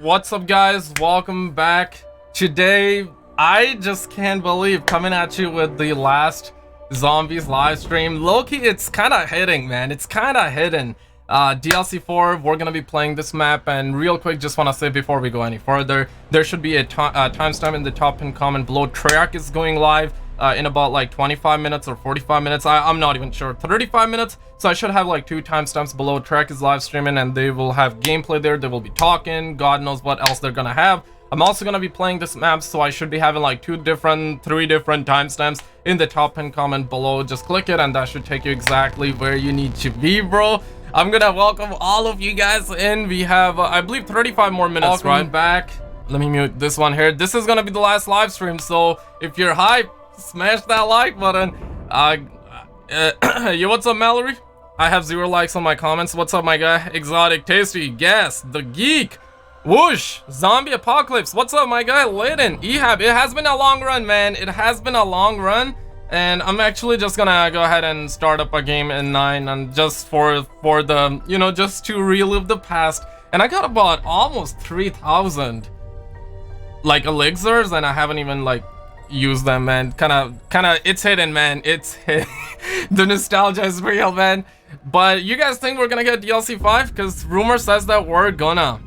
What's up, guys? Welcome back. Today, I just can't believe coming at you with the last zombies live stream. Loki, it's kind of hitting, man. It's kind of hidden. DLC 4, we're gonna be playing this map, and real quick, just want to say before we go any further, there should be a timestamp in the top pinned comment below. Treyarch is going live in about like 25 minutes or 45 minutes. I'm not even sure. 35 minutes. So I should have like 2 timestamps below. Treyarch is live streaming and they will have gameplay there. They will be talking. God knows what else they're gonna have. I'm also gonna be playing this map, so I should be having like 3 different timestamps in the top pinned comment below. Just click it and that should take you exactly where you need to be, bro. I'm gonna welcome all of you guys in. We have I believe 35 more minutes. Right back. Let me mute this one here. This is gonna be the last live stream, so if you're hyped, smash that like button. Yo, what's up, Mallory? I have 0 likes on my comments. What's up, my guy? Exotic Tasty, Guess, The Geek, Whoosh, Zombie Apocalypse. What's up, my guy? Layden, Ehab. It has been a long run, man. It has been a long run, and I'm actually just gonna go ahead and start up a game in 9, and just for the, you know, just to relive the past. And I got about almost 3,000 like elixirs, and I haven't even like use them, man. Kind of it's hidden, man. It's hidden. The nostalgia is real, man. But you guys think we're gonna get DLC 5? Because rumor says that we're gonna.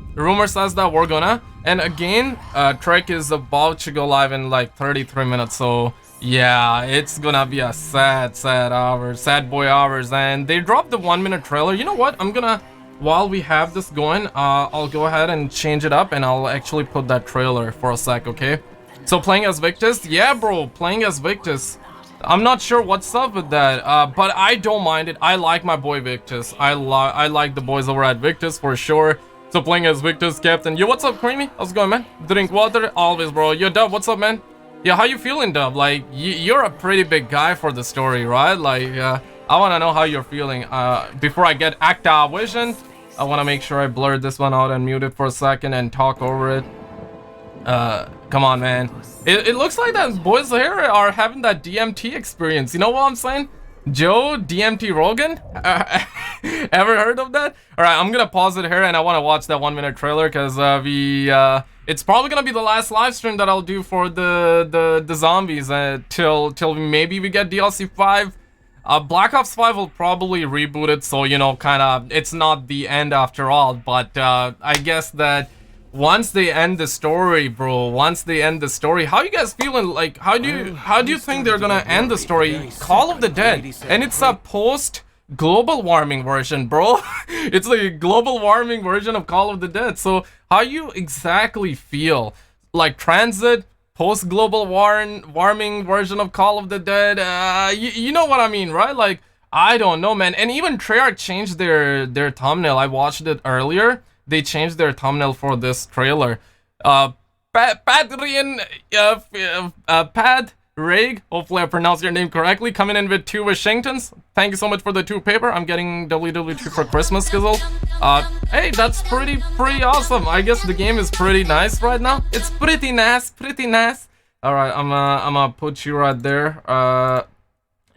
And again, Trek is about to go live in like 33 minutes. So yeah, it's gonna be a sad boy hours. And they dropped the 1-minute trailer. You know what? I'm gonna, while we have this going, I'll go ahead and change it up, and I'll actually put that trailer for a sec, okay? So playing as Victus? Yeah, bro, playing as Victus. I'm not sure what's up with that, but I don't mind it. I like my boy Victus. I like the boys over at Victus for sure. So playing as Victus, Captain. Yo, what's up, Creamy? How's it going, man? Drink water? Always, bro. Yo, Dub, what's up, man? Yeah, how you feeling, Dub? Like, you're a pretty big guy for the story, right? Like, I want to know how you're feeling. Before I get Activision, I want to make sure I blur this one out and mute it for a second and talk over it. Come on, man. It looks like that boys here are having that DMT experience. You know what I'm saying? Joe DMT Rogan? Ever heard of that? Alright, I'm gonna pause it here, and I want to watch that 1-minute trailer, because it's probably gonna be the last live stream that I'll do for the zombies till maybe we get DLC 5. Black Ops 5 will probably reboot it, so you know, kind of it's not the end after all. But I guess that once they end the story, bro, how you guys feeling? Like, how do you think they're gonna end the story? Call of the Dead, and it's a post global warming version, bro. It's a global warming version of Call of the Dead. So how you exactly feel? Like transit, post global warming version of Call of the Dead? You know what I mean, right? Like, I don't know, man. And even Treyarch changed their thumbnail. I watched it earlier. They changed their thumbnail for this trailer. Padrian, Pad Rag, hopefully I pronounced your name correctly, coming in with 2 Washingtons. Thank you so much for the 2 paper. I'm getting WW2 for Christmas, Skizzle. Hey, that's pretty awesome. I guess the game is pretty nice right now. It's pretty nice. Alright, I'm gonna put you right there.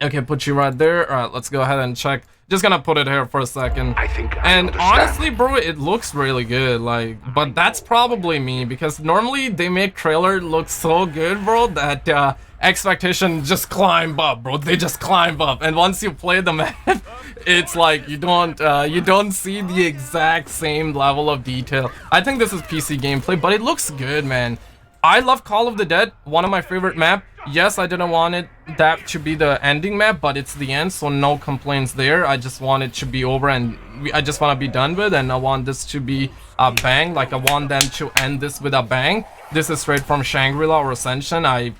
Okay, put you right there. Alright, let's go ahead and check. Just gonna put it here for a second. And honestly, bro, it looks really good. Like, but that's probably me, because normally they make trailer look so good, bro, that expectation just climb up, bro. They just climb up, and once you play the map, it's like you don't see the exact same level of detail. I think this is PC gameplay, but it looks good, man. I love Call of the Dead, one of my favorite map. Yes, I didn't want that to be the ending map, but it's the end, so no complaints there. I just want it to be over, and I just want to be done with, and I want this to be a bang. Like, I want them to end this with a bang. This is straight from Shangri-La or Ascension. I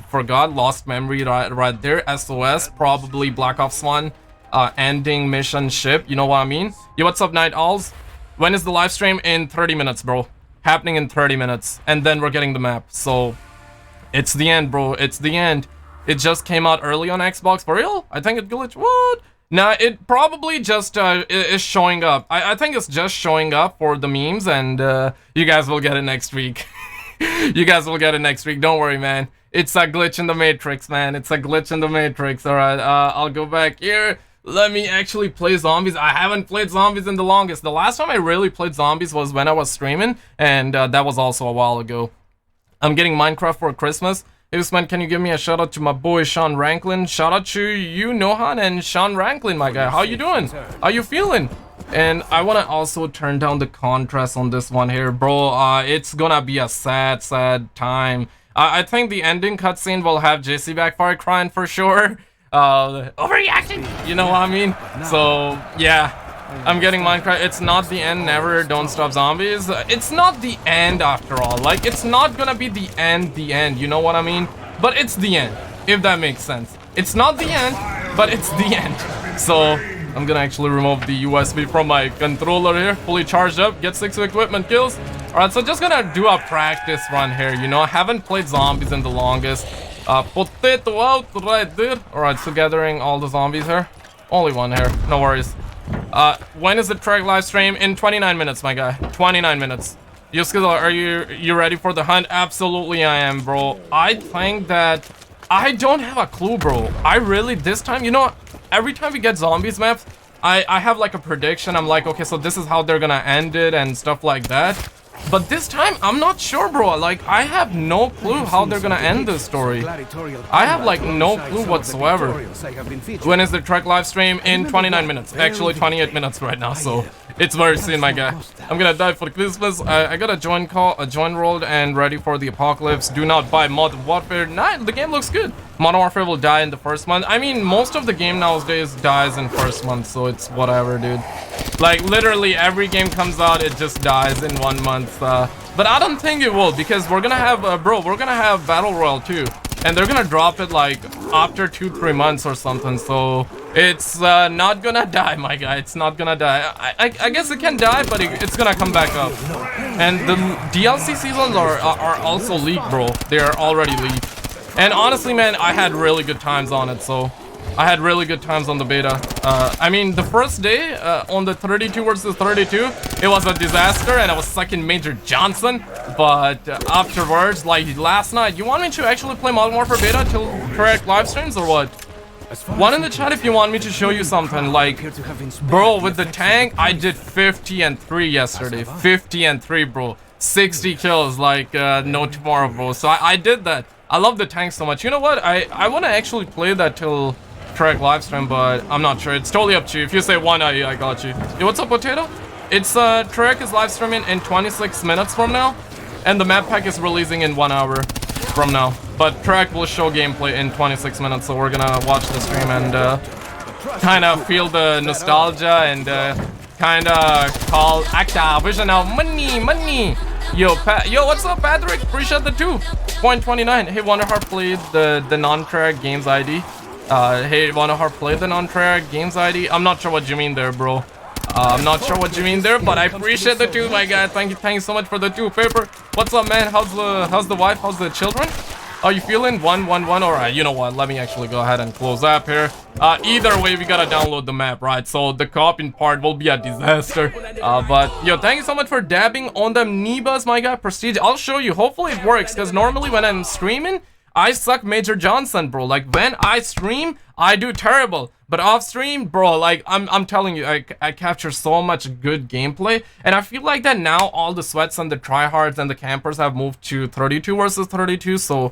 forgot, lost memory right there. SOS, probably Black Ops 1 ending mission ship. You know what I mean? Yo, what's up, Night Owls? When is the live stream? In 30 minutes, bro. Happening in 30 minutes, and then we're getting the map. So it's the end, bro. It's the end. It just came out early on Xbox. For real? I think it glitched. What? Nah, it probably just is showing up. I think it's just showing up for the memes, and you guys will get it next week. You guys will get it next week. Don't worry, man. It's a glitch in the Matrix, man. It's a glitch in the Matrix. All right, I'll go back here. Let me actually play zombies. I haven't played zombies in the longest. The last time I really played zombies was when I was streaming, and that was also a while ago. I'm getting Minecraft for Christmas. Hey, Usman, can you give me a shout out to my boy Sean Ranklin? Shout out to you, Nohan, and Sean Ranklin, my guy. How you doing? How you feeling? And I want to also turn down the contrast on this one here, bro. It's gonna be a sad time. I think the ending cutscene will have JC Backfire crying for sure. Overreacting, you know what I mean? So yeah, I'm getting Minecraft. It's not the end, never, don't stop zombies. It's not the end after all. Like, it's not gonna be the end, you know what I mean? But it's the end, if that makes sense. It's not the end, but it's the end. So I'm gonna actually remove the USB from my controller here, fully charged up, get 6 equipment kills. Alright, so just gonna do a practice run here, you know? I haven't played zombies in the longest. Potato out right there. Alright, so gathering all the zombies here. Only one here, no worries. When is the Treyarch live stream? In 29 minutes, my guy. 29 minutes. Yuskil, are you ready for the hunt? Absolutely I am, bro. I think that I don't have a clue, bro. I really, this time, you know, every time we get zombies maps, I have like a prediction. I'm like, okay, so this is how they're gonna end it and stuff like that. But this time, I'm not sure, bro. Like, I have no clue how they're gonna end this story. I have, like, no clue whatsoever. When is the Treyarch live stream? In 29 minutes. Actually, 28 minutes right now, so it's very soon, my guy. I'm gonna die for Christmas. I got a join call, a join rolled, and ready for the apocalypse. Do not buy Modern Warfare. Nah, the game looks good. Modern Warfare will die in the first month. I mean, most of the game nowadays dies in first month, so it's whatever, dude. Like, literally, every game comes out, it just dies in 1 month. But I don't think it will, because we're gonna have, we're gonna have Battle Royale too. And they're gonna drop it, like, after 2-3 months or something, so it's not gonna die, my guy. It's not gonna die. I guess it can die, but it's gonna come back up. And the DLC seasons are also leaked, bro. They are already leaked. And honestly, man, I had really good times on it, so I had really good times on the beta. I mean, the first day on the 32 versus 32, it was a disaster and I was sucking Major Johnson. But afterwards, like last night, you want me to actually play Modern Warfare beta till correct live streams or what? One in the chat if you want me to show you something. Like, bro, with the tank, I did 50 and 3 yesterday. 50 and 3, bro. 60 kills, like no tomorrow, bro. So I did that. I love the tank so much. You know what? I want to actually play that till Treyarch livestream, but I'm not sure. It's totally up to you. If you say one, I got you. Yo, what's up, Potato? It's Treyarch is live streaming in 26 minutes from now, and the map pack is releasing in 1 hour from now. But Treyarch will show gameplay in 26 minutes, so we're gonna watch the stream and kind of feel the nostalgia and kind of call Activision out money. Yo, what's up, Patrick? Appreciate the 2.29. Hey, Wonderheart played the non-Treyarch games ID. Hey, Wonderheart played the non-Treyarch games ID. I'm not sure what you mean there, bro. I'm not sure what you mean there, but I appreciate the 2, my guy. Thank you so much for the 2, Paper. What's up, man? How's the wife? How's the children? Are you feeling 1-1-1? Alright, you know what? Let me actually go ahead and close up here. Either way, we gotta download the map, right? So the copying part will be a disaster. But yo, thank you so much for dabbing on them Nebas, my guy. Prestige. I'll show you. Hopefully it works, because normally when I'm streaming, I suck Major Johnson, bro. Like, when I stream, I do terrible. But off stream, bro, like, I'm telling you, I capture so much good gameplay. And I feel like that now all the sweats and the tryhards and the campers have moved to 32 versus 32. So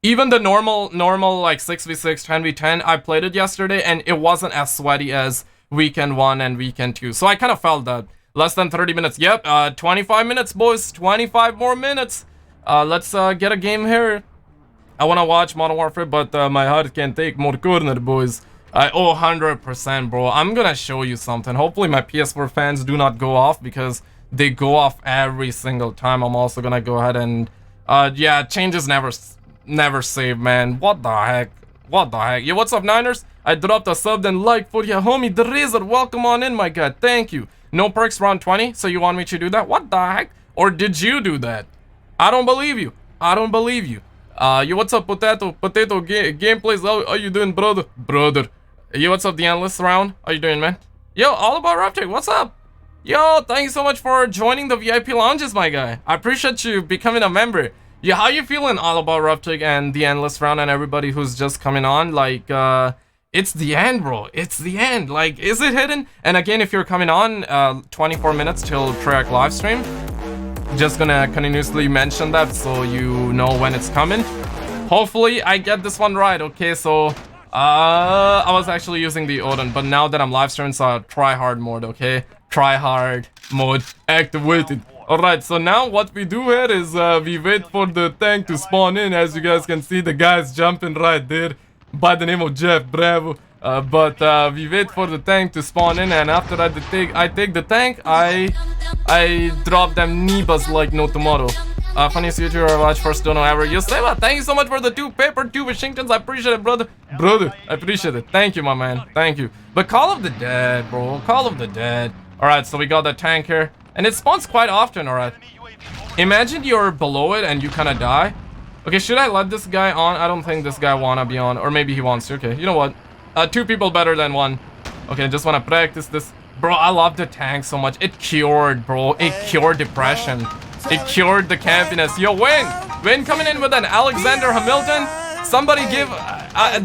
even the normal like 6v6, 10v10, I played it yesterday and it wasn't as sweaty as weekend 1 and weekend 2. So I kind of felt that. Less than 30 minutes. Yep, 25 minutes, boys. 25 more minutes. Let's get a game here. I want to watch Modern Warfare, but my heart can't take more corner, boys. 100%, bro. I'm gonna show you something. Hopefully my PS4 fans do not go off, because they go off every single time. I'm also gonna go ahead and yeah, changes never save, man. What the heck? Yeah, what's up, Niners? I dropped a sub and like for your homie the Razor. Welcome on in, my guy. Thank you. No perks round 20, so you want me to do that? What the heck? Or did you do that? I don't believe you. Yo, what's up, Potato gameplays? How you doing, brother? Yo, what's up, the endless round? How you doing, man? Yo, all about Raptic, what's up? Yo, thank you so much for joining the VIP lounges, my guy. I appreciate you becoming a member. Yeah, how you feeling, all about Raptic and the endless round and everybody who's just coming on? Like, it's the end, bro. It's the end. Like, is it hidden? And again, if you're coming on 24 minutes till Treyarch Livestream, just gonna continuously mention that so you know when it's coming. Hopefully I get this one right. Okay, so I was actually using the Odin, but now that I'm live streaming, so try hard mode. Okay, try hard mode activated. Alright, so now what we do here is we wait for the tank to spawn in. As you guys can see, the guy's jumping right there by the name of Jeff Bravo. But we wait for the tank to spawn in, and after I take the tank, I drop them Nebas like no tomorrow. Funniest YouTuber I watch, first dono ever. You say what? Thank you so much for the 2 paper, 2 Washingtons. I appreciate it, brother. Brother, I appreciate it. Thank you, my man. Thank you. But Call of the Dead, bro. Call of the Dead. Alright, so we got the tank here. And it spawns quite often, alright. Imagine you're below it and you kind of die. Okay, should I let this guy on? I don't think this guy wanna be on. Or maybe he wants to. Okay, you know what? 2 people better than 1. Okay, just wanna practice this. Bro, I love the tank so much. It cured, bro. It cured depression. It cured the campiness. Yo, Wayne! Wayne coming in with an Alexander Hamilton. Somebody give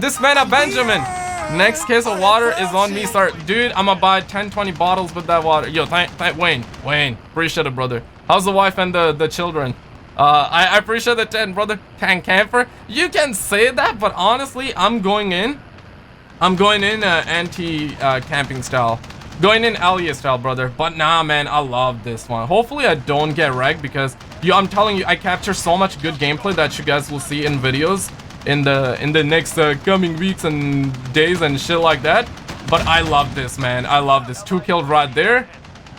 this man a Benjamin. Next case of water is on me, sir. Dude, I'm gonna buy 10-20 bottles with that water. Yo, thank Wayne, appreciate it, brother. How's the wife and the children? I appreciate the 10, brother. Tank camper. You can say that, but honestly, I'm going in anti-camping style. Going in Alia style, brother. But nah, man, I love this one. Hopefully I don't get wrecked because I'm telling you, I capture so much good gameplay that you guys will see in videos in the next coming weeks and days and shit like that. But I love this, man. I love this. 2 killed right there.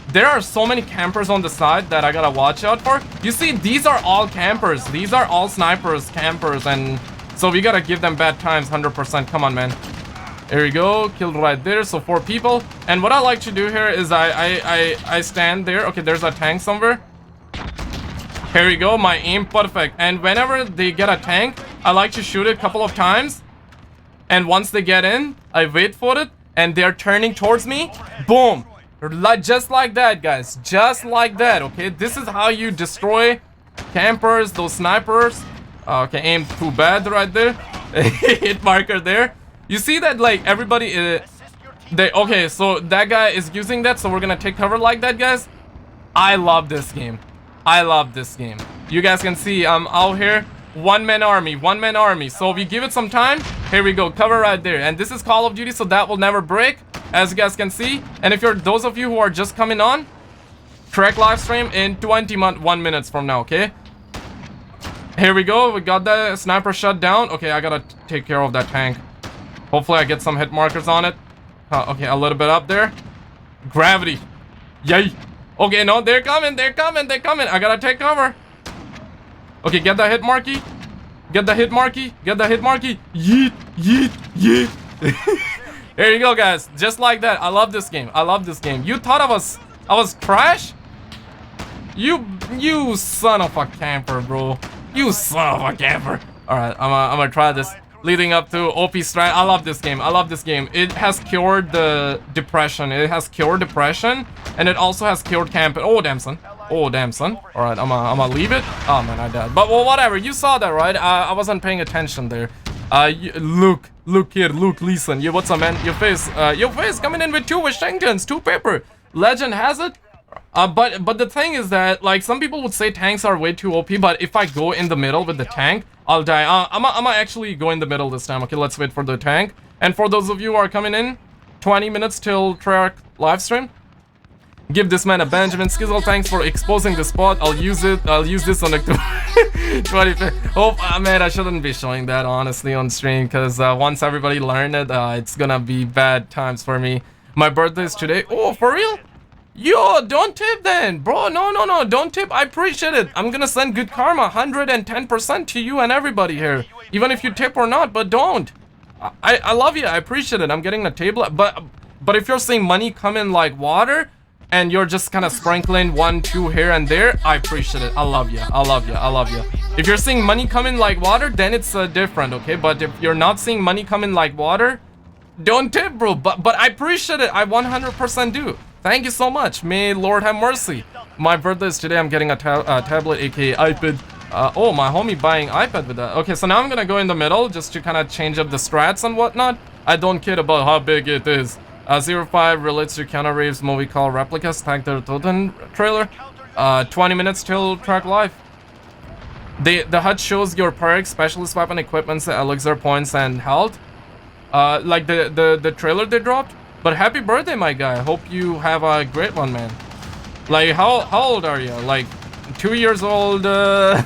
There are so many campers on the side that I gotta watch out for. You see, these are all campers. These are all snipers, campers, and so we gotta give them bad times 100%. Come on, man. There we go. Killed right there. So 4 people. And what I like to do here is I stand there. Okay, there's a tank somewhere. Here we go. My aim perfect. And whenever they get a tank, I like to shoot it a couple of times. And once they get in, I wait for it. And they're turning towards me. Boom. Just like that, guys. Just like that, okay? This is how you destroy campers, those snipers. Okay, aim too bad right there. Hit marker there. You see that, like, everybody... okay, so that guy is using that, so we're gonna take cover like that, guys. I love this game. I love this game. You guys can see I'm out here. One-man army. So we give it some time. Here we go, cover right there. And this is Call of Duty, so that will never break, as you guys can see. And if you're those of you who are just coming on, Treyarch Livestream in 21 minutes from now, okay? Here we go. We got the sniper shut down. Okay, I gotta take care of that tank. Hopefully I get some hit markers on it. Okay, a little bit up there. Gravity. Yay. Okay, no, they're coming. I gotta take cover. Okay, get the hit marky. Yeet. There you go, guys. Just like that. I love this game. You thought I was trash? You son of a camper, bro. You son of a camper. Alright, I'm gonna try this. Leading up to OP strat. I love this game. It has cured the depression. And it also has cured camping. Oh, damn, son. Alright, I'm gonna leave it. Oh, man, I died. But, well, whatever. You saw that, right? I wasn't paying attention there. Luke, listen. Yeah, what's up, man? Your face coming in with 2 Washingtons, 2 paper. Legend has it. But the thing is that, like, some people would say tanks are way too OP, but if I go in the middle with the tank, I'll die. I'm actually go in the middle this time. Okay, let's wait for the tank. And for those of you who are coming in, 20 minutes till Treyarch livestream, give this man a Benjamin. Skizzle, thanks for exposing the spot. I'll use this on October 25th. Oh, man, I shouldn't be showing that, honestly, on stream, because once everybody learn it, it's gonna be bad times for me. My birthday is today. Oh, for real? Yo, don't tip then, bro. No, don't tip. I appreciate it. I'm gonna send good karma, 110% to you and everybody here, even if you tip or not. But don't. I love you. I appreciate it. I'm getting a table, but if you're seeing money come in like water, and you're just kind of sprinkling 1, 2 here and there, I appreciate it. I love you. If you're seeing money come in like water, then it's different, okay? But if you're not seeing money come in like water, don't tip, bro. But I appreciate it. I 100% do. Thank you so much. May Lord have mercy. My birthday is today. I'm getting a tablet, aka iPad. Oh, my homie buying iPad with that. Okay, so now I'm gonna go in the middle just to kind of change up the strats and whatnot. I don't care about how big it is. 05 relates to Keanu Reeves' movie called Replicas, Tag Der Toten trailer. 20 minutes till track live. The HUD shows your perks, specialist weapon equipments, elixir points, and health. Like the trailer they dropped. But happy birthday, my guy. Hope you have a great one, man. Like, how old are you? Like, 2 years old, 12,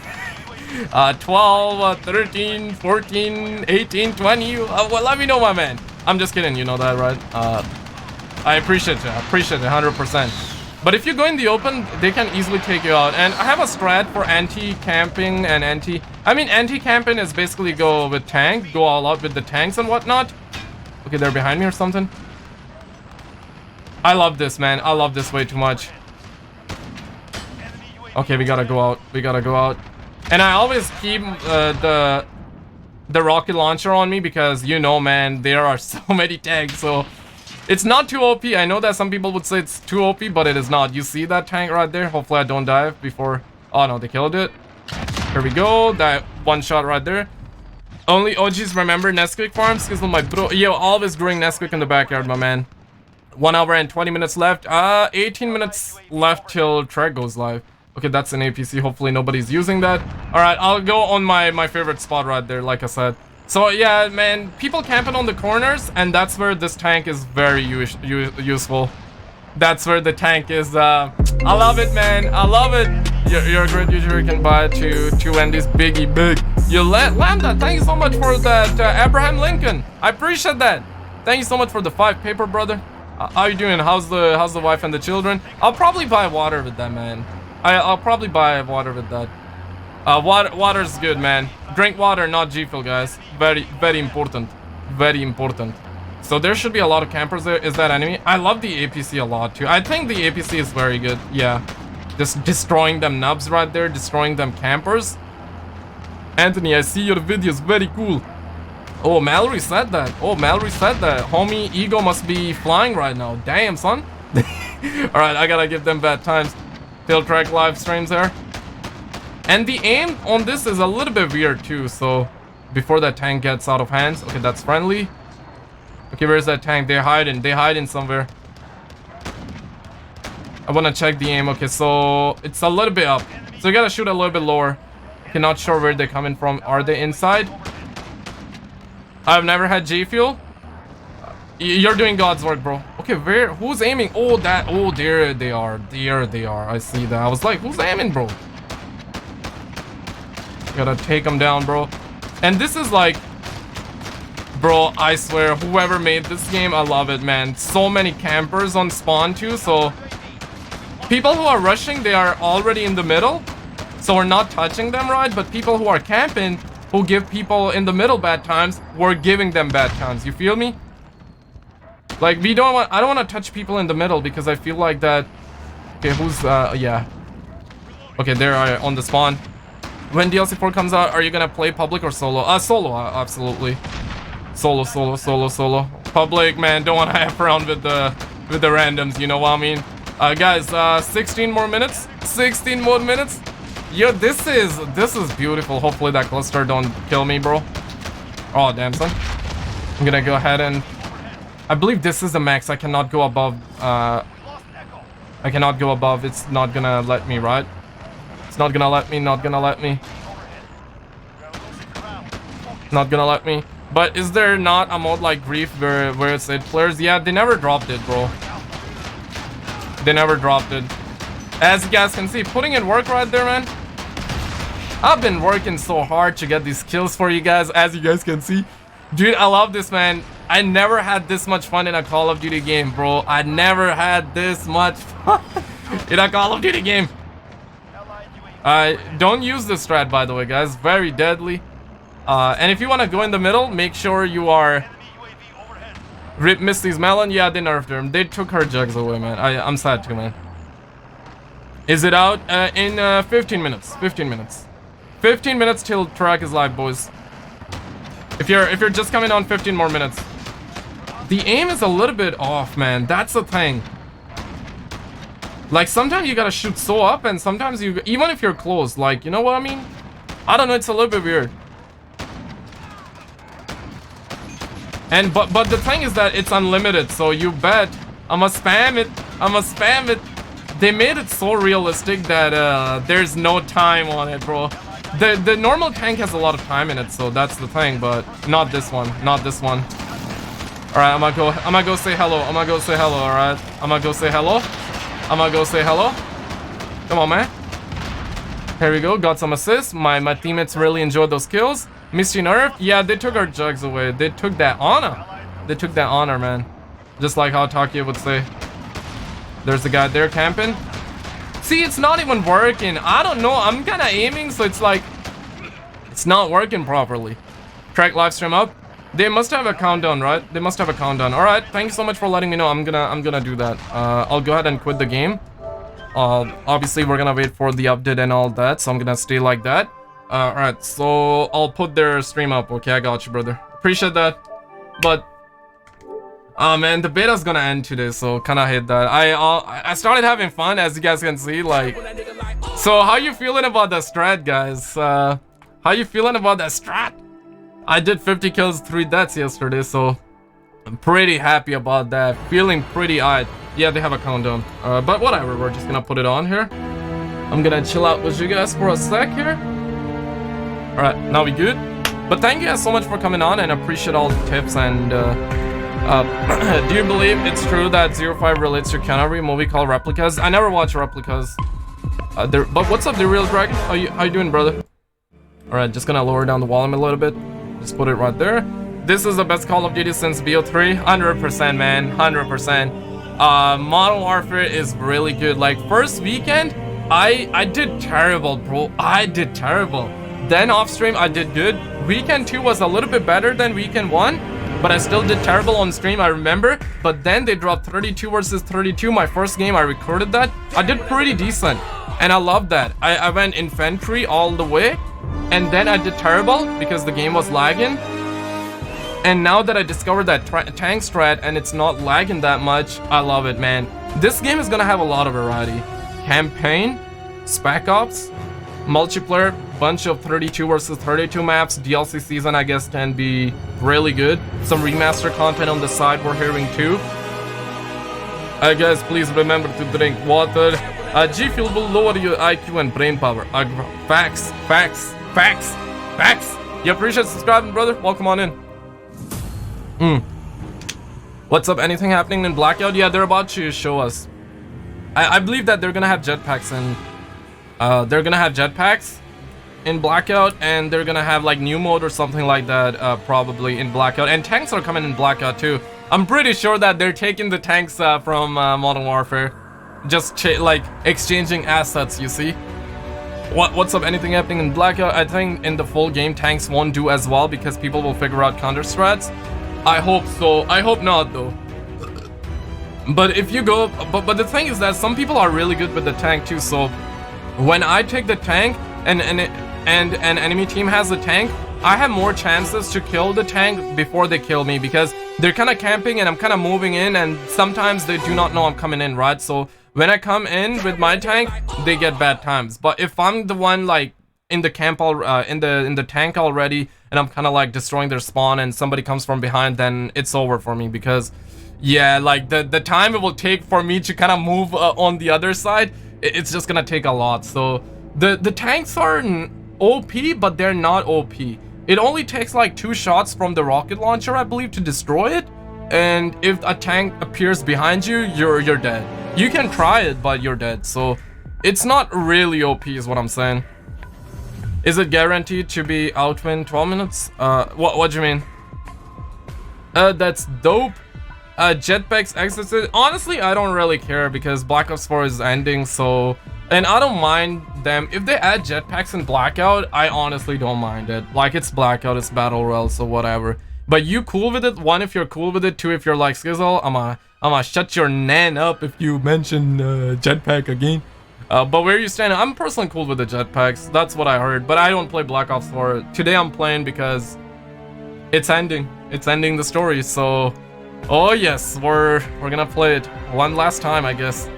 13, 14, 18, 20. Well, let me know, my man. I'm just kidding, you know that, right? I appreciate it. I appreciate it 100%. But if you go in the open, they can easily take you out. And I have a strat for anti-camping and anti-camping is basically go with tank, go all out with the tanks and whatnot. Okay, they're behind me or something. I love this, man. I love this way too much. Okay, we gotta go out. We gotta go out. And I always keep the rocket launcher on me because, you know, man, there are so many tanks. So it's not too OP. I know that some people would say it's too OP, but it is not. You see that tank right there? Hopefully I don't dive before... Oh, no, they killed it. Here we go. That one shot right there. Only OGs remember Nesquik farms. Because my bro... Yo, always growing Nesquik in the backyard, my man. 1 hour and 20 minutes left. 18 minutes left till track goes live. Okay, that's an APC. Hopefully nobody's using that. Alright, I'll go on my favorite spot right there, like I said. So yeah, man, people camping on the corners, and that's where this tank is very useful. That's where the tank is. I love it, man. I love it. You're a great YouTuber. You can buy two Wendy's Biggie Big. You Lambda, thank you so much for that, Abraham Lincoln. I appreciate that. Thank you so much for the 5 paper, brother. How you doing? How's the wife and the children? I'll probably buy water with that, man. I'll probably buy water with that. Water's good, man. Drink water, not G Fuel, guys. Very, very important. Very important. So there should be a lot of campers there. Is that enemy? I love the APC a lot too. I think the APC is very good. Yeah. Just destroying them nubs right there. Destroying them campers. Anthony, I see your videos. Very cool. Oh, Mallory said that. Oh, Mallory said that. Homie, ego must be flying right now. Damn, son. Alright, I gotta give them bad times. Till track live streams there. And the aim on this is a little bit weird too. So, before that tank gets out of hands. Okay, that's friendly. Okay, where's that tank? They're hiding. They're hiding somewhere. I want to check the aim. Okay, so it's a little bit up. So you gotta shoot a little bit lower. Okay, not sure where they're coming from. Are they inside? I've never had G Fuel. You're doing God's work, bro. Okay, who's aiming? Oh, there they are. There they are. I see that. I was like, who's aiming, bro? Gotta take them down, bro. And this is like, bro, I swear, whoever made this game, I love it, man. So many campers on spawn too, so people who are rushing, they are already in the middle, so we're not touching them, right? But people who are camping, who give people in the middle bad times, we're giving them bad times. You feel me? Like, I don't want to touch people in the middle because I feel like that. Okay, who's yeah. Okay, they're on the spawn. When DLC 4 comes out, are you gonna play public or solo? Solo, absolutely. Solo. Public, man, don't want to have around with the randoms, you know what I mean? Guys, 16 more minutes. 16 more minutes. Yo, this is beautiful. Hopefully that cluster don't kill me, bro. Oh, damn, son. I'm gonna go ahead and... I believe this is the max. I cannot go above. I cannot go above. It's not gonna let me, right? It's not gonna let me. Not gonna let me. Not gonna let me. But is there not a mode like Grief where it's 8 players? Yeah, they never dropped it, bro. They never dropped it. As you guys can see, putting in work right there, man. I've been working so hard to get these kills for you guys, as you guys can see. Dude, I love this, man. I never had this much fun in a Call of Duty game, bro. I never had this much fun in a Call of Duty game. Don't use this strat, by the way, guys. Very deadly. And if you want to go in the middle, make sure you are... Rip Misty's melon. Yeah, they nerfed her. They took her jugs away, man. I'm sad too, man. Is it out? In 15 minutes. 15 minutes. 15 minutes till track is live, boys. If you're just coming on, 15 more minutes. The aim is a little bit off, man. That's the thing. Like, sometimes you gotta shoot so up, and sometimes you... Even if you're close, like, you know what I mean? I don't know, it's a little bit weird. And but the thing is that it's unlimited, so you bet I'ma spam it. I'ma spam it. They made it so realistic that there's no time on it, bro. The normal tank has a lot of time in it, so that's the thing, but not this one. Not this one. Alright, I'm gonna go say hello. I'm gonna go say hello, alright? I'm gonna go say hello. I'm gonna go say hello. Come on, man. Here we go. Got some assists. My teammates really enjoyed those kills. Misty nerf. Yeah, they took our jugs away. They took that honor. They took that honor, man. Just like how Takia would say. There's the guy there camping. See, it's not even working. I don't know. I'm kind of aiming, so it's like it's not working properly. Track live stream up. They must have a countdown, right? They must have a countdown. All right. Thank you so much for letting me know. I'm gonna do that. I'll go ahead and quit the game. Obviously, we're gonna wait for the update and all that, so I'm gonna stay like that. All right. So I'll put their stream up. Okay, I got you, brother. Appreciate that. But man, the beta's gonna end today, so kind of hate that. I started having fun, as you guys can see. Like, so how you feeling about the strat, guys? How you feeling about that strat? I did 50 kills, 3 deaths yesterday, so I'm pretty happy about that. Feeling pretty eyed. Yeah, they have a countdown. But whatever, we're just gonna put it on here. I'm gonna chill out with you guys for a sec here. All right, now we good. But thank you guys so much for coming on, and appreciate all the tips and. Do you believe it's true that 05 relates to Keanu movie called Replicas? I never watched Replicas. But what's up, the real dragon? How you doing, brother? All right, just gonna lower down the volume a little bit. Just put it right there. This is the best Call of Duty since BO3. 100%, man. 100%. Modern Warfare is really good. Like, first weekend, I did terrible, bro. I did terrible. Then off stream, I did good. Weekend 2 was a little bit better than weekend 1. But I still did terrible on stream, I remember. But then they dropped 32 versus 32. My first game, I recorded that. I did pretty decent. And I love that. I went infantry all the way. And then I did terrible because the game was lagging. And now that I discovered that tank strat and it's not lagging that much, I love it, man. This game is gonna have a lot of variety. Campaign, Spec Ops, multiplayer, bunch of 32 versus 32 maps. DLC season, I guess, can be really good. Some remaster content on the side we're hearing too. Guys, please remember to drink water. G Fuel will lower your IQ and brain power. Facts. You appreciate subscribing, brother? Welcome on in. What's up? Anything happening in Blackout? Yeah, they're about to show us. I believe that they're gonna have jetpacks in Blackout, and they're gonna have like new mode or something like that, probably in Blackout. And tanks are coming in Blackout too. I'm pretty sure that they're taking the tanks from Modern Warfare, just like exchanging assets. You see, what's up? Anything happening in Blackout? I think in the full game tanks won't do as well because people will figure out counter strats. I hope so. I hope not though. But if you go, but the thing is that some people are really good with the tank too. So when I take the tank and an enemy team has a tank, I have more chances to kill the tank before they kill me because they're kind of camping and I'm kind of moving in, and sometimes they do not know I'm coming in, right? So when I come in with my tank, they get bad times. But if I'm the one like in the camp in the tank already, and I'm kind of like destroying their spawn, and somebody comes from behind, then it's over for me because yeah, like the time it will take for me to kind of move on the other side, it's just gonna take a lot. So the tanks are OP, but they're not OP. It only takes like 2 shots from the rocket launcher, I believe, to destroy it. And if a tank appears behind you, you're dead. You can try it, but you're dead. So it's not really OP is what I'm saying. Is it guaranteed to be out in 12 minutes? What do you mean? That's dope. Jetpacks exited. Honestly, I don't really care because Black Ops 4 is ending, so, and I don't mind them if they add jetpacks in Blackout. I honestly don't mind it. Like, it's Blackout, it's battle royale, so whatever. But you cool with it? 1, if you're cool with it. 2, if you're like Skizzle, I'ma shut your nan up if you mention jetpack again. But where you stand, I'm personally cool with the jetpacks. That's what I heard. But I don't play Black Ops 4. Today I'm playing because it's ending. It's ending the story, so. Oh yes, we're gonna play it one last time, I guess.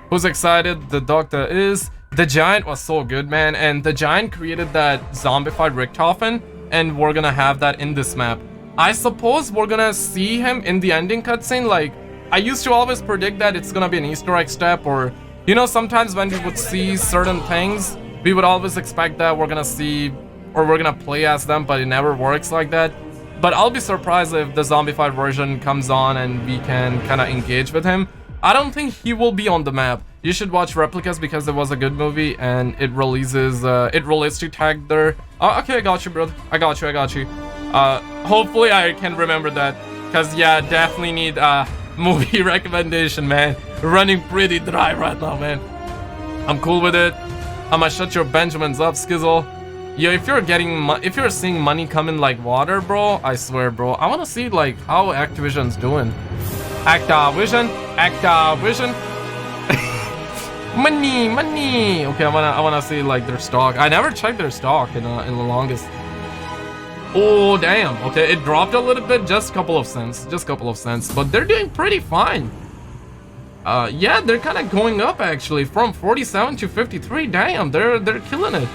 Who's excited? The doctor is. The Giant was so good, man, and the Giant created that zombified Richthofen, and we're gonna have that in this map. I suppose we're gonna see him in the ending cutscene. Like, I used to always predict that it's gonna be an Easter egg step, or, you know, sometimes when we would see certain things, we would always expect that we're gonna see, or we're gonna play as them, but it never works like that. But I'll be surprised if the zombified version comes on and we can kind of engage with him. I don't think he will be on the map. You should watch Replicas because it was a good movie and it releases, it relates to Tag Der. Oh, okay, I got you, brother. I got you. Hopefully I can remember that, because yeah, definitely need movie recommendation, man. Running pretty dry right now, man. I'm cool with it. I'ma shut your Benjamins up, Skizzle. Yo, if you're seeing money coming like water, bro, I swear, bro, I wanna see like how Activision's doing. Activision. money. Okay, I wanna see like their stock. I never checked their stock in the longest. Oh damn. Okay, it dropped a little bit, just a couple of cents, but they're doing pretty fine. Yeah, they're kind of going up actually from 47 to 53. Damn, they're killing it.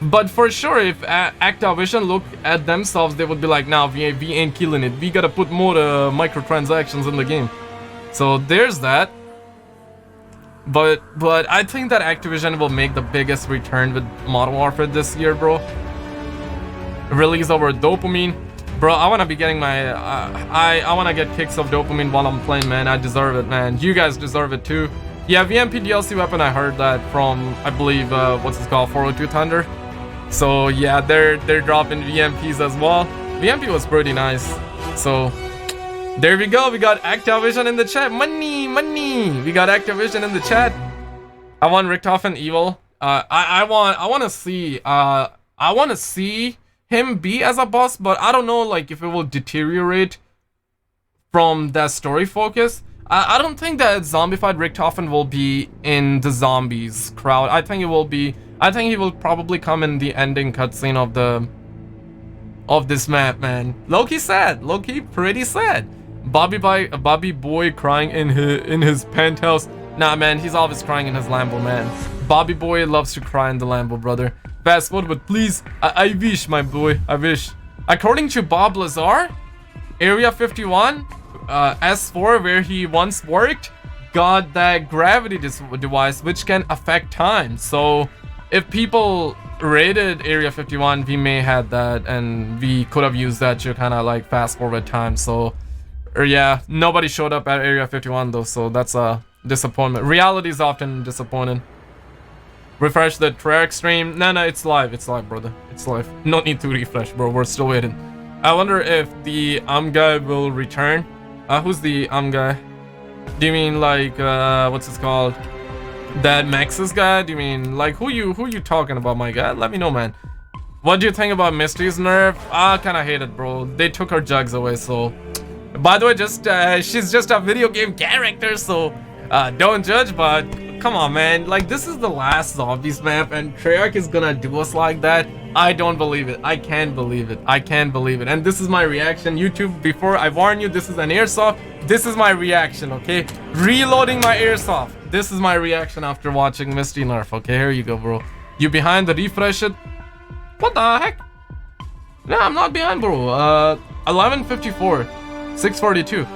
But for sure, if Activision look at themselves, they would be like, nah, we ain't killing it. We gotta put more microtransactions in the game. So there's that. But I think that Activision will make the biggest return with Modern Warfare this year, bro. Release over dopamine, bro. I wanna be getting my I wanna get kicks of dopamine while I'm playing, man. I deserve it, man. You guys deserve it too. Yeah, VMP DLC weapon, I heard that from, I believe, what's it called, 402 Thunder. So yeah, they're dropping VMPs as well. VMP was pretty nice. So there we go. We got Activision in the chat. Money. We got Activision in the chat. I want Richtofen evil. I want to see him be as a boss, but I don't know like if it will deteriorate from that story focus. I don't think that zombified Richtofen will be in the zombies crowd. I think he will probably come in the ending cutscene of this map, man. Low-key sad. Low-key pretty sad. Bobby boy crying in his penthouse. Nah, man, he's always crying in his Lambo, man. Bobby boy loves to cry in the Lambo, brother. Fast forward, please. I wish, my boy. I wish. According to Bob Lazar, Area 51, S4, where he once worked, got that gravity device which can affect time. So if people raided Area 51, we may have that, and we could have used that to kind of like fast forward time. So yeah, nobody showed up at Area 51 though, so that's a disappointment. Reality is often disappointing. Refresh the Treyarch stream. No, it's live, brother. It's live. No need to refresh, bro. We're still waiting. I wonder if the guy will return. Who's the guy? Do you mean like what's it called? That Maxis guy? Do you mean like who you talking about, my guy? Let me know, man. What do you think about Misty's nerf? I kind of hate it, bro. They took her jugs away, so. By the way, she's just a video game character, so don't judge, but come on, man. Like, this is the last zombies map, and Treyarch is gonna do us like that. I don't believe it. I can't believe it. And this is my reaction. YouTube, before I warn you, this is an airsoft. This is my reaction, okay? Reloading my airsoft. This is my reaction after watching Misty nerf. Okay, here you go, bro. You behind the refresh it? What the heck? No, I'm not behind, bro. 11:54. 6:42.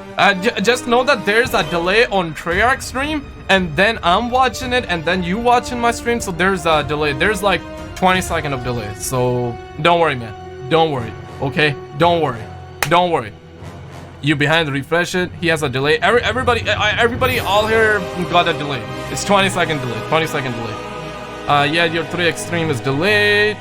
Just know that there's a delay on Treyarch stream, and then I'm watching it, and then you watching my stream, so there's a delay. There's like 20-second of delay, so don't worry, man. Don't worry, okay? Don't worry. You behind, refresh it. He has a delay. Everybody all here got a delay. It's 20-second delay. Yeah, your 3x stream is delayed.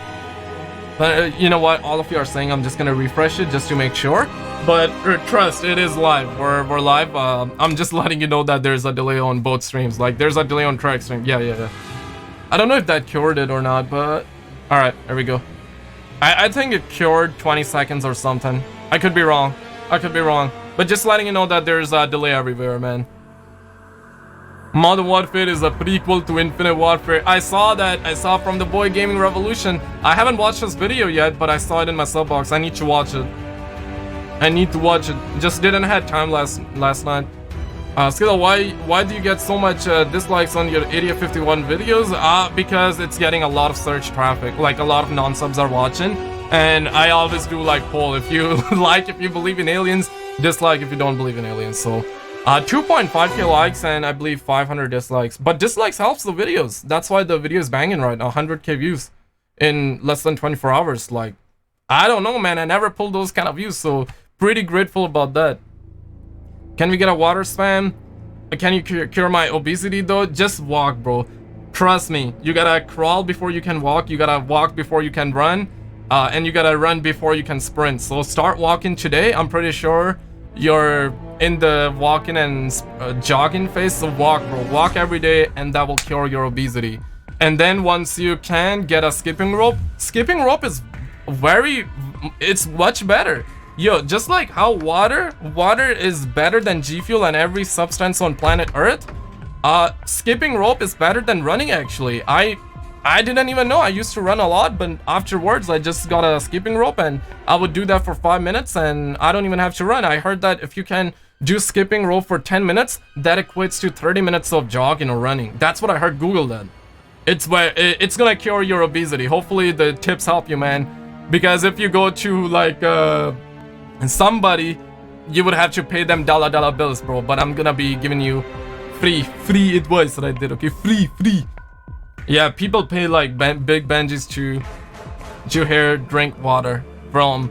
But you know what? All of you are saying I'm just gonna refresh it just to make sure. But trust, it is live. We're live. I'm just letting you know that there's a delay on both streams. Like, there's a delay on Treyarch stream. Yeah. I don't know if that cured it or not, but all right, there we go. I think it cured 20 seconds or something. I could be wrong. But just letting you know that there's a delay everywhere, man. Modern Warfare is a prequel to Infinite Warfare. I saw that. I saw from the boy Gaming Revolution. I haven't watched this video yet, but I saw it in my sub box. I need to watch it. Just didn't have time last night. Skilla, why do you get so much dislikes on your Area 51 videos? Because it's getting a lot of search traffic. Like, a lot of non-subs are watching. And I always do like poll. If you like, if you believe in aliens, dislike if you don't believe in aliens. So 2.5k likes and I believe 500 dislikes. But dislikes helps the videos. That's why the video is banging right now. 100k views in less than 24 hours. Like, I don't know, man. I never pulled those kind of views. So pretty grateful about that. Can we get a water spam? Can you cure my obesity though? Just walk, bro. Trust me. You gotta crawl before you can walk. You gotta walk before you can run. And you gotta run before you can sprint. So start walking today. I'm pretty sure you're in the walking and jogging phase. So walk, bro. Walk every day and that will cure your obesity. And then once you can get a skipping rope. Skipping rope is it's much better. Yo, just like how water is better than G Fuel and every substance on planet Earth. Skipping rope is better than running actually. I didn't even know. I used to run a lot, but afterwards I just got a skipping rope and I would do that for 5 minutes and I don't even have to run. I heard that if you can do skipping rope for 10 minutes, that equates to 30 minutes of jogging or running. That's what I heard. Google that. It's gonna cure your obesity. Hopefully the tips help you, man. Because if you go to like somebody, you would have to pay them dollar bills, bro. But I'm gonna be giving you free advice right there, okay? Free. Yeah, people pay like big Benjis to hear drink water from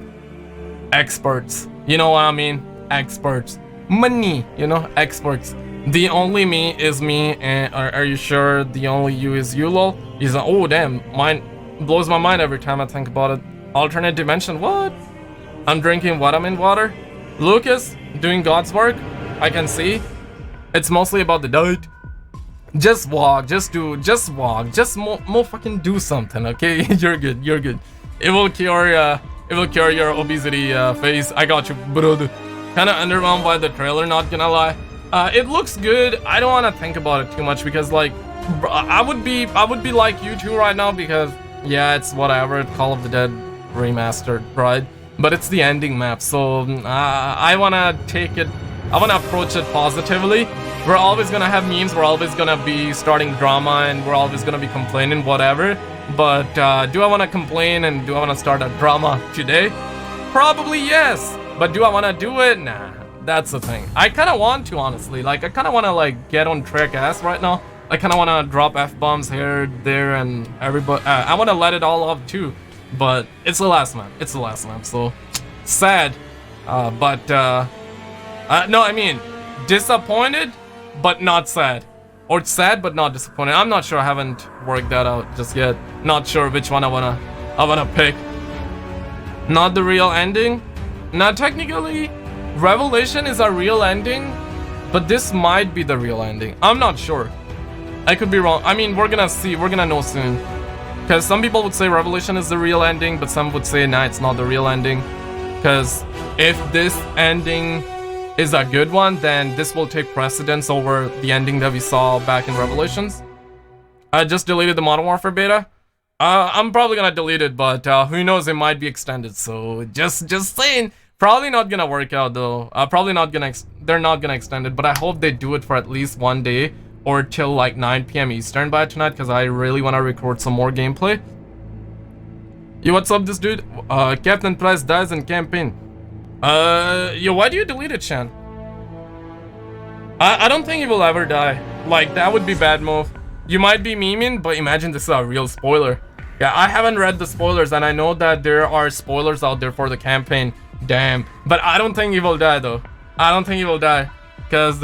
experts. You know what I mean? Experts. Money, you know, experts. The only me is me, and are you sure the only you is you, lol? He's like, oh damn, mine blows my mind every time I think about it. Alternate dimension, what? I'm drinking vitamin water. Lucas, doing God's work. I can see. It's mostly about the diet. Just walk, just walk, just more fucking do something, okay? You're good. It will cure your obesity phase. I got you, brother. Kinda underwhelmed by the trailer, not gonna lie. It looks good. I don't wanna think about it too much because like I would be like you two right now because yeah, it's whatever, Call of the Dead remastered, right? But it's the ending map, so I wanna approach it positively. We're always gonna have memes, we're always gonna be starting drama, and we're always gonna be complaining, whatever. But do I wanna complain and do I wanna start a drama today? Probably yes. But do I wanna do it? Nah, that's the thing. I kinda want to, honestly. Like, I kinda wanna like get on track ass right now. I kinda wanna drop F-bombs here, there, and everybody. I wanna let it all up too. But it's the last map. It's the last map, so sad. No, I mean disappointed, but not sad, or sad but not disappointed. I'm not sure. I haven't worked that out just yet. Not sure which one I wanna pick. Not the real ending. Now technically, Revelation is a real ending, but this might be the real ending. I'm not sure. I could be wrong. I mean, we're gonna see. We're gonna know soon. Because some people would say Revelation is the real ending, but some would say, nah, it's not the real ending. Because if this ending is a good one, then this will take precedence over the ending that we saw back in Revelations. I just deleted the Modern Warfare beta. I'm probably gonna delete it, but who knows, it might be extended. So just saying, probably not gonna work out though. Probably not gonna. They're not gonna extend it, but I hope they do it for at least one day or till like 9 p.m. Eastern by tonight, because I really want to record some more gameplay. Yo, what's up, this dude? Captain Price dies in campaign. Yo, why do you delete it, Shan? I don't think he will ever die. Like, that would be bad move. You might be memeing, but imagine this is a real spoiler. Yeah, I haven't read the spoilers, and I know that there are spoilers out there for the campaign. Damn. But I don't think he will die, though. I don't think he will die. Because,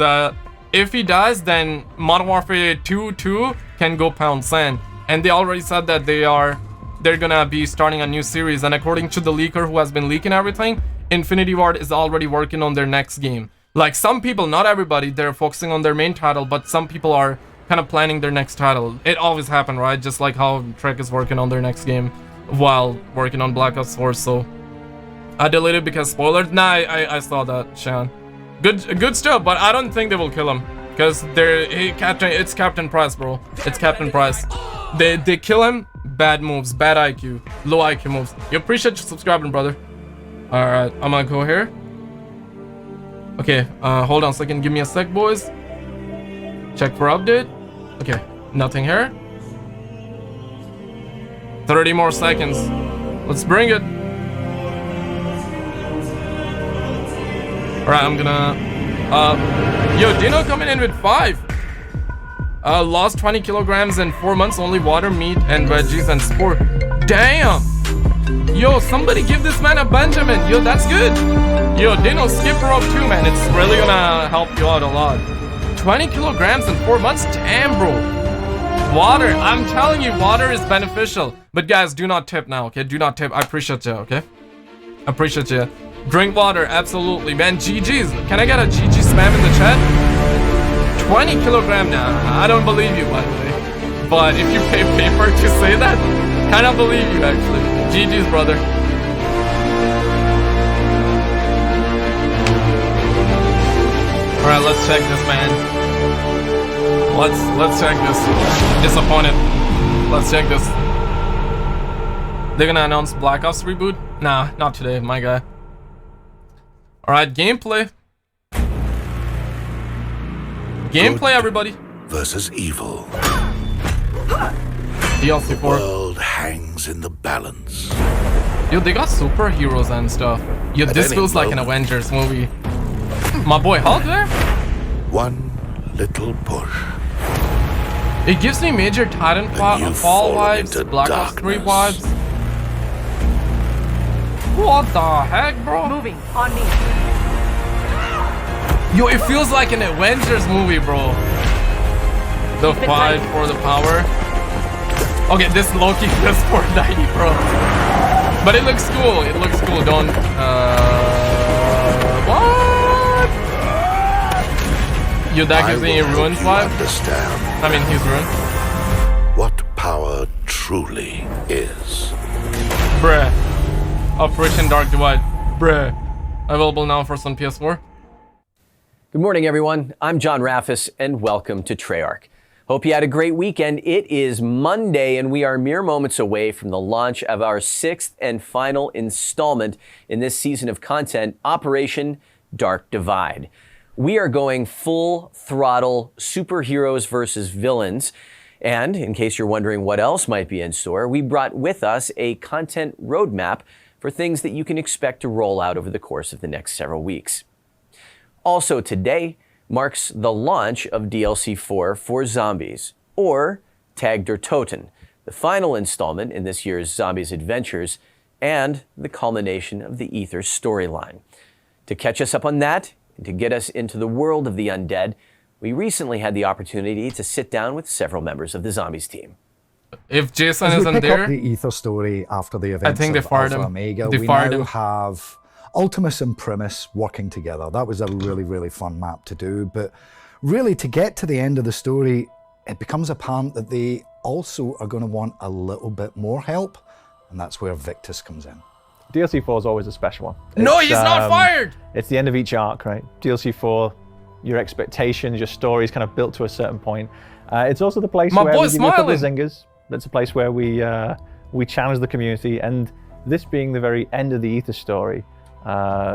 if he dies, then Modern Warfare 2 can go pound sand. And they already said that they're gonna be starting a new series. And according to the leaker who has been leaking everything, Infinity Ward is already working on their next game. Like, some people, not everybody, they're focusing on their main title, but some people are kind of planning their next title. It always happened, right? Just like how Trek is working on their next game while working on Blackout 4. So I deleted because spoilers. Nah, I saw that, Sean. Good stuff, but I don't think they will kill him. Because it's Captain Price, bro. It's Captain Price. They kill him, bad moves, bad IQ, low IQ moves. You appreciate you subscribing, brother. Alright, I'm gonna go here. Okay, hold on a second, give me a sec, boys. Check for update. Okay, nothing here. 30 more seconds. Let's bring it. Alright, I'm gonna... Yo, Dino coming in with 5. Lost 20 kilograms in 4 months. Only water, meat, and veggies and sport. Damn! Yo, somebody give this man a Benjamin. Yo, that's good. Yo, Dino, skip rope too, man. It's really gonna help you out a lot. 20 kilograms in 4 months? Damn, bro. Water. I'm telling you, water is beneficial. But guys, do not tip now, okay? Do not tip. I appreciate you, okay? Appreciate you. Drink water, absolutely, man. GG's. Can I get a GG spam in the chat? 20 kilogram now. I don't believe you, by the way. But if you pay paper to say that, kind of believe you, actually. GG's, brother. Alright, let's check this, man. Let's check this. Disappointed. Let's check this. They're gonna announce Black Ops reboot? Nah, not today, my guy. Alright, gameplay. Gameplay, everybody. Versus evil. DLC 4. The world hangs in the balance. Yo, they got superheroes and stuff. Yo, this feels like an Avengers movie. My boy Hulk there? One little push. It gives me major Titanfall vibes, Black Ops 3 vibes. What the heck, bro? Moving on me. Yo, it feels like an Avengers movie, bro. The fight for the power. Okay, this Loki feels Fortnite, bro. But it looks cool. It looks cool. Don't. What? Yo, that gives me a ruined vibe. I mean, he's ruined. What power truly is. Bruh. Operation Dark Divide. Bruh. Available now for some PS4. Good morning, everyone. I'm John Raffis, and welcome to Treyarch. Hope you had a great weekend. It is Monday, and we are mere moments away from the launch of our 6th and final installment in this season of content, Operation Dark Divide. We are going full throttle superheroes versus villains. And in case you're wondering what else might be in store, we brought with us a content roadmap for things that you can expect to roll out over the course of the next several weeks. Also today marks the launch of DLC 4 for Zombies, or Tag Der Toten, the final installment in this year's Zombies Adventures, and the culmination of the Ether storyline. To catch us up on that, and to get us into the world of the undead, we recently had the opportunity to sit down with several members of the Zombies team. If Jason As we isn't pick there, up the Ether story after the events I think they of fired Alpha him. Omega, They we fired now him. have Ultimus and Primus working together. That was a really, really fun map to do. But really, to get to the end of the story, it becomes apparent that they also are going to want a little bit more help. And that's where Victus comes in. DLC 4 is always a special one. no, he's not fired. It's the end of each arc, right? DLC 4, your expectations, your story is kind of built to a certain point. It's also the place My where boy's we give you a couple of smiling. zingers. That's a place where we challenge the community, and this being the very end of the Ether story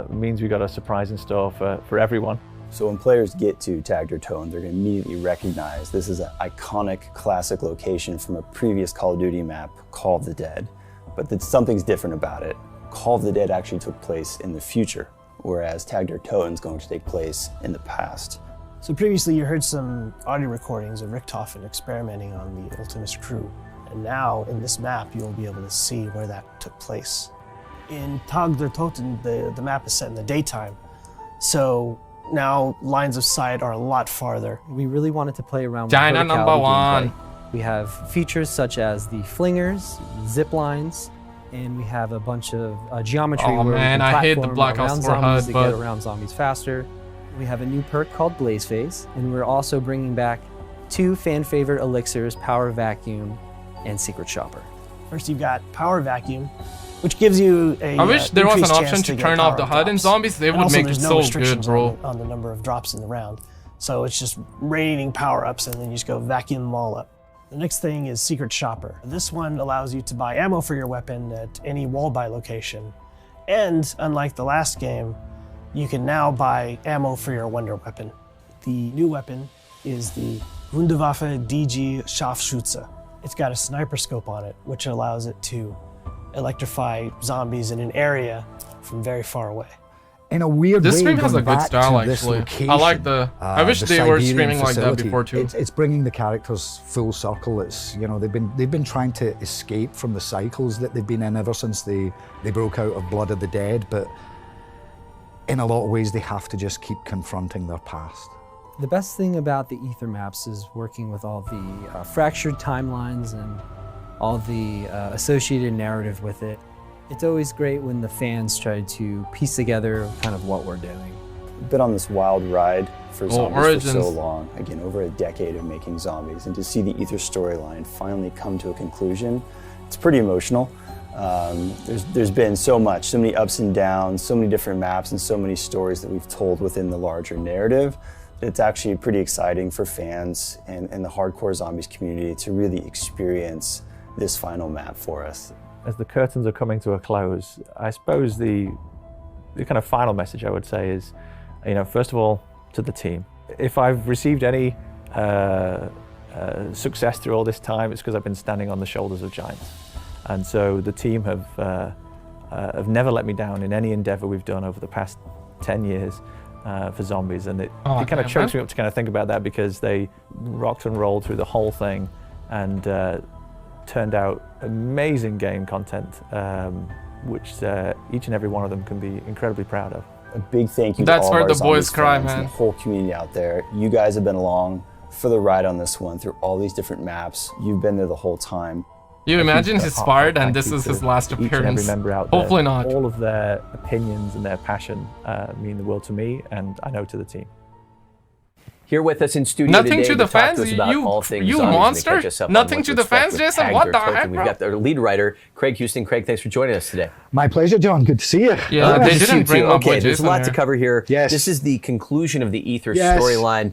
means we got a surprise in store for everyone. So when players get to Tag Der Toten, they're going to immediately recognize this is an iconic classic location from a previous Call of Duty map, Call of the Dead. But something's different about it. Call of the Dead actually took place in the future, whereas Tag Der Toten is going to take place in the past. So previously you heard some audio recordings of Richtofen experimenting on the Ultimus crew. And now in this map, you'll be able to see where that took place. In Tag Der Toten, the map is set in the daytime. So now lines of sight are a lot farther. We really wanted to play around with China verticality number one. gameplay. We have features such as the flingers, zip lines, and we have a bunch of geometry Oh, where man, we can I hate the platform Black Ops around 4 zombies HUD, to but- get around zombies faster. We have a new perk called Blaze Phase, and we're also bringing back 2 fan favorite elixirs, Power Vacuum and Secret Shopper. First you've got Power Vacuum, which gives you a I wish there was an increased option chance to get turn off power the HUD in drops. Zombies. They And would also, make it there's no so good, restrictions bro. on the number of drops in the round. So it's just raining power-ups and then you just go vacuum them all up. The next thing is Secret Shopper. This one allows you to buy ammo for your weapon at any wall buy location. And unlike the last game, you can now buy ammo for your wonder weapon. The new weapon is the Wunderwaffe DG Scharfschütze. It's got a sniper scope on it, which allows it to electrify zombies in an area from very far away. in a weird This way, stream has a going good back style, to this actually. location, I like the. I wish the they were Siberian streaming like that facility. before too. It's bringing the characters full circle. It's, you know, they've been trying to escape from the cycles that they've been in ever since they broke out of Blood of the Dead, but in a lot of ways they have to just keep confronting their past. The best thing about the Ether maps is working with all the fractured timelines and all the associated narrative with it. It's always great when the fans try to piece together kind of what we're doing. We've been on this wild ride for zombies Origins. for so long, again, over a decade of making zombies, and to see the Ether storyline finally come to a conclusion, it's pretty emotional. There's been so much, so many ups and downs, so many different maps, and so many stories that we've told within the larger narrative. It's actually pretty exciting for fans and the hardcore zombies community to really experience this final map for us. As the curtains are coming to a close, I suppose the kind of final message I would say is, you know, first of all, to the team. If I've received any success through all this time, it's because I've been standing on the shoulders of giants. And so the team have never let me down in any endeavor we've done over the past 10 years for zombies. And it kind of chokes me up to kind of think about that, because they rocked and rolled through the whole thing and turned out amazing game content, which each and every one of them can be incredibly proud of. A big thank you to That's all where of our the boys zombies cry, fans and man. the whole community out there. You guys have been along for the ride on this one through all these different maps. You've been there the whole time. You imagine he's fired and Thank this you is to his last each and appearance. every member out there. Hopefully not. All of their opinions and their passion mean the world to me, and I know to the team. Here with us in studio Nothing today to the talk fans, to us about you- all things you zombies. monster? Catch us up on Nothing What to the Expect fans, with Jason? Tag What Der the Toten. heck, We've bro? got their lead writer, Craig Houston. Craig, thanks for joining us today. My pleasure, John. Good to see you. Yeah, Good they to see you didn't bring too. up Okay, with there's a Jason lot to here. cover here. Yes. This is the conclusion of the Ether Yes. storyline.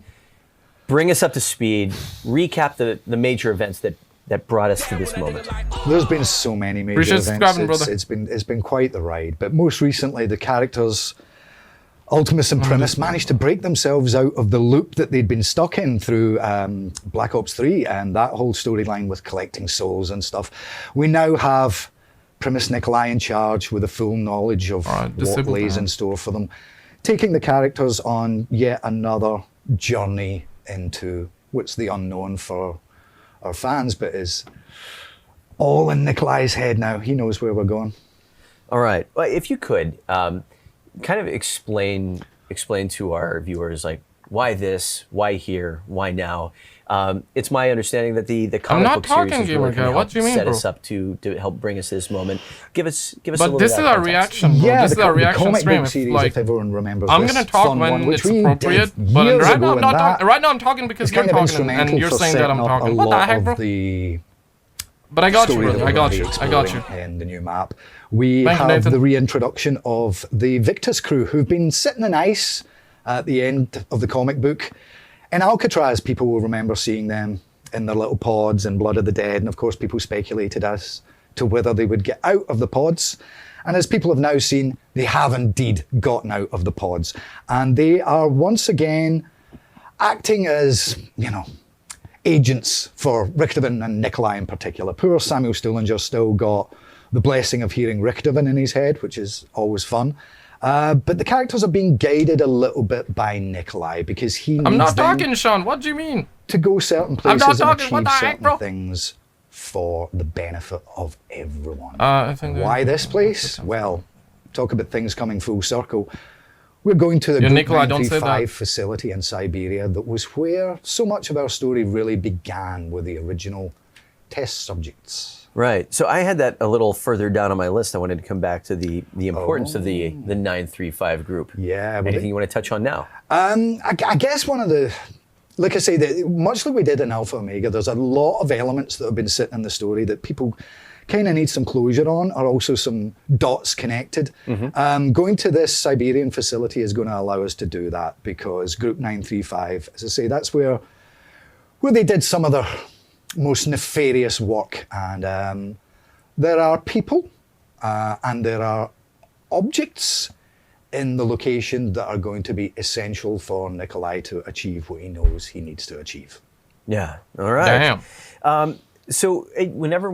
Bring us up to speed. Recap the major events that brought us to this moment. There's been so many major Appreciate events. subscribing, brother. It's been quite the ride. But most recently, the characters, Ultimus and Primus, managed to break themselves out of the loop that they'd been stuck in through Black Ops 3 and that whole storyline with collecting souls and stuff. We now have Primus Nikolai in charge with a full knowledge of what disable lays that. in store for them, taking the characters on yet another journey into what's the unknown for our fans, but is all in Nikolai's head now. He knows where we're going. All right. Well, if you could kind of explain to our viewers, like, why this, why here, why now? It's my understanding that the comic not book series talking, is gamer really guy. going What to do you mean, set bro? us up to help bring us to this moment. Give us a But little this bit is of our context. reaction, bro. This is our the reaction comic stream. book If, series, like, if everyone remembers I'm this gonna talk fun when one, which it's we appropriate, did but years right ago, now I'm and not that talking. Right now I'm talking because is you're kind of talking and instrumental you're for saying that I'm setting up talking. a What the lot heck, of bro? the But I got you, story brother. that I we're got gonna you. be I got you. exploring in the new map. We Thank you, have Nathan. the reintroduction of the Victus crew, who've been sitting in ice at the end of the comic book. In Alcatraz, people will remember seeing them in their little pods in Blood of the Dead, and of course people speculated as to whether they would get out of the pods. And as people have now seen, they have indeed gotten out of the pods. And they are once again acting as, you know, agents for Richtofen and Nikolai in particular. Poor Samuel Stullinger still got the blessing of hearing Richtofen in his head, which is always fun. But the characters are being guided a little bit by Nikolai because he needs I'm not them talking, Sean. What do you mean? to go certain I'm not places and talking. What achieve the heck, certain bro? things for the benefit of everyone. I think Why this place? Well, talk about things coming full circle. We're going to the Yeah, Group Nikolai, don't say 935 that. facility in Siberia that was where so much of our story really began with the original test subjects. Right. So I had that a little further down on my list. I wanted to come back to the importance of the 935 group. Yeah. well, Anything you want to touch on now? I guess one of the, like I say, much like we did in Alpha Omega, there's a lot of elements that have been sitting in the story that people kind of need some closure on, or also some dots connected. Going to this Siberian facility is going to allow us to do that because Group 935, as I say, that's where they did some of their most nefarious work. And there are people and there are objects in the location that are going to be essential for Nikolai to achieve what he knows he needs to achieve. Yeah. All right. Damn. So whenever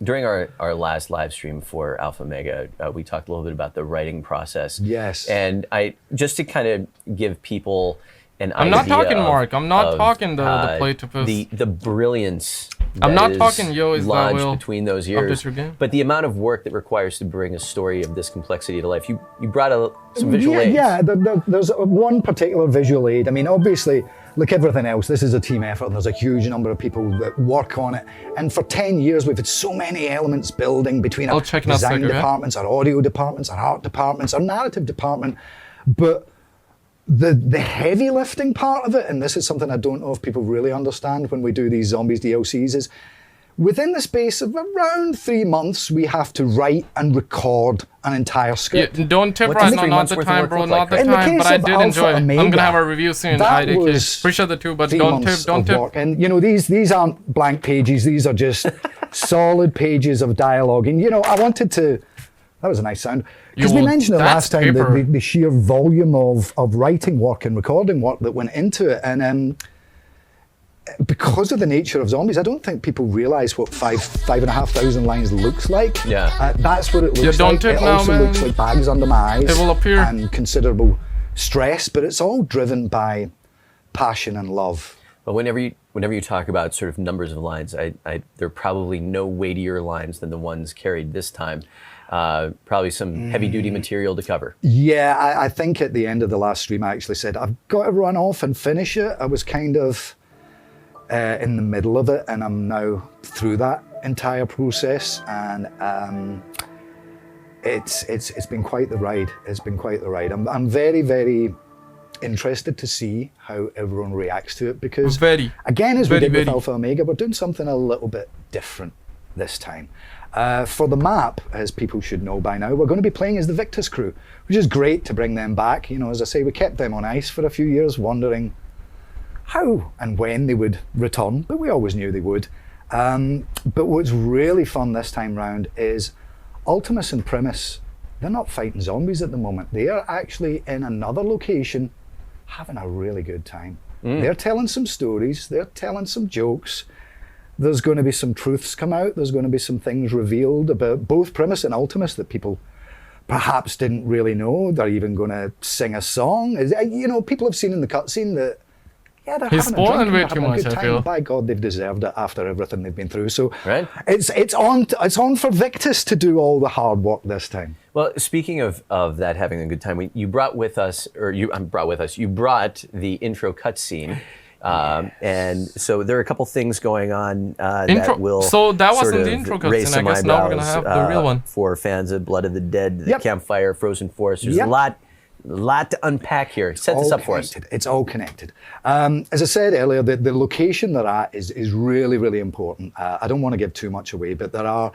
during our last live stream for Alpha Mega, we talked a little bit about the writing process. Yes. And just to kind of give people an I'm idea not talking, of, Mark. I'm not talking the play to post. the brilliance. I'm not that talking, yo, is that launched will between those years, your game? but the amount of work that requires to bring a story of this complexity to life. You brought some visual aids. Yeah, there's one particular visual aid. I mean, obviously, like everything else, this is a team effort, and there's a huge number of people that work on it. And for 10 years, we've had so many elements building between our design departments, our audio departments, our art departments, our narrative department. But the heavy lifting part of it, and this is something I don't know if people really understand when we do these Zombies DLCs, is within the space of around 3 months, we have to write and record an entire script. Yeah, don't tip right now, not the time, bro, not the time, but I did enjoy it. I'm gonna have a review soon. Appreciate the two, but don't tip. And you know, these aren't blank pages, these are just solid pages of dialogue. And you know, I wanted to, that was a nice sound. Because we mentioned it last time, the sheer volume of writing work and recording work that went into it. And because of the nature of Zombies, I don't think people realise what 5,500 lines looks like. Yeah. That's what it looks like. It also looks like bags under my eyes. It will appear. And considerable stress, but it's all driven by passion and love. But whenever you talk about sort of numbers of lines, there are probably no weightier lines than the ones carried this time. Probably some heavy-duty material to cover. Yeah, I think at the end of the last stream, I actually said, I've got to run off and finish it. I was kind of in the middle of it, and I'm now through that entire process, and it's been quite the ride. It's been quite the ride. I'm very, very interested to see how everyone reacts to it, because again, as we did with Alpha Omega, we're doing something a little bit different this time. For the map, as people should know by now, we're going to be playing as the Victus crew, which is great to bring them back. You know, as I say, we kept them on ice for a few years, wondering how and when they would return, but we always knew they would. But what's really fun this time round is Ultimus and Primus, they're not fighting zombies at the moment. They are actually in another location having a really good time. They're telling some stories, they're telling some jokes. There's going to be some truths come out. There's going to be some things revealed about both Primus and Ultimus that people perhaps didn't really know. They're even going to sing a song. You know, people have seen in the cutscene that, yeah, they're having a drink, having a good time. By God, they've deserved it after everything they've been through. So it's on for Victus to do all the hard work this time. Well, speaking of that having a good time, you brought the intro cutscene. And so there are a couple things going on that will so that wasn't the intro raise some cutscene. I guess now we're gonna eyebrows, have the real one for fans of Blood of the Dead, the Campfire, Frozen Forest. There's a lot to unpack here. Set this up for us. It's all connected. As I said earlier, the location they're at is really, really important. I don't want to give too much away, but there are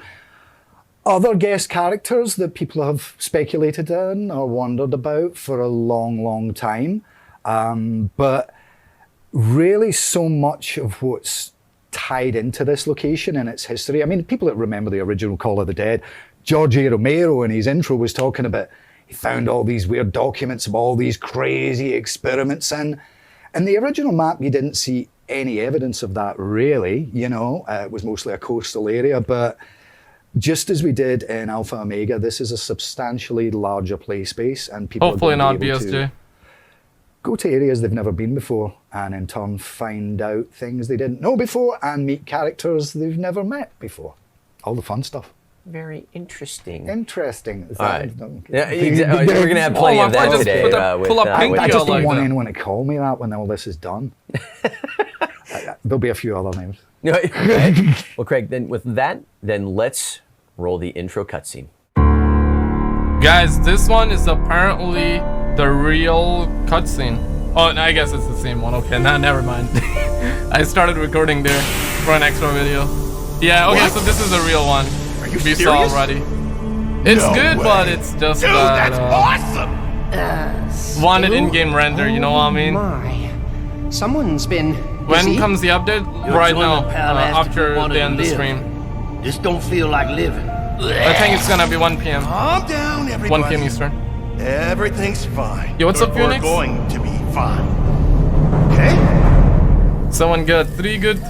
other guest characters that people have speculated in or wondered about for a long, long time. But really, so much of what's tied into this location and its history. I mean, people that remember the original Call of the Dead, George A. Romero in his intro was talking about he found all these weird documents of all these crazy experiments in. And the original map, you didn't see any evidence of that, really. You know, it was mostly a coastal area. But just as we did in Alpha Omega, this is a substantially larger play space, and people hopefully are not able BSJ. To go to areas they've never been before, and in turn find out things they didn't know before and meet characters they've never met before. All the fun stuff. Very interesting. Interesting. All right. Yeah, exactly. We're going to have plenty of that today. I just don't want anyone to call me that when all this is done. There'll be a few other names. Right. Well, Craig, then with that, let's roll the intro cutscene. Guys, this one is apparently the real cutscene. Oh, I guess it's the same one. Okay, never mind. I started recording there for an extra video. Yeah, okay, so this is the real one. Are you we serious? saw already. It's good, but it's just Dude, that, that's awesome! wanted in-game render, you know what I mean? My. Someone's been When busy? comes the update? You're Right doing now, the pal asked if after you wanted the end of to the live. stream. This don't feel like living. I think it's gonna be 1 p.m. Calm down, everybody. 1 p.m. Eastern. Everything's fine. Yo, what's up, We're Phoenix? going to be fine. Okay? Someone good. 3 good.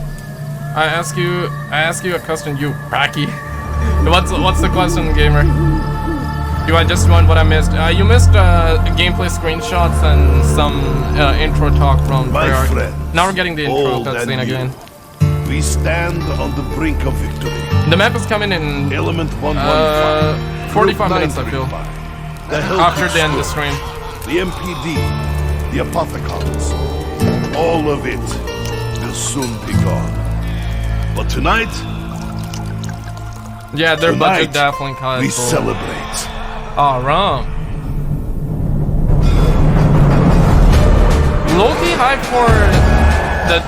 I ask you a question, you pracky. What's the question, gamer? Do I just join what I missed? You missed gameplay screenshots and some intro talk from Treyarch. Now we're getting the intro cutscene again. We stand on the brink of victory. The map is coming in Element 115. 45 minutes, I feel. After the end of the stream. The MPD, the apothecaries, all of it will soon be gone. But tonight, yeah, their budget definitely cut. We celebrate. Oh, wrong. Low-key hype for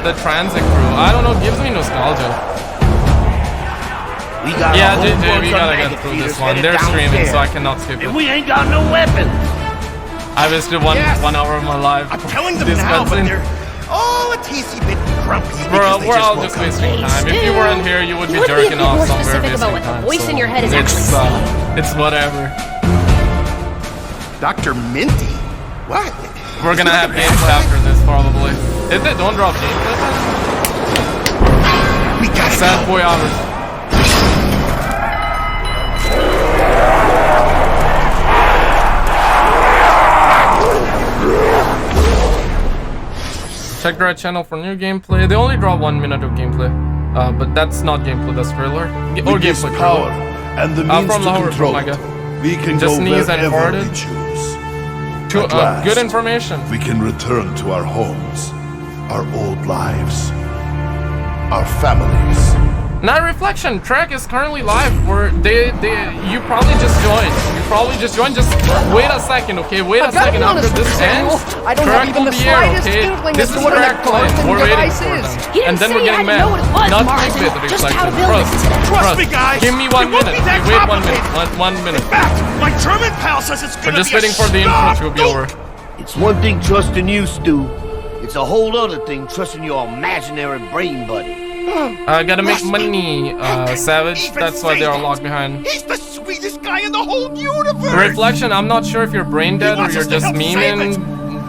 the transit crew. I don't know, gives me nostalgia. Yeah, JJ, we gotta get through this one. They're streaming, so I cannot skip it. We ain't got no weapons. I wasted one hour of my life. I'm telling them now, but they're all a teensy bit grumpy. We're all just wasting time. If you weren't here, you would be jerking off somewhere wasting time. Voice in your head is actually it's whatever. Dr. Minty? What? We're gonna have gameplay after this, probably. If they don't drop gameplay, we got sad boy hours. Check their channel for new gameplay. They only draw 1 minute of gameplay, but that's not gameplay. That's trailer or gameplay power and the means from to control. We can just sneeze and fart it. To good information. We can return to our homes, our old lives, our families. Now, Reflection track is currently live. Where you probably just joined. Just wait a second, okay? Wait a second after this ends. I don't have even the slightest inkling this as is to what an track time. We're waiting for them. And then we're getting mad. Not clickbait the Reflection. Trust me, guys. Give me 1 minute. Okay, wait 1 minute. 1 minute. My German pal says it's We're just waiting for the intro to be over. It's one thing trusting you, Stu. It's a whole other thing trusting your imaginary brain buddy. I gotta make money, Savage. That's why they're locked behind. He's the sweetest guy in the whole universe! Reflection, I'm not sure if you're brain dead or you're just memeing,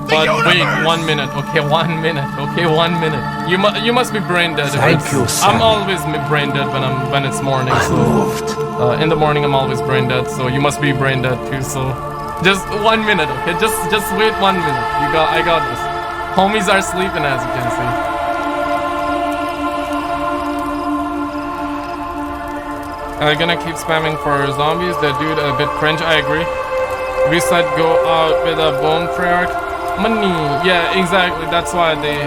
but wait 1 minute. Okay, 1 minute. Okay, 1 minute. You must be brain dead. I'm always brain dead when it's morning. So in the morning I'm always brain dead. So you must be brain dead too. So just 1 minute. Okay, just wait 1 minute. I got this. Homies are sleeping, as you can see. I'm gonna keep spamming for zombies. That dude a bit cringe. I agree. We said go out with a bomb, Treyarch. Money. Yeah, exactly. That's why they.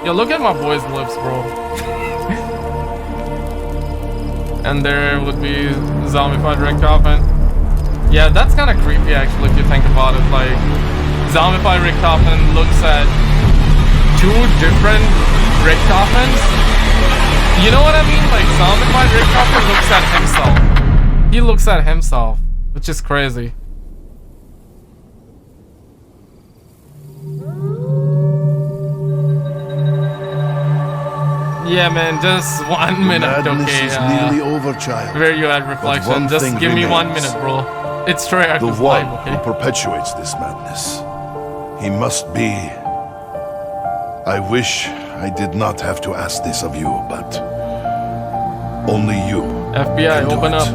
Yo, look at my boy's lips, bro. And there would be zombified Rick Coffin. Yeah, that's kind of creepy actually if you think about it. Like, zombified Rick Coffin looks at 2 different Rick Coffins. You know what I mean? Like, zombified Rick Coffin looks at himself. He looks at himself, which is crazy. Yeah, man, just 1 minute, okay? Nearly over, child. Where you at, Reflection? Just give me 1 minute, bro. It's Treyarch the one live, okay? who perpetuates this madness. He must be. I wish I did not have to ask this of you, but only you. FBI, open up.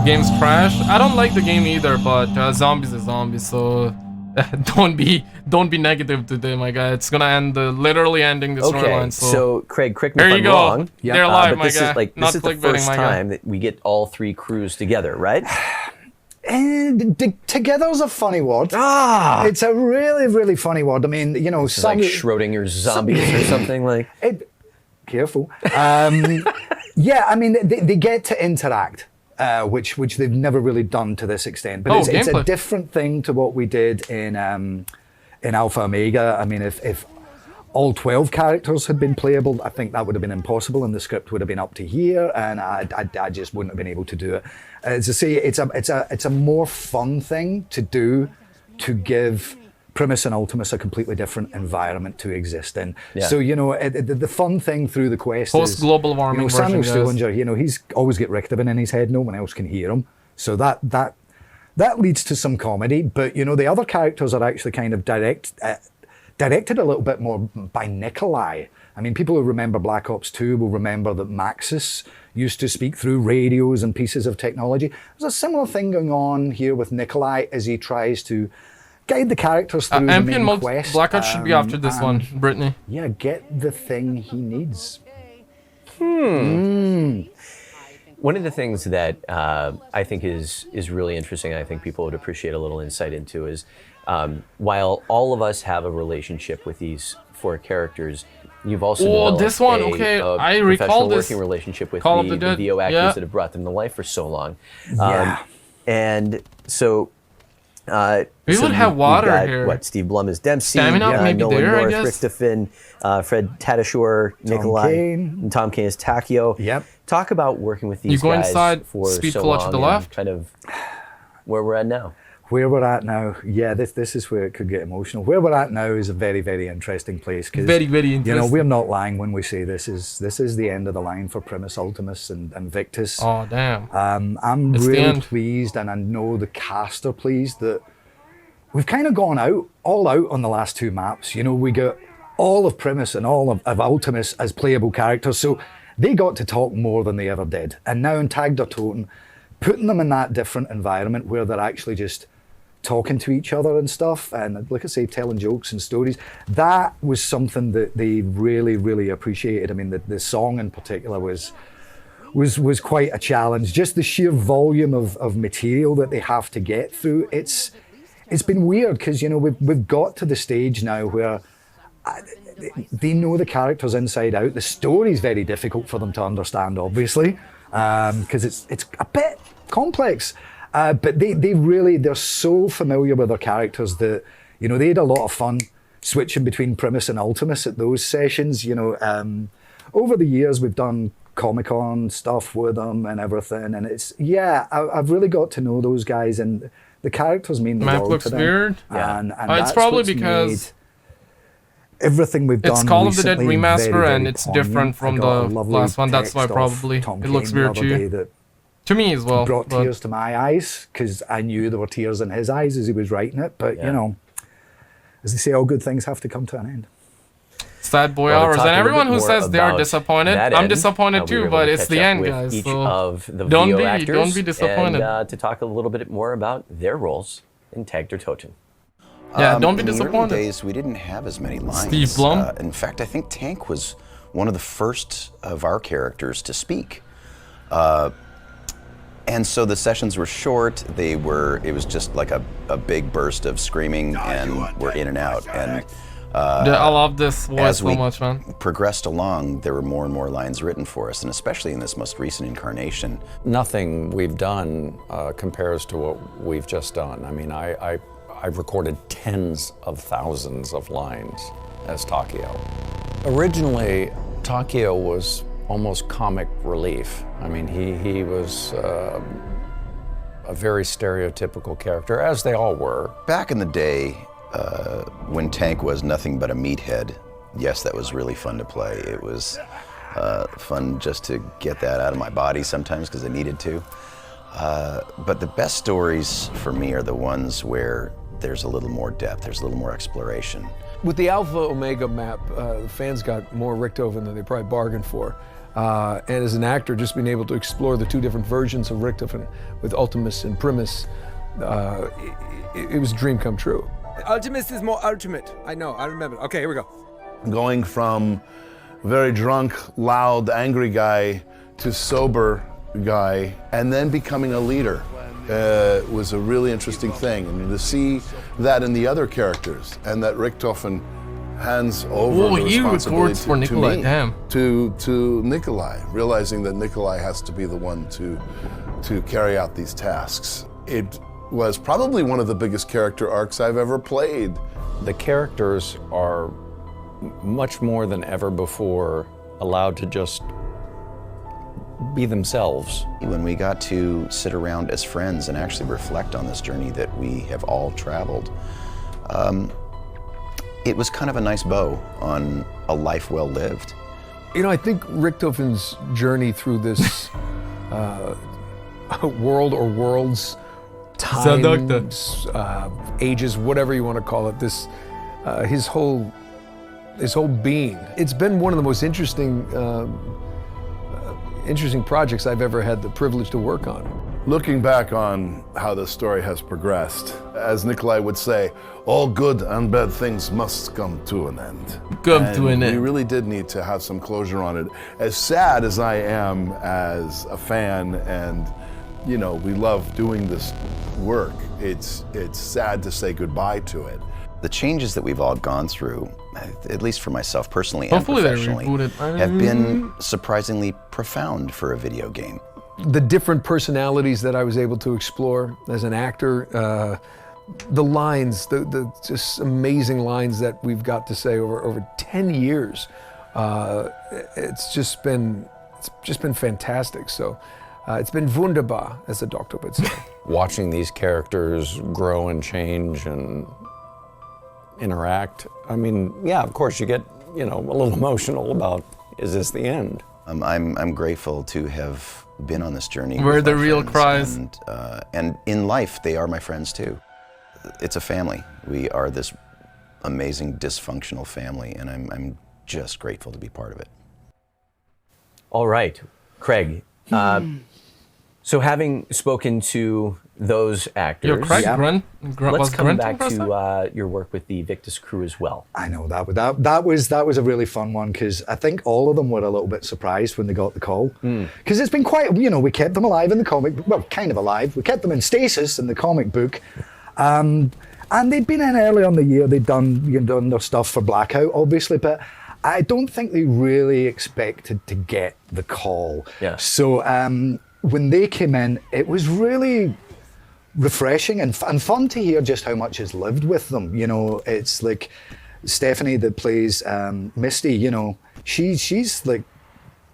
Game's trash. I don't like the game either, but zombies are zombies, so don't be negative today, my guy. It's gonna end literally ending the storyline. So Craig, correct me if I'm wrong. They're live, but my this guy. Is this is the first time that we get all 3 crews together, right? And together's a funny word. It's a really, really funny word. I mean, you know, some like Schrodinger's zombies or something like. Careful. Yeah, I mean, they get to interact, which they've never really done to this extent. But it's a different thing to what we did in Alpha Omega. I mean, if all 12 characters had been playable, I think that would have been impossible, and the script would have been up to here, and I just wouldn't have been able to do it. As I say, it's a more fun thing to do, to give Primus and Ultimus a completely different environment to exist in. Yeah. So, you know, the fun thing through the quest is global warming. You know, Samuel Stillinger, you know, he's always got Richthofen in his head. No one else can hear him. So that leads to some comedy. But, you know, the other characters are actually kind of directed a little bit more by Nikolai. I mean, people who remember Black Ops 2 will remember that Maxis used to speak through radios and pieces of technology. There's a similar thing going on here with Nikolai as he tries to guide the characters through the main quest. Blackout should be after this one, Brittany. Yeah, get the thing he needs. One of the things that I think is really interesting, and I think people would appreciate a little insight into, is while all of us have a relationship with these 4 characters, you've also developed this one, okay, I recall professional this working relationship with Call of the the Dead, VO actors yeah. that have brought them to life for so long. Yeah. And so We would have water got, here. What, Steve Blum as Dempsey, Stamina, maybe Nolan there, I North, guess. Rick Stefan, Fred Tatasciore, Nikolai, Kane. and Tom Kane as Takio. Yep. Talk about working with these You go guys inside, for speed so clutch long to the and left. kind of where we're at now. Where we're at now, yeah, this is where it could get emotional. Where we're at now is a very, very interesting place. Very, very interesting. You know, we're not lying when we say this is the end of the line for Primus, Ultimus, and Victus. Oh, damn. I'm It's the really end. pleased, and I know the cast are pleased that we've kind of gone all out on the last 2 maps. You know, we got all of Primus and all of Ultimus as playable characters, so they got to talk more than they ever did. And now in Tag Der Toten, putting them in that different environment where they're actually just talking to each other and stuff, and like I say, telling jokes and stories, that was something that they really, really appreciated. I mean, the song in particular was quite a challenge. Just the sheer volume of material that they have to get through. It's been weird because, you know, we've got to the stage now where they know the characters inside out. The story's very difficult for them to understand, obviously, because it's a bit complex. But they're so familiar with their characters that, you know, they had a lot of fun switching between Primus and Ultimus at those sessions. You know, over the years we've done Comic-Con stuff with them and everything, and I've really got to know those guys, and the characters mean the Map world looks to them. weird. And It's that's probably what's because made everything we've done. it's Call of the Dead recently remaster, very, and very it's poignant. different from I got the a lovely last one. That's why text off probably Tom it looks Kane the weird other to day you. that To me as well. brought but- tears to my eyes because I knew there were tears in his eyes as he was writing it. But you know, as they say, all good things have to come to an end. Sad boy Well, to hours, talk and a little everyone bit who more says they are about disappointed, that I'm end, disappointed we were too, able but to it's catch the up end, with guys. each So of the don't VO be actors disappointed. and to talk a little bit more about their roles in Tag Der Toten. Yeah, don't be in disappointed. the early days, we didn't have as many lines. Steve Blum? In fact, I think Tank was one of the first of our characters to speak. And so the sessions were short. It was just like a big burst of screaming, and we're in and out. And I love this voice as so we much, man. progressed along, there were more and more lines written for us, and especially in this most recent incarnation. Nothing we've done compares to what we've just done. I mean, I've recorded tens of thousands of lines as Takio. Originally, Takio was almost comic relief. I mean, he was a very stereotypical character, as they all were. Back in the day, when Tank was nothing but a meathead, yes, that was really fun to play. It was fun just to get that out of my body sometimes because I needed to. But the best stories for me are the ones where there's a little more depth, there's a little more exploration. With the Alpha Omega map, the fans got more Richtofen than they probably bargained for. And as an actor, just being able to explore the 2 different versions of Richtofen with Ultimus and Primus, it was a dream come true. Ultimus is more ultimate. I know, I remember. Okay, here we go. Going from very drunk, loud, angry guy to sober guy, and then becoming a leader was a really interesting thing. I mean, to see that in the other characters, and that Richtofen hands over the responsibility for Nikolai, to me, damn. to Nikolai, realizing that Nikolai has to be the one to carry out these tasks. It was probably one of the biggest character arcs I've ever played. The characters are much more than ever before allowed to just be themselves. When we got to sit around as friends and actually reflect on this journey that we have all traveled, it was kind of a nice bow on a life well lived. You know, I think Richtofen's journey through this world or worlds, times, ages, whatever you want to call it, this his whole his whole being. It's been one of the most interesting projects I've ever had the privilege to work on. Looking back on how the story has progressed, as Nikolai would say, all good and bad things must come to an end. We really did need to have some closure on it. As sad as I am as a fan, and you know, we love doing this work, it's sad to say goodbye to it. The changes that we've all gone through, at least for myself personally Hopefully and professionally, have been surprisingly profound for a video game. The different personalities that I was able to explore as an actor, the lines, the just amazing lines that we've got to say over 10 years. It's just been fantastic. So it's been wunderbar, as the doctor would say. Watching these characters grow and change and interact. I mean, yeah, of course you get, you know, a little emotional about, is this the end? I'm grateful to have been on this journey. Where the real cries. And in life, they are my friends too. It's a family. We are this amazing dysfunctional family, and I'm just grateful to be part of it. All right, Craig. So having spoken to those actors, let's come back to your work with the Victus crew as well. I know that was a really fun one, because I think all of them were a little bit surprised when they got the call, because it's been quite, you know, we kept them alive in the comic, well, kind of alive. We kept them in stasis in the comic book, and they'd been in early on the year. They'd done their stuff for Blackout, obviously, but I don't think they really expected to get the call. Yeah. So when they came in, it was really refreshing and fun to hear just how much is lived with them. You know, it's like Stephanie that plays Misty, you know, she's like,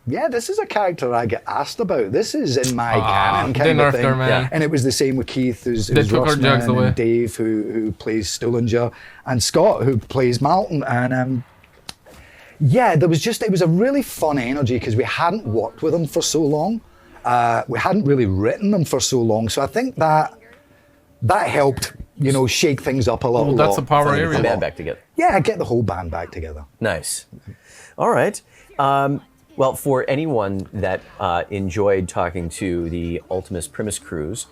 yeah, this is a character I get asked about. This is in my canon kind of thing. Man. And it was the same with Keith, who's Russman, and Dave, who plays Stullinger, and Scott, who plays Malton. And yeah, it was a really fun energy, because we hadn't worked with them for so long. We hadn't really written them for so long. So I think that helped, you know, shake things up a little. Well, that's a power area. Get the band back together. Yeah, get the whole band back together. Nice. All right. Well, for anyone that enjoyed talking to the Ultimus Primus crews,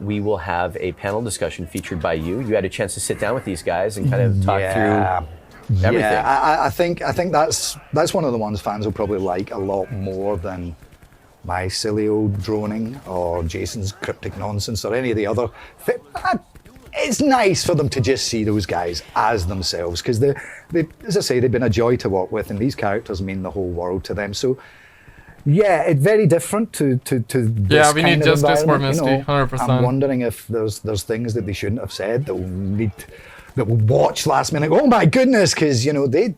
we will have a panel discussion featured by you. You had a chance to sit down with these guys and kind of talk through everything. Yeah, I think that's one of the ones fans will probably like a lot more than my silly old droning or Jason's cryptic nonsense or any of the other. It's nice for them to just see those guys as themselves, because they, as I say, they've been a joy to work with, and these characters mean the whole world to them. So yeah, it's very different to this we need justice for Misty, 100%. I'm wondering if there's things that they shouldn't have said that we'll watch last minute. Oh my goodness, because they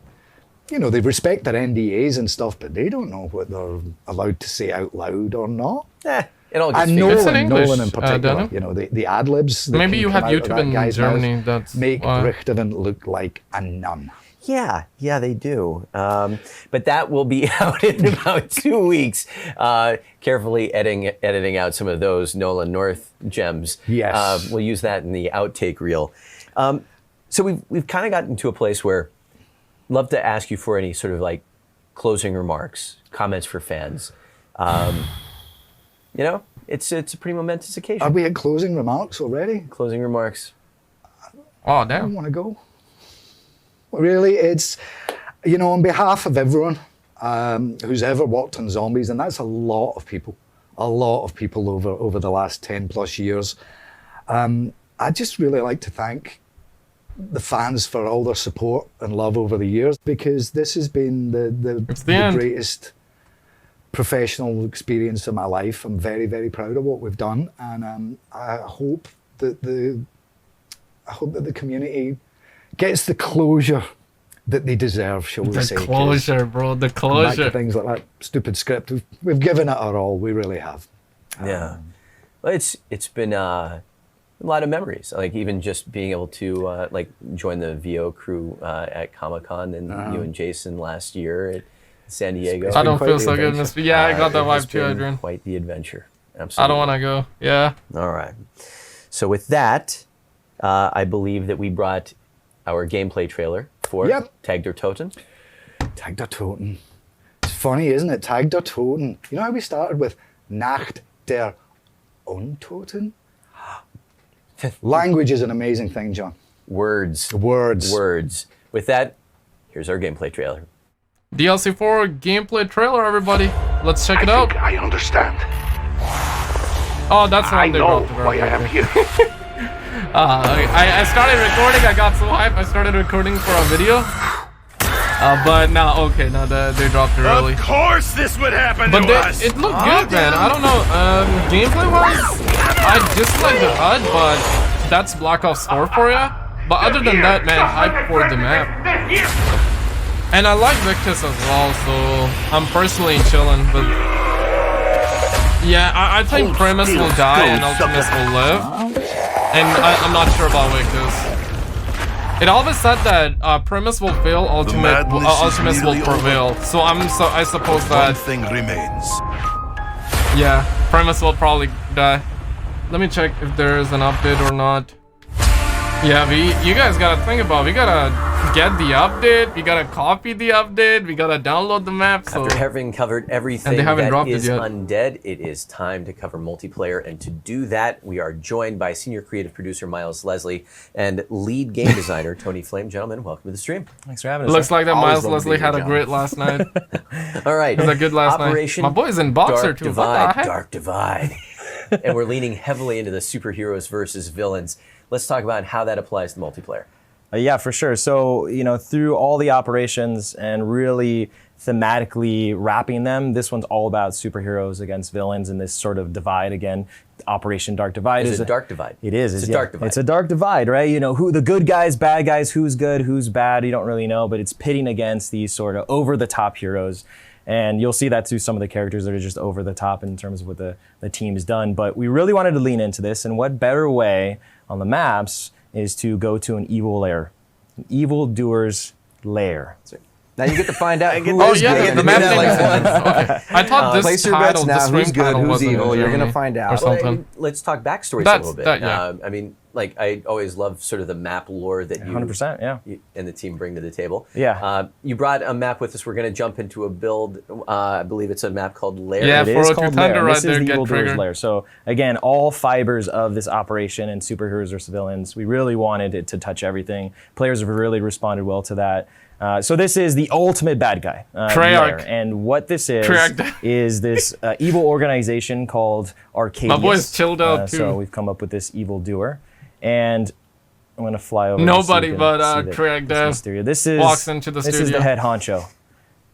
respect their NDAs and stuff, but they don't know what they're allowed to say out loud or not. It all gets Nolan in particular, you know, the ad libs. Maybe you have YouTube in Germany that's make Richteren look like a nun. Yeah, they do. But that will be out in about 2 weeks. Carefully editing out some of those Nolan North gems. Yes. We'll use that in the outtake reel. So we've kind of gotten to a place where I'd love to ask you for any sort of like closing remarks, comments for fans. You know, it's a pretty momentous occasion. Are we at closing remarks already? Closing remarks. Oh, I damn. don't want to go. Really, it's, you know, on behalf of everyone who's ever worked on zombies, and that's a lot of people over the last 10 plus years. I'd just really like to thank the fans for all their support and love over the years, because this has been the greatest professional experience of my life. I'm very, very proud of what we've done, and I hope that the community gets the closure that they deserve, shall we say. The closure, bro, the closure. Back to things like that stupid script. We've given it our all, we really have. Yeah. Well, it's been a lot of memories, like even just being able to like join the VO crew at Comic-Con and you and Jason last year at San Diego. I don't feel so good, Mr. Yeah, I got that vibe too, Adrian. Quite the adventure. Absolutely. I don't want to go. Yeah. All right. So with that, I believe that we brought our gameplay trailer for Tag Der Toten. Tag Der Toten. It's funny, isn't it? Tag Der Toten. You know how we started with Nacht Der Toten? Language is an amazing thing, John. Words. Words. Words. With that, here's our gameplay trailer. DLC 4 gameplay trailer, everybody. Let's check it out. I understand. Oh, that's the one they dropped. Why I am here. I started recording. I got so hyped. I started recording for a video. But now, okay, now they dropped it early. Of course this would happen but to us. It looked good, man. I don't know. Gameplay-wise, I dislike the HUD, but that's Blackout score for you. But other than that, man, I poured the map. And I like Victus as well, so I'm personally chilling. But yeah, I think Primus will die and Ultimus will live. And I'm not sure about Victus. It always said that Primus will fail, Ultimus will prevail. So I suppose that one thing remains. Yeah, Primus will probably die. Let me check if there is an update or not. Yeah, you guys gotta think about it. We gotta get the update, we gotta copy the update, we gotta download the map. So after having covered everything that is undead, it is time to cover multiplayer. And to do that, we are joined by senior creative producer Miles Leslie and lead game designer Tony Flame. Gentlemen, welcome to the stream. Thanks for having us. Looks like that Miles Leslie had a great last night. All right, it was a good last Operation night. My boy's in boxer Dark too. Divide, Dark Divide. And we're leaning heavily into the superheroes versus villains. Let's talk about how that applies to multiplayer. Yeah, for sure. So, through all the operations and really thematically wrapping them, this one's all about superheroes against villains and this sort of divide again. Operation Dark Divide is a dark divide. It is. It's a dark divide. It's a dark divide, right? Who the good guys, bad guys, who's good, who's bad, you don't really know, but it's pitting against these sort of over-the-top heroes. And you'll see that through some of the characters that are just over the top in terms of what the team has done. But we really wanted to lean into this, and what better way on the maps is to go to an evil lair, an evildoer's lair. Now you get to find out who oh is yeah, good. the map okay. I thought this place your title, bets now. Who's good, who's evil? You're gonna find out. Well, let's talk backstories a little bit. I mean, like I always love sort of the map lore that you 100%, you and the team bring to the table. Yeah. You brought a map with us. We're going to jump into a build. I believe it's a map called Lair. Yeah, it is called Lair. Right this there, is the get Evildoer's Lair. So again, all fibers of this operation and superheroes or civilians. We really wanted it to touch everything. Players have really responded well to that. So this is the ultimate bad guy, Treyarch. And what this is this evil organization called Arcadius. My boy's chilled out too. So we've come up with this evildoer, and I'm gonna fly over. Nobody but Treyarch This is walks into the studio. This is the head honcho.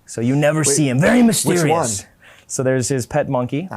So you never see him. Very mysterious. Which one? So there's his pet monkey.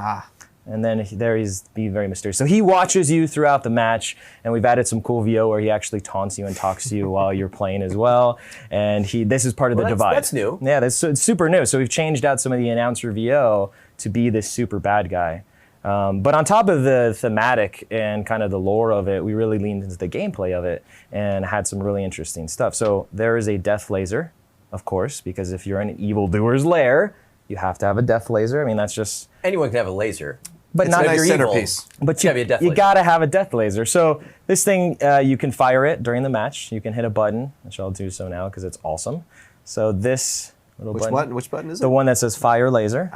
And then there he's being very mysterious. So he watches you throughout the match, and we've added some cool VO where he actually taunts you and talks to you while you're playing as well. And this is part of the divide. That's new. Yeah, it's super new. So we've changed out some of the announcer VO to be this super bad guy. But on top of the thematic and kind of the lore of it, we really leaned into the gameplay of it and had some really interesting stuff. So there is a death laser, of course, because if you're in an evildoer's lair, you have to have a death laser. I mean, that's just... Anyone can have a laser. But it's not a nice your centerpiece. Evil. But you gotta have a death laser. So this thing, you can fire it during the match. You can hit a button, which I'll do so now because it's awesome. So this little button. Which button is it? The one that says fire laser.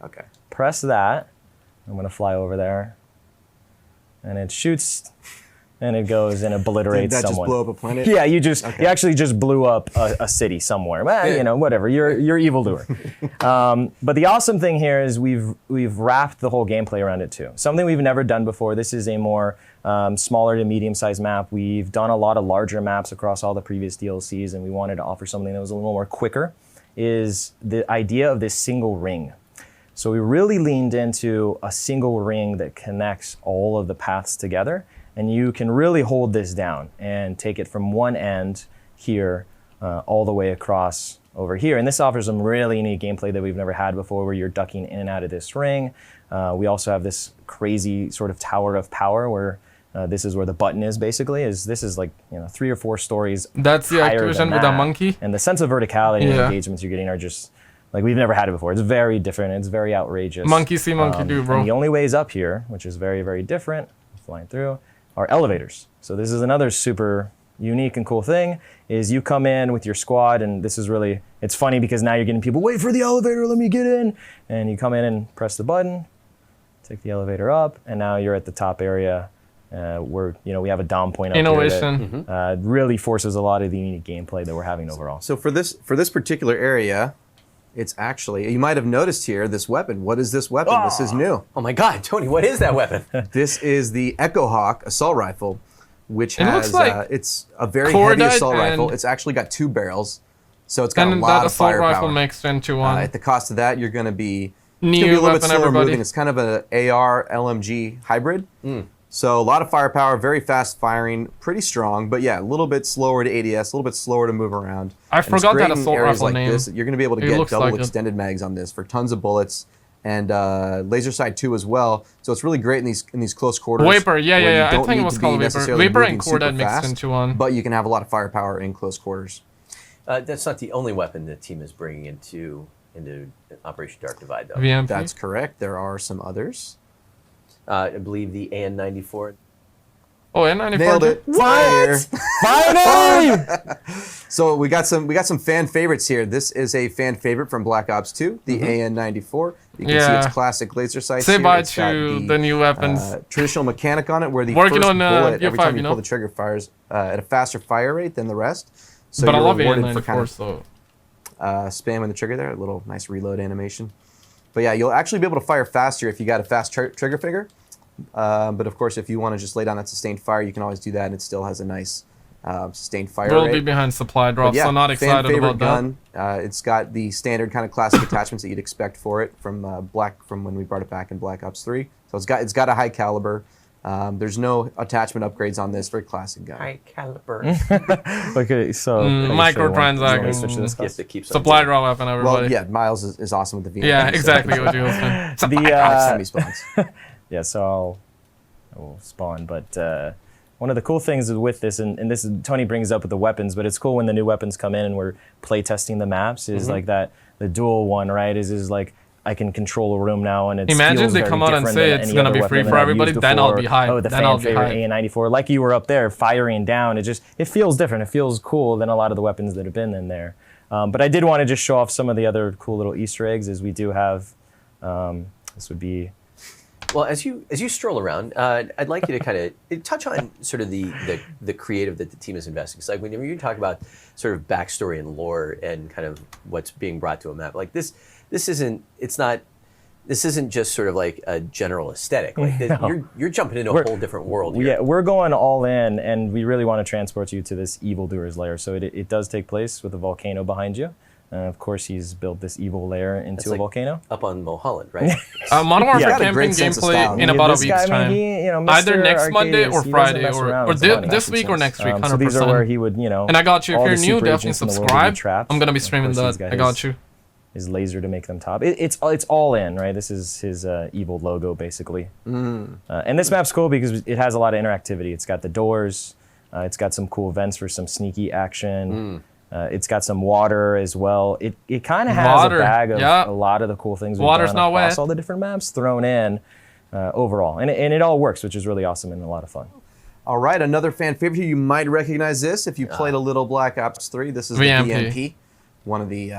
Okay. Press that. I'm gonna fly over there. And it shoots, and it goes and obliterates someone. Did that just blow up a planet? Yeah, you actually just blew up a city somewhere. Well, whatever. You're evildoer. But the awesome thing here is we've wrapped the whole gameplay around it too. Something we've never done before. This is a more smaller to medium-sized map. We've done a lot of larger maps across all the previous DLCs, and we wanted to offer something that was a little more quicker. Is the idea of this single ring. So we really leaned into a single ring that connects all of the paths together. And you can really hold this down and take it from one end here all the way across over here. And this offers some really neat gameplay that we've never had before where you're ducking in and out of this ring. We also have this crazy sort of tower of power where this is where the button is basically. This is like 3 or 4 stories That's the Activision with a monkey? And the sense of verticality and engagements you're getting are just like we've never had it before. It's very different. It's very outrageous. Monkey see, monkey do, bro. And the only ways up here, which is very, very different, flying through, are elevators. So this is another super unique and cool thing is you come in with your squad, and this is really, it's funny because now you're getting people, wait for the elevator, let me get in. And you come in and press the button, take the elevator up, and now you're at the top area where, we have a dom point up Innovation. here that really forces a lot of the unique gameplay that we're having overall. So for this particular area, it's actually, you might have noticed here, this weapon. What is this weapon? This is new. Oh my God, Tony, what is that weapon? This is the Echo Hawk assault rifle, which It has, looks like it's a very heavy cordite assault rifle. and- It's actually got 2 barrels, so it's got a And lot that of assault firepower. rifle mixed into one. At the cost of that, you're going to be, New it's gonna be a little bit weapon, slower everybody. moving. It's kind of an AR LMG hybrid. So a lot of firepower, very fast firing, pretty strong, but yeah, a little bit slower to ADS, a little bit slower to move around. I And it's forgot great that in assault areas rifle like name. this. You're going to be able to It get looks double like it. extended mags on this for tons of bullets, and laser sight 2 as well. So it's really great in these close quarters. Vapor, yeah, where yeah, you yeah. I don't think it need was to called be Vapor. necessarily Vapor and moving super cordite mixed fast, into one. but you can have a lot of firepower in close quarters. That's not the only weapon the team is bringing into Operation Dark Divide, though. VMP? That's correct. There are some others. I believe the AN-94. Oh, N94. Nailed it. What? Finally! So we got some fan favorites here. This is a fan favorite from Black Ops 2, the AN-94. You can see Yeah. its classic laser sights Say here. bye It's got to the new weapons. Traditional mechanic on it, where the Working first on, bullet, every BO5, time you you know? pull the trigger, fires at a faster fire rate than the rest. So But I you're love rewarded AN94, for kind of so... spamming the trigger there, a little nice reload animation. But yeah, you'll actually be able to fire faster if you got a fast trigger finger. But of course, if you want to just lay down that sustained fire, you can always do that, and it still has a nice sustained fire We'll rate. be behind supply drops, Yeah, so not fan excited favorite about that. gun. It's got the standard kind of classic attachments that you'd expect for it from when we brought it back in Black Ops 3. So it's got a high caliber. There's no attachment upgrades on this. Very classic gun. High caliber. Okay, so microtransactions. Gift that keeps on Supply giving. draw weapon, everybody. Well, yeah, Miles is awesome with the VMP. Yeah, exactly what you were saying. Semi-spawns. Yeah, so I will spawn, but one of the cool things with this, and this is, Tony brings up with the weapons, but it's cool when the new weapons come in and we're play testing the maps, is like that, the dual one, right, is like, I can control a room now, and it's Imagine they come out and say it's gonna be free for everybody, then I'll be hyped. Oh, the Then I'll fan be favorite hyped. AN-94, like you were up there firing down. It feels different. It feels cool than a lot of the weapons that have been in there. But I did want to just show off some of the other cool little Easter eggs, as we do have. This would be. Well, as you stroll around, I'd like you to kind of touch on sort of the creative that the team is investing. It's like whenever you talk about sort of backstory and lore and kind of what's being brought to a map, like this isn't just sort of like a general aesthetic. Like No. you're jumping into a whole different world here. Yeah, we're going all in, and we really want to transport you to this evildoer's lair. So it does take place with a volcano behind you. Of course, he's built this evil lair into a volcano. Up on Mulholland, right? Modern Warfare got a camping great sense of gameplay style. in about a This week's guy, I time. mean, Either Mr. next Monday Arcadius, or he doesn't Friday mess around or with his money. this week or next week, 100%. So these are where he would, And I got you. If all you're the new, super definitely agents in the world would be subscribe. trapped. I'm gonna be Of streaming course, that. he's I got you. His laser to make them top. It's all in, right? This is his evil logo, basically. And this map's cool because it has a lot of interactivity. It's got the doors. It's got some cool events for some sneaky action. It's got some water as well. It kind of has a bag of a lot of the cool things we've Water's done not across wet. all the different maps thrown in overall. And it all works, which is really awesome and a lot of fun. All right, another fan favorite here. You might recognize this if you played a little Black Ops 3. This is VMP. the VMP, one of the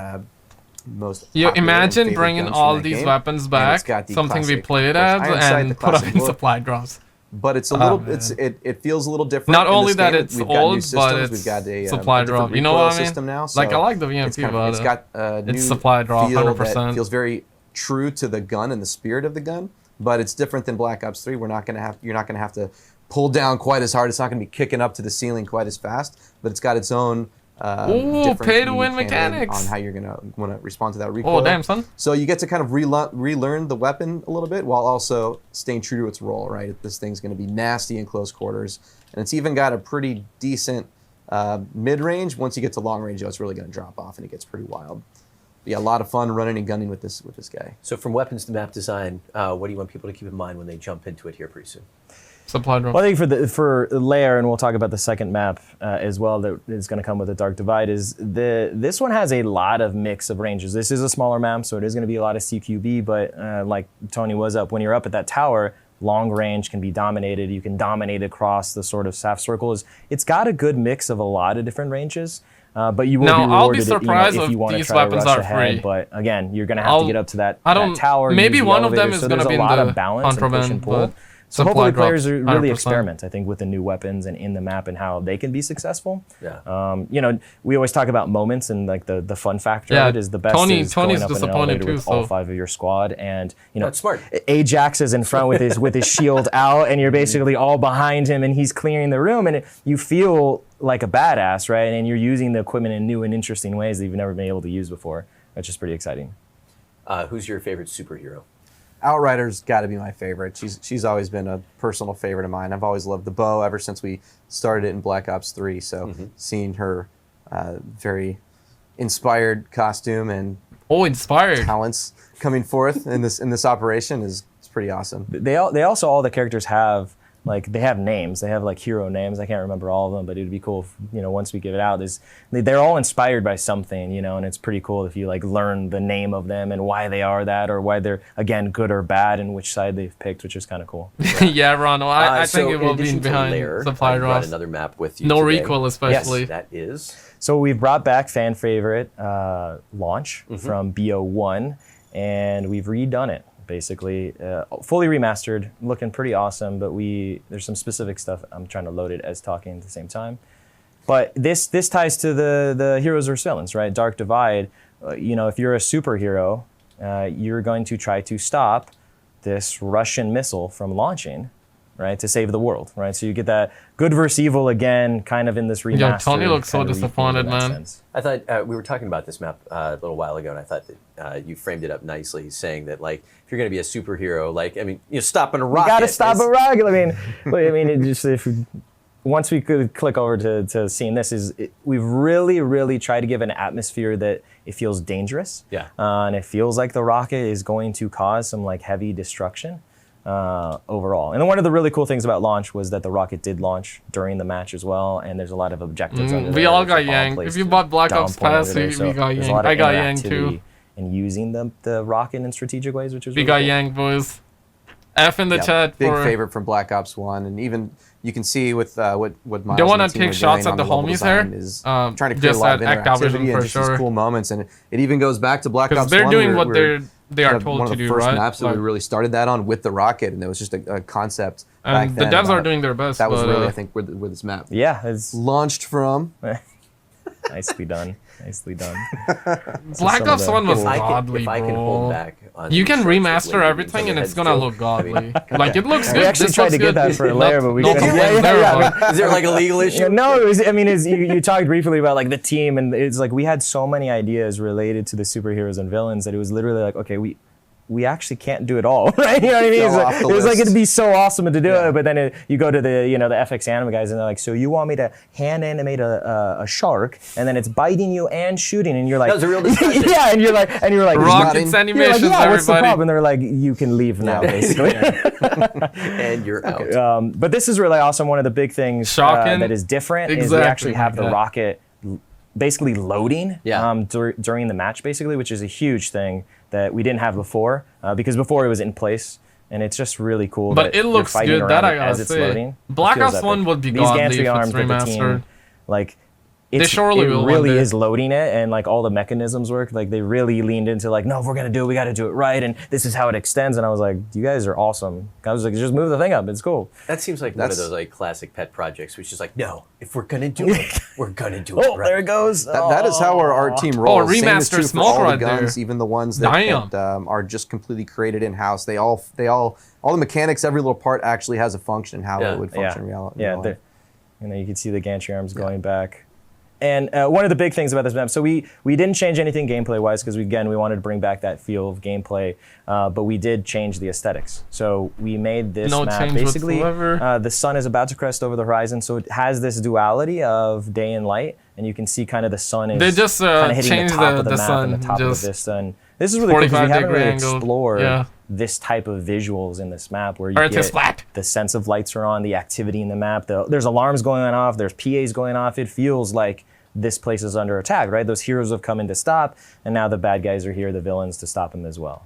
most You popular imagine and favorite bringing guns all from that these game. weapons And back, it's got the something we classic, played of as, course, iron sight, the and put classic on look. supply drops. But it's a Oh, little, man. it feels a little different. Not in only this that game. it's We've got new old, systems. but it's We've got a supply a different drop. You know recoil what I mean? system now, Like, I so like the VMP, it's kind of, but it's got a new it's supply drop, feel 100%. that feels very true to the gun and the spirit of the gun. But it's different than Black Ops 3. You're not gonna have to pull down quite as hard. It's not gonna be kicking up to the ceiling quite as fast. But it's got its own different pay-to-win unique handling mechanics. on how you're gonna want to respond to that recoil. Oh, damn, son. So you get to kind of relearn the weapon a little bit while also staying true to its role, right? This thing's going to be nasty in close quarters. And it's even got a pretty decent mid-range. Once you get to long range, though, it's really going to drop off and it gets pretty wild. But yeah, a lot of fun running and gunning with this guy. So from weapons to map design, what do you want people to keep in mind when they jump into it here pretty soon? Supply drop. Well, I think for layer, and we'll talk about the second map as well that is going to come with the Dark Divide, is this one has a lot of mix of ranges. This is a smaller map, so it is going to be a lot of CQB, but like Tony was up, when you're up at that tower, long range, can be dominated. You can dominate across the sort of half circles. It's got a good mix of a lot of different ranges. But you will be rewarded I'll be surprised if you want to these try to weapons rush are ahead. free. But again, you're going to have to get up to that tower. Maybe use the one of them elevator, is so going to there's be a lot in the of balance and push and contraband, pull. but So hopefully supply players drops, really 100%. experiment, I think, with the new weapons and in the map and how they can be successful. Yeah. You know, we always talk about moments and like the fun factor Yeah, of it is the best Tony's is going up in an disappointed elevator with too, all so- 5 of your squad, and you know, That's smart. Ajax is in front with his shield out, and you're basically all behind him, and he's clearing the room, and you feel like a badass, right? And you're using the equipment in new and interesting ways that you've never been able to use before, which is pretty exciting. Who's your favorite superhero? Outrider's got to be my favorite. She's always been a personal favorite of mine. I've always loved the bow ever since we started it in Black Ops 3. So seeing her very inspired costume and inspired talents coming forth in this operation is pretty awesome. They also, all the characters have, like, they have names. They have like hero names. I can't remember all of them, but it'd be cool if, you know, once we give it out, they're all inspired by something, you know, and it's pretty cool if you like learn the name of them and why they are that, or why they're, again, good or bad and which side they've picked, which is kind of cool. Yeah, Ron, I think it in will be addition to behind Lair, supply I brought drops. another map with you No today. recoil, especially. Yes, that is. So we've brought back fan favorite Launch from BO1, and we've redone it. Basically, fully remastered, looking pretty awesome. But there's some specific stuff. I'm trying to load it as talking at the same time. But this ties to the heroes versus villains, right? Dark Divide. You know, if you're a superhero, you're going to try to stop this Russian missile from launching, right, to save the world, right? So you get that good versus evil again, kind of in this remaster. Yeah, Tony looks so kind of disappointed, retheme in that man. sense. I thought we were talking about this map a little while ago, and I thought that you framed it up nicely, saying that like if you're going to be a superhero, like I mean, you're stopping a rocket. You gotta stop a rocket. I mean, it just once we could click over to seeing this, we've really tried to give an atmosphere that it feels dangerous. Yeah. And it feels like the rocket is going to cause some like heavy destruction overall. And then one of the really cool things about launch was that the rocket did launch during the match as well, and there's a lot of objectives under there. We all got There's a bomb yanked. placed If you bought Black down Ops point under Pass, there, we so got there's a yanked. lot of I got yanked interactivity too. and using the rocket in strategic ways, which is We really got cool. yanked, boys. F in the chat big for... favorite from Black Ops 1, and even you can see with what Miles Don't want and to the team take are shots doing at on the level homies design here. is trying to create a Just lot of at interactivity Activision and for just sure. these cool moments, and it even goes back to Black Ops 1. They're doing what where they are one told of to the do, first right? maps that we really started that on with the rocket, and it was just a concept back And the then devs are about- doing their best. That was but, really, I think, where this map it's launched from. Nicely done. Nicely done. Black Ops 1 was godly, if I can bro. hold back on You these can shots with remaster Lincoln everything until and the it's head's gonna joke. look godly. Like, it looks good. We actually This tried looks to get good. that for a layer, but we No couldn't. complaints Is there like a legal issue? No, it was. I mean, you talked briefly about like the team, and it's like we had so many ideas related to the superheroes and villains that it was literally like, okay, we actually can't do it all, right? You know what I mean? It was like it'd be so awesome to do it, but then you go to the the FX Anime guys, and they're like, so you want me to hand animate a shark, and then it's biting you and shooting, and you're like, That was a real discussion. yeah, and you're like, Rockets you're animations, like, yeah, what's the everybody. problem? And they're like, you can leave now, basically. And you're out. But this is really awesome. One of the big things Shocking. that is different is we Exactly actually have the like that. rocket basically loading Yeah. during the match, basically, which is a huge thing that we didn't have before, because before it was in place, and it's just really cool. But that it you're looks fighting good, that around I it gotta as it's say. loading. It Black feels Ops epic. 1 would be These godly gantry if it's arms with the team, remastered. like. They surely it will one really day. is loading it, and like all the mechanisms work. Like they really leaned into like, no, if we're gonna do it, we got to do it right, and this is how it extends. And I was like, you guys are awesome. I was like, just move the thing up. It's cool. That seems like one of those like classic pet projects, which is like, no, if we're gonna do it, we're gonna do it. Oh, there it goes. That is how our team rolls. Same is remaster true for smoke all right the guns, there. even the ones Damn. that are just completely created in house. They all the mechanics. Every little part actually has a function. How it would function in reality. Yeah, you can see the gantry arms going back. And one of the big things about this map, so we didn't change anything gameplay-wise because we wanted to bring back that feel of gameplay, but we did change the aesthetics. So we made this No map change basically. whatsoever. The sun is about to crest over the horizon, so it has this duality of day and light, and you can see kind of the sun is They just kind of hitting changed the top the of the map sun, and the top of the just vista. And this is really cool because we 45 haven't really degree angle. explored Yeah. this type of visuals in this map where you Earth is get flat. the sense of lights are on, the activity in the map. There's alarms going off, there's PAs going off. It feels like this place is under attack, right? Those heroes have come in to stop, and now the bad guys are here, the villains, to stop them as well.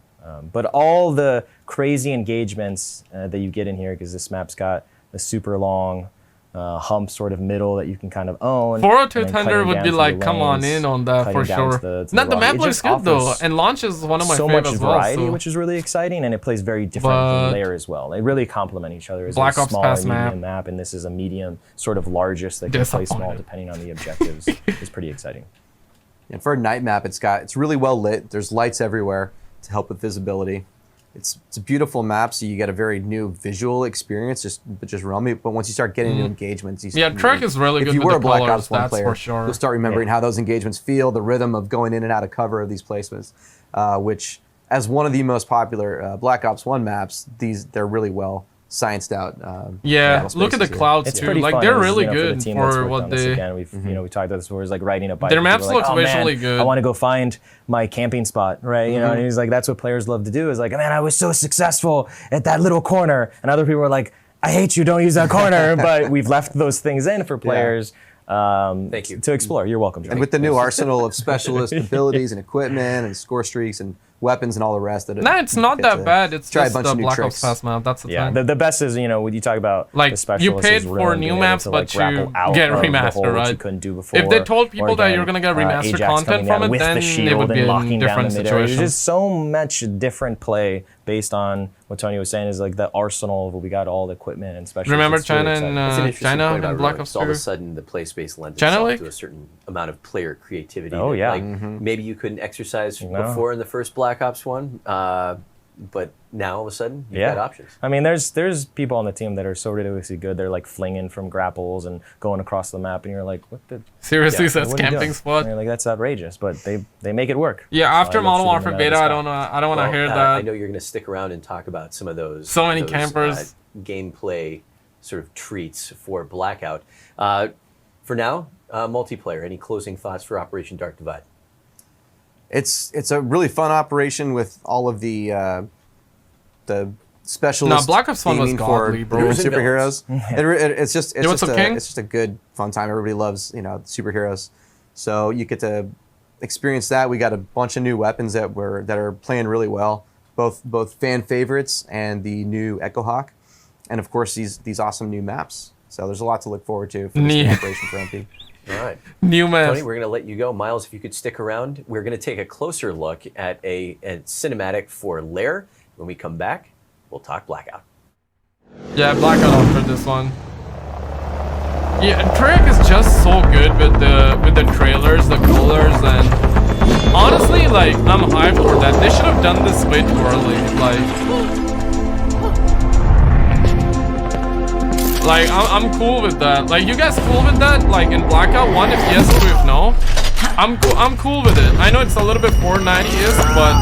But all the crazy engagements that you get in here because this map's got a super long hump sort of middle that you can kind of own. 402 Thunder would be like, come on in on that for sure. The map looks good though, and launch is one of my favorites as well. So much variety, which is really exciting, and it plays very different from Lair as well. They really complement each other. It's a smaller, medium map, and this is a medium, sort of largest that can play small depending on the objectives. It's pretty exciting. And for a night map, it's really well lit. There's lights everywhere to help with visibility. It's a beautiful map, so you get a very new visual experience, just roaming. But once you start getting into engagements, Treyarch is really good with the colors. If you were a Black Ops 1 player, for sure. You'll start remembering how those engagements feel, the rhythm of going in and out of cover of these placements, which, as one of the most popular Black Ops 1 maps, they're really well scienced out. Look at the clouds too. Like they're really good for what they. Again, we talked about this before. It's like riding a bike. Their maps look visually good. I want to go find my camping spot, right? You know, and he's like, that's what players love to do. Is like, man, I was so successful at that little corner, and other people are like, I hate you, don't use that corner. But we've left those things in for players. Thank you. To explore. You're welcome, John. And with the new arsenal of specialist abilities and equipment and score streaks and weapons and all the rest. It's not that bad. It's just the Black Ops Fast map. That's the thing. The best is, when you talk about like the specialists, you paid for new maps, but you get remastered, right? You couldn't do before. If they told people that you're gonna get remastered content from it, then it would be in different situations. There's just so much different play based on what Tony was saying is like the arsenal of we got all the equipment and special. Remember China and Black Ops 2? All of a sudden, the play space lends itself to a certain amount of player creativity. Oh yeah. Like, maybe you couldn't exercise before in the first Black Ops 1, but now all of a sudden you've got options. I mean, there's people on the team that are so ridiculously good. They're like flinging from grapples and going across the map, and you're like, what the? Seriously, says camping spot. And you're like, that's outrageous, but they make it work. Yeah, after Modern Warfare Beta, I don't want to hear that. I know you're going to stick around and talk about some of those. So many campers. Gameplay sort of treats for Blackout. For now, multiplayer. Any closing thoughts for Operation Dark Divide? It's a really fun operation with all of the specialists. No, Black Ops 1 was godly, bro. Superheroes. It's just a good fun time. Everybody loves superheroes, so you get to experience that. We got a bunch of new weapons that are playing really well, both fan favorites and the new Echo Hawk, and of course these awesome new maps. So there's a lot to look forward to for this operation for MP. All right. New maps. Tony, we're going to let you go. Miles, if you could stick around, we're going to take a closer look at a cinematic for Lair. When we come back, we'll talk Blackout. Yeah, Blackout after this one. Yeah, Treyarch is just so good with the trailers, the colors, and honestly, like, I'm hyped for that. They should have done this way too early. Like, I'm cool with that. Like, you guys cool with that? Like, in Blackout 1, if yes or if no? I'm cool with it. I know it's a little bit Fortnite-ish, but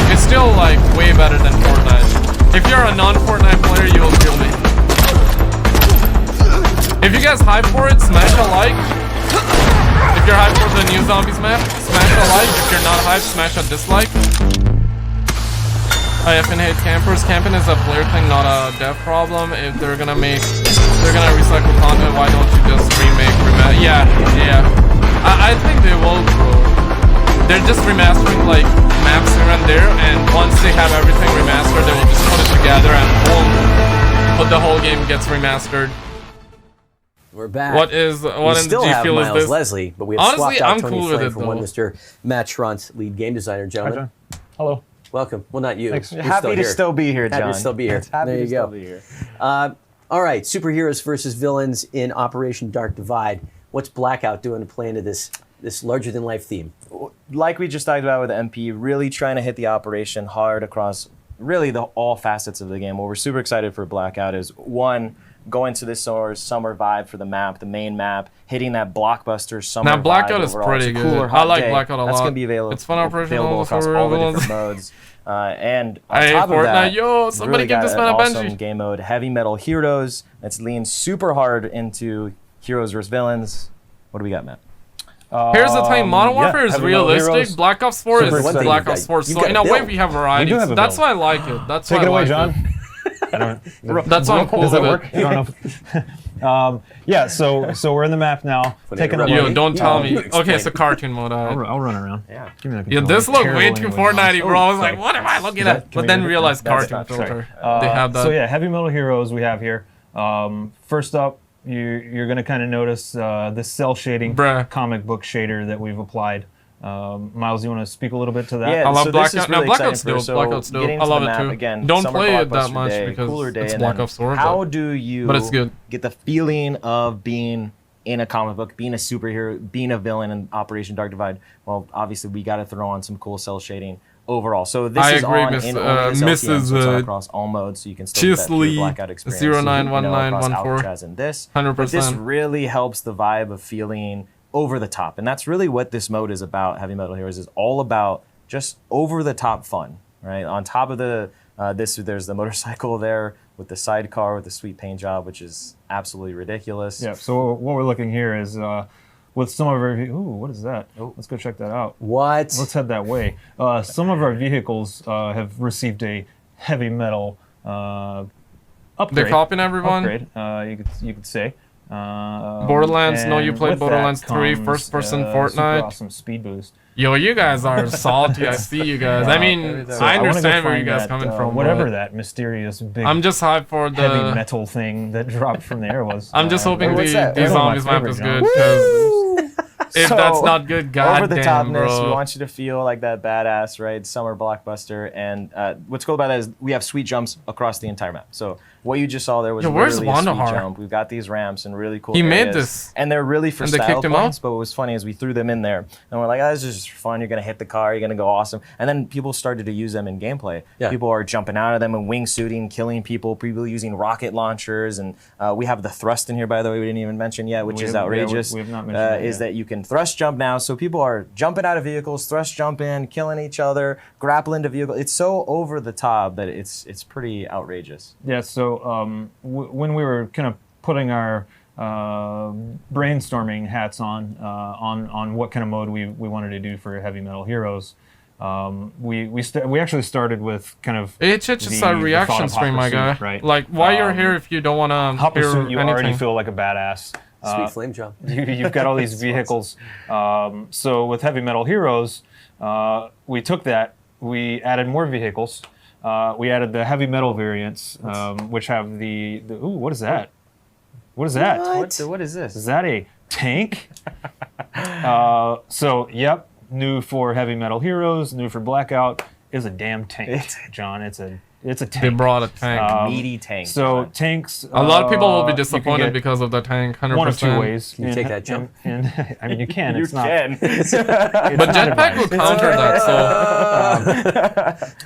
it's still, like, way better than Fortnite. If you're a non-Fortnite player, you will kill me. If you guys hype for it, smash a like. If you're hyped for the new Zombies map, smash a like. If you're not hyped, smash a dislike. I often hate campers. Camping is a player thing, not a dev problem. If they're gonna recycle content, why don't you just remake? Yeah. I think they will, bro. They're just remastering like maps here and there, and once they have everything remastered, they will just put it together and boom, the whole game gets remastered. We're back. What do you still have feel Miles is this? Leslie, but we have Honestly, swapped out I'm Tony cool with Flynn it, for one Mr. Matt Schrunt, lead game designer. Gentlemen. Hi, John. Hello. Welcome. Well, not you. Thanks. You're Happy to still be here, John. Happy to still be here. There you go. Be here. All right, superheroes versus villains in Operation Dark Divide. What's Blackout doing to play into this larger-than-life theme? Like we just talked about with MP, really trying to hit the operation hard across really all facets of the game. What we're super excited for Blackout is, one, going to this summer vibe for the map, the main map, hitting that blockbuster summer vibe. Now, Blackout is pretty good. I like Blackout a lot. That's going to be available. It's fun operation across all the different modes. And on I top hate of Fortnite. that, Yo, somebody really give this man a awesome Benji. game mode, Heavy Metal Heroes. That's leaned super hard into heroes versus villains. What do we got, Matt? Here's the thing, Modern Warfare is realistic. Heroes. Black Ops 4 is Black Ops 4. So in a way, we have variety. That's why I like it. That's Take why it away, I like John. it. That's on cool. Does that work? I don't know. Yeah, so we're in the map now. Taking a Yo, look. don't tell me. Okay, it's a cartoon mode. I'll run around. Yeah. Give me the Yeah, this controller. looked way Terrible too anyway. Fortnite, bro. I was like, what am I looking at? But then realized cartoon filter. They have that. So yeah, Heavy Metal Heroes we have here. First up, you're going to kind of notice this cell shading comic book shader that we've applied. Miles, you want to speak a little bit to that? Yeah, I love so Blackout. this is really Blackout's exciting dope. for- Blackout's dope. getting I to love the it map too. again, Don't summer play it that blockbuster much day, because cooler day, it's and Black then Ops 4. How but- do you But it's good. get the feeling of being in a comic book, being a superhero, being a villain in Operation Dark Divide? Well, obviously we got to throw on some cool cell shading overall. So this I is agree, on Miss- in only this LTM, so it's on Mrs. across all modes, so you can still get that true Chisley Blackout experience. 091914. across Alcatraz and this. 100%. But this really helps the vibe of feeling over the top, and that's really what this mode is about. Heavy Metal Heroes is all about just over the top fun, right? On top of the there's the motorcycle there with the sidecar with the sweet paint job, which is absolutely ridiculous. Yeah, so what we're looking here is with some of our... Ooh, what is that? Let's go check that out. What? Let's head that way. Some of our vehicles have received a heavy metal upgrade. They're copying everyone? Upgrade, you could say. Borderlands, know you and played with that Borderlands 3 comes, first-person super Fortnite. awesome speed boost. Yo, you guys are salty. I see you guys. I mean, So I wanna go understand where you find guys that, coming from. Whatever but that mysterious big I'm just hyped for the heavy metal thing that dropped from the air was. I'm just hoping what's the that? zombies map is good because if So, that's not good, over the goddamn, topness, we bro. want you to feel like that badass, right? Summer blockbuster, and what's cool about that is we have sweet jumps across the entire map. So what you just saw there was Yo, where's literally a sweet Wandahar? jump. We've got these ramps and really cool. He made areas, this. and they're really for And they style kicked him points. out? But what was funny is we threw them in there, and we're like, oh, this is just fun. You're gonna hit the car. You're gonna go awesome. And then people started to use them in gameplay. Yeah. People are jumping out of them and wingsuiting, killing people. People using rocket launchers, and we have the thrust in here, by the way. We didn't even mention yet, which is outrageous. we have not mentioned that is yet. that you can thrust jump now, so people are jumping out of vehicles, thrust jump in, killing each other, grapple into vehicles. It's so over the top that it's pretty outrageous. Yeah, so when we were kind of putting our brainstorming hats on what kind of mode we wanted to do for Heavy Metal Heroes, we actually started with kind of It's just a reaction stream, my guy. right? Like, why you're here if you don't want to Hot hear Pursuit, you already anything? feel like a badass. Sweet flame jump. You've got all these vehicles. So with Heavy Metal Heroes, we took that, we added more vehicles. We added the heavy metal variants, which have the ooh, what is that? What is that? What is this? Is that a tank? So, yep, new for Heavy Metal Heroes, new for Blackout, is a damn tank, John. It's a tank. They brought a tank. Meaty tank. So tanks. A lot of people will be you can disappointed get because of the tank. 100%. one of two ways. Can you take that jump? I mean, you can. You It's not. can. But Jetpack will counter that,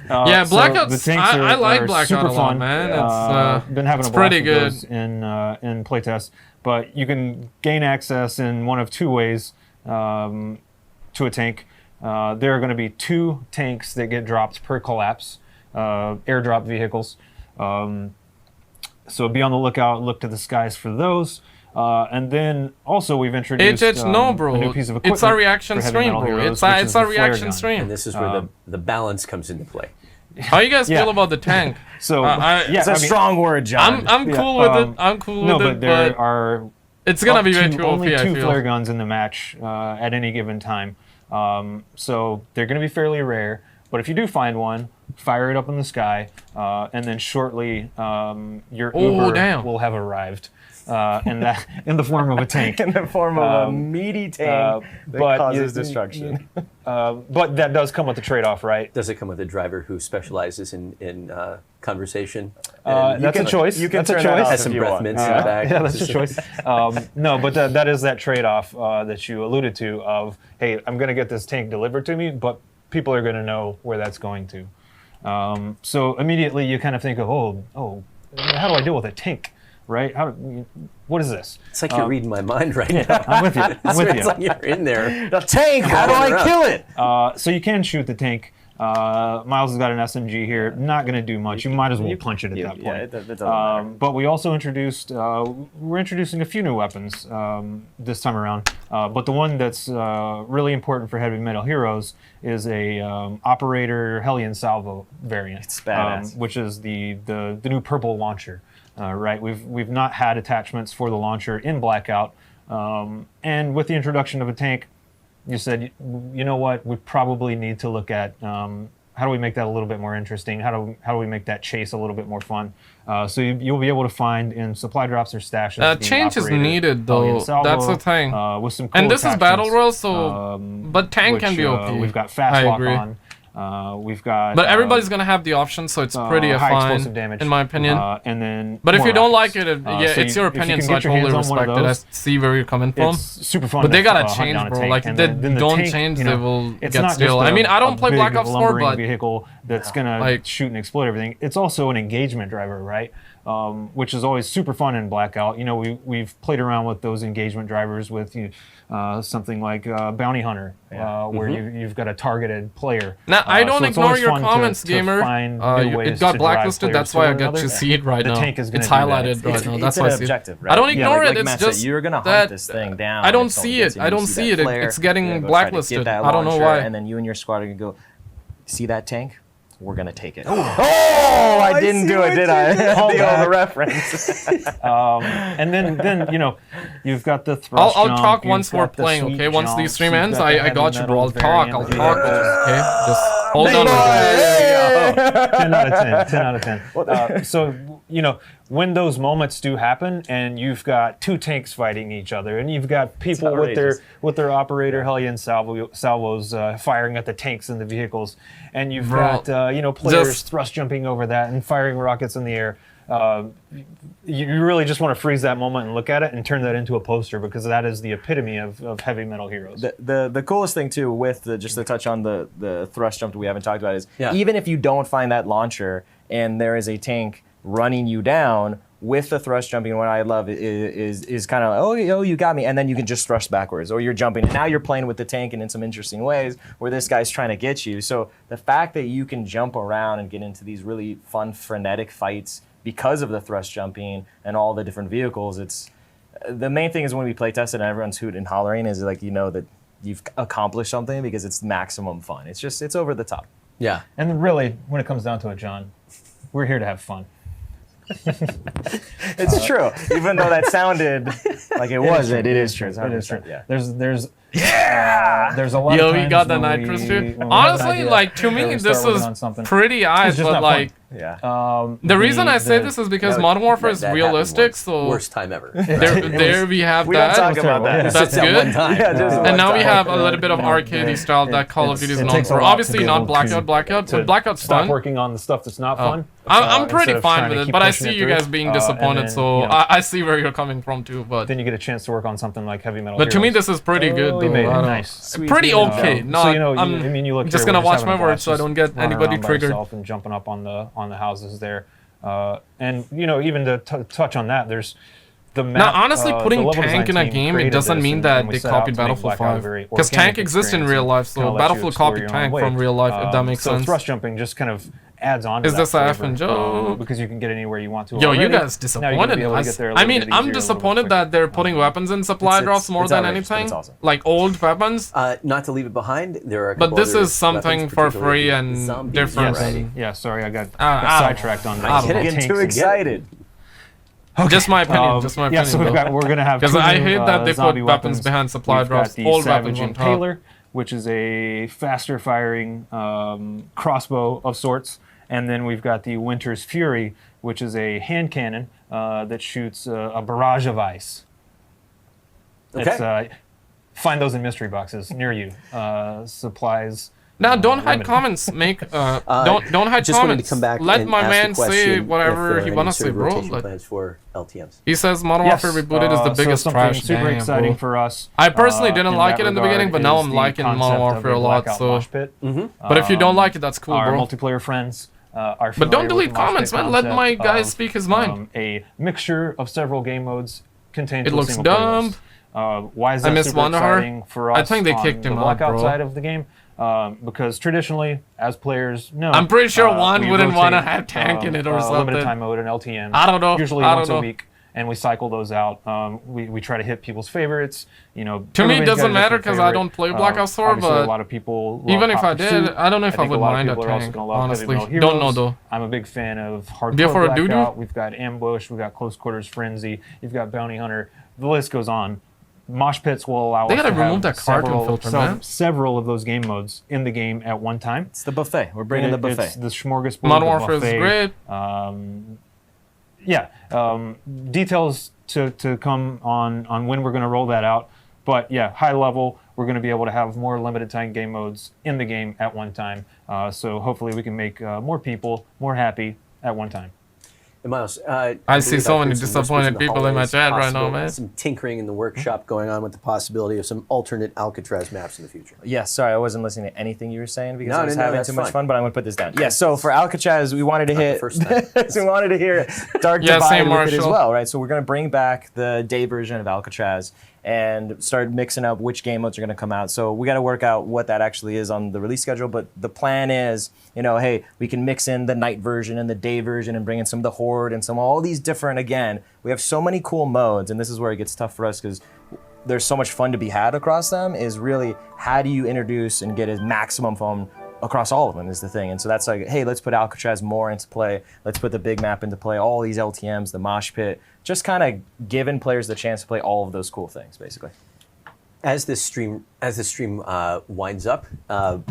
so... yeah, Blackout. the tanks I like are Blackout super a lot, fun. man. Been having it's a blast pretty with good. those in playtest, but you can gain access in one of two ways to a tank. There are going to be 2 tanks that get dropped per collapse, airdrop vehicles. So be on the lookout, look to the skies for those. And then also we've introduced no, bro. a new piece of equipment. It's a reaction for Heavy stream, Metal bro. Heroes, It's a which is the flare reaction gun. stream. And this is where the balance comes into play. How you guys Yeah. feel about the tank? So It's a strong word, John. I'm cool with it. I'm cool no, with but it. there are it's gonna be way too OP. only I 2 feel. flare guns in the match at any given time. So they're going to be fairly rare. But if you do find one, fire it up in the sky, and then shortly your Uber will have arrived. In the form of a tank. In the form of a meaty tank that causes destruction. But that does come with a trade-off, right? Does it come with a driver who specializes in conversation? That's a choice. You can that's a turn that choice. off Has if some you breath want. mints in the back. Yeah, that's a choice. No, but that is that trade-off that you alluded to of, hey, I'm going to get this tank delivered to me, but people are going to know where that's going to. So immediately you kind of think of, oh, how do I deal with a tank, right? What is this? It's like you're reading my mind right now. I'm with you. I'm with you. It's like you're in there. The tank, how do I kill it? So you can shoot the tank. Miles has got an SMG here. Not going to do much. You might as well punch it at that point. Yeah, it doesn't matter. But we also introduced, we're introducing a few new weapons this time around. But the one that's really important for Heavy Metal Heroes is a Operator Hellion Salvo variant. It's badass. Which is the new purple launcher. Right, we've not had attachments for the launcher in Blackout. And with the introduction of a tank, you said, you know what, we probably need to look at how do we make that a little bit more interesting? How do we make that chase a little bit more fun? So you'll be able to find in supply drops or stashes. Change is needed though. Salvo, that's the thing. With some cool and this is battle attachments, royal, so but tank can be OP. We've got fast lock agree. on. We've got. But everybody's gonna have the option, so it's pretty high fine, explosive damage, in my opinion. And then. But if you don't like rockets. it, it's your opinion, so I totally respect it. I see where you're coming from. It's super fun. But they gotta hunt change, down a bro. tank. Like And if then they the don't tank, change, you know, they will it's get not still. just I mean, I don't play big Black Ops 4, lumbering but vehicle that's gonna shoot and explode everything. It's also an engagement driver, right? Which is always super fun in Blackout. You know, we've played around with those engagement drivers with something like Bounty Hunter, where you've got a targeted player. Now, I don't so it's ignore always your fun comments, to gamer. find new ways It got to drive blacklisted, players that's why I to get another. to see it right The now. tank is gonna It's do that. highlighted right now. That's an why I see objective, it. right? I don't Yeah, ignore like it, it's Matt just said, you're gonna hunt that this thing down. I and don't if someone see gets it. in, I you don't see see that it. flare, It's getting you're gonna try to blacklisted. get that I don't know launcher, why. And then you and your squad are gonna go, see that tank? We're gonna take it. Oh, I didn't do it, did I? The reference. And then you know, you've got the thrust I'll jump, talk you've once we're got the playing, sweep okay? Once the jumps, stream you've ends, got the I heavy got you, bro. I'll metal talk, variant. okay? Just hold on. 10 out of 10. 10 out of 10. So, you know, when those moments do happen and you've got two tanks fighting each other and you've got people with their operator Hellion salvos firing at the tanks and the vehicles, and you've got you know, players thrust jumping over that and firing rockets in the air, you really just want to freeze that moment and look at it and turn that into a poster, because that is the epitome of Heavy Metal Heroes. The coolest thing too, with just to touch on the thrust jump that we haven't talked about, is even if you don't find that launcher and there is a tank running you down with the thrust jumping, what I love is kind of, oh, you got me, and then you can just thrust backwards, or you're jumping, and now you're playing with the tank and in some interesting ways where this guy's trying to get you. So the fact that you can jump around and get into these really fun, frenetic fights because of the thrust jumping and all the different vehicles, it's the main thing is when we play test it and everyone's hooting and hollering, is like, you know that you've accomplished something because it's maximum fun. It's over the top. Yeah. And really, when it comes down to it, John, we're here to have fun. It's true. Even though that sounded like it wasn't, it is true. It is true. Yeah. There's a lot Yo, of you times got the when nitrous, we- dude. when we have an Honestly, idea like, to or me, we this start working is on something, pretty eyes, it's just but not like, fun. Yeah. the reason I say this is because Modern Warfare is that realistic, happened once. so Worst time ever. There we have We that. don't talk about that. That's Just that good. one time. Yeah, just And one now we time. have a little bit of arcadey style that Call of Duty is known for. Obviously not Blackout, but Blackout's Stop fun. working on the stuff that's not fun. I'm instead pretty of fine trying with to it, keep but I pushing see it you through. guys being And disappointed, then, so you know, I see where you're coming from too. But then you get a chance to work on something like Heavy Metal Heroes. to me, this is pretty good. We Though. made it I don't- nice. Pretty okay. So, Not. you know, I'm I mean, you look just here, gonna we're watch having my a words so I blast don't get just running anybody around by triggered. yourself and jumping up on the houses there. And you know, even to touch on that, there's the map. Now, honestly, the putting level tank design in a team game, it created doesn't this, mean and that we they set out copied to make Battlefield Blackout a 5. very Because tank organic exists in experience real and life, kinda so let you Battlefield explore copied your own tank way. from real life, if that makes so sense. thrust jumping just kind of adds on to Is that this a F flavor, and joke? because you can get anywhere you want to. Yo, you already. guys Now you're gonna disappointed be able to us. get there a I little mean, bit I'm easier, a little bit disappointed that they're putting weapons in supply drops more than outrageous, but anything. it's awesome. Like old weapons. Not to leave it behind, there are a But couple this other is something weapons, for particularly free and zombies different. variety. Yeah, sorry, I got I don't sidetracked on know. that. I don't know. Getting too excited. Just my opinion. Just my opinion. Yeah, so we're gonna have because two I new, hate that they put zombie weapons behind supply We've drops. got the Old Savage weapons on top. Impaler, which is a faster firing crossbow of sorts, and then we've got the Winter's Fury, which is a hand cannon that shoots a barrage of ice. Okay. Find those in mystery boxes near you. Supplies. Now, don't hide limited. comments. Make don't hide just wanted comments. to come back Let and my ask man the say question whatever if there he are wanna any sort say, of bro. rotation Like, plans for LTMs. he says Modern Warfare Rebooted is the biggest so something trash. super Damn, exciting bro. for us. I personally didn't like that it in the regard beginning, but now is I'm the liking Modern concept of Warfare a lot. Blackout So, mosh pit. but if you don't like it, that's cool, Our bro. multiplayer friends are But don't familiar with delete the mosh comments, pit man. Let my concept guy of, speak his mind. A mixture of several game modes contained It to a looks single player dumb. list. Why is I that miss super Wanderhard. exciting for us I think they on kicked the him out, Blackout bro. side of the game? Because traditionally, as players know, I'm pretty sure one we wouldn't want to rotate, have tank in it or something. Limited time mode and LTM. I don't know. Usually I once don't a know. week, and we cycle those out. We try to hit people's favorites. You know, To me, it everybody's got a doesn't matter different because I favorite. don't play Blackout 4, Obviously, but a lot of people love even if Hot I did, Pursuit. I don't know if I think would a lot mind of a people are also tank, gonna love honestly. Heavy Metal Don't know Heroes. though. I'm a big fan of Hardcore BO4 DLC? Blackout. We've got Ambush. We've got Close Quarters Frenzy. You've got Bounty Hunter. The list goes on. Mosh pits will allow They us gotta to remove have that cartoon filter, man. several of those game modes in the game at one time. It's the buffet. We're bringing the buffet. It's the smorgasbord. Modern the Warfare is buffet. great. Details to come on when we're going to roll that out. But yeah, high level, we're going to be able to have more limited time game modes in the game at one time. So hopefully we can make more people more happy at one time. And Miles, I see so many disappointed people in my chat right now, man. Some tinkering in the workshop going on with the possibility of some alternate Alcatraz maps in the future. Yeah, sorry, I wasn't listening to anything you were saying because No, I was no, having that's too much fine. fun, but I'm going to put this down. Yeah, so for Alcatraz, we wanted to hit... first time. we wanted to hear Dark Yeah, Divide same, with it as Marshall. well, right? So we're going to bring back the day version of Alcatraz and start mixing up which game modes are going to come out. So we got to work out what that actually is on the release schedule, but the plan is, you know, hey, we can mix in the night version and the day version and bring in some of the Horde and some all these different, again, we have so many cool modes, and this is where it gets tough for us because there's so much fun to be had across them, is really how do you introduce and get a maximum fun across all of them is the thing. And so that's like, hey, let's put Alcatraz more into play. Let's put the big map into play, all these LTMs, the mosh pit, just kind of giving players the chance to play all of those cool things, basically. As this stream winds up,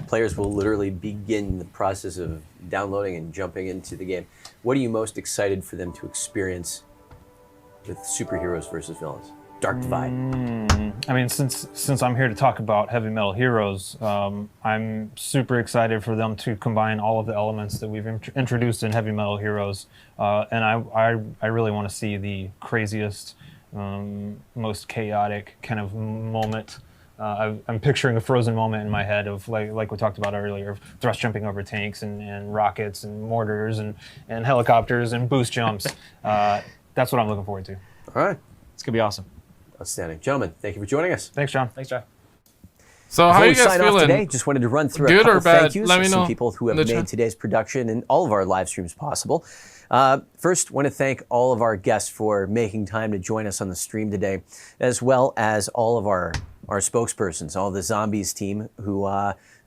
players will literally begin the process of downloading and jumping into the game. What are you most excited for them to experience with superheroes versus villains? Dark Divide. I mean, since I'm here to talk about Heavy Metal Heroes, I'm super excited for them to combine all of the elements that we've introduced in Heavy Metal Heroes, and I really want to see the craziest, most chaotic kind of moment. I'm picturing a Frozen moment in my head of like we talked about earlier, of thrust jumping over tanks and rockets and mortars and helicopters and boost jumps. That's what I'm looking forward to. All right. It's going to be awesome. Outstanding. Gentlemen, thank you for joining us. Thanks, John. Thanks, John. So how Before are we you guys sign off feeling? today, just wanted to run through a Good couple or bad? thank yous Let to me some know people who in have the made chat. today's production and all of our live streams possible. First, want to thank all of our guests for making time to join us on the stream today, as well as all of our spokespersons, all the Zombies team who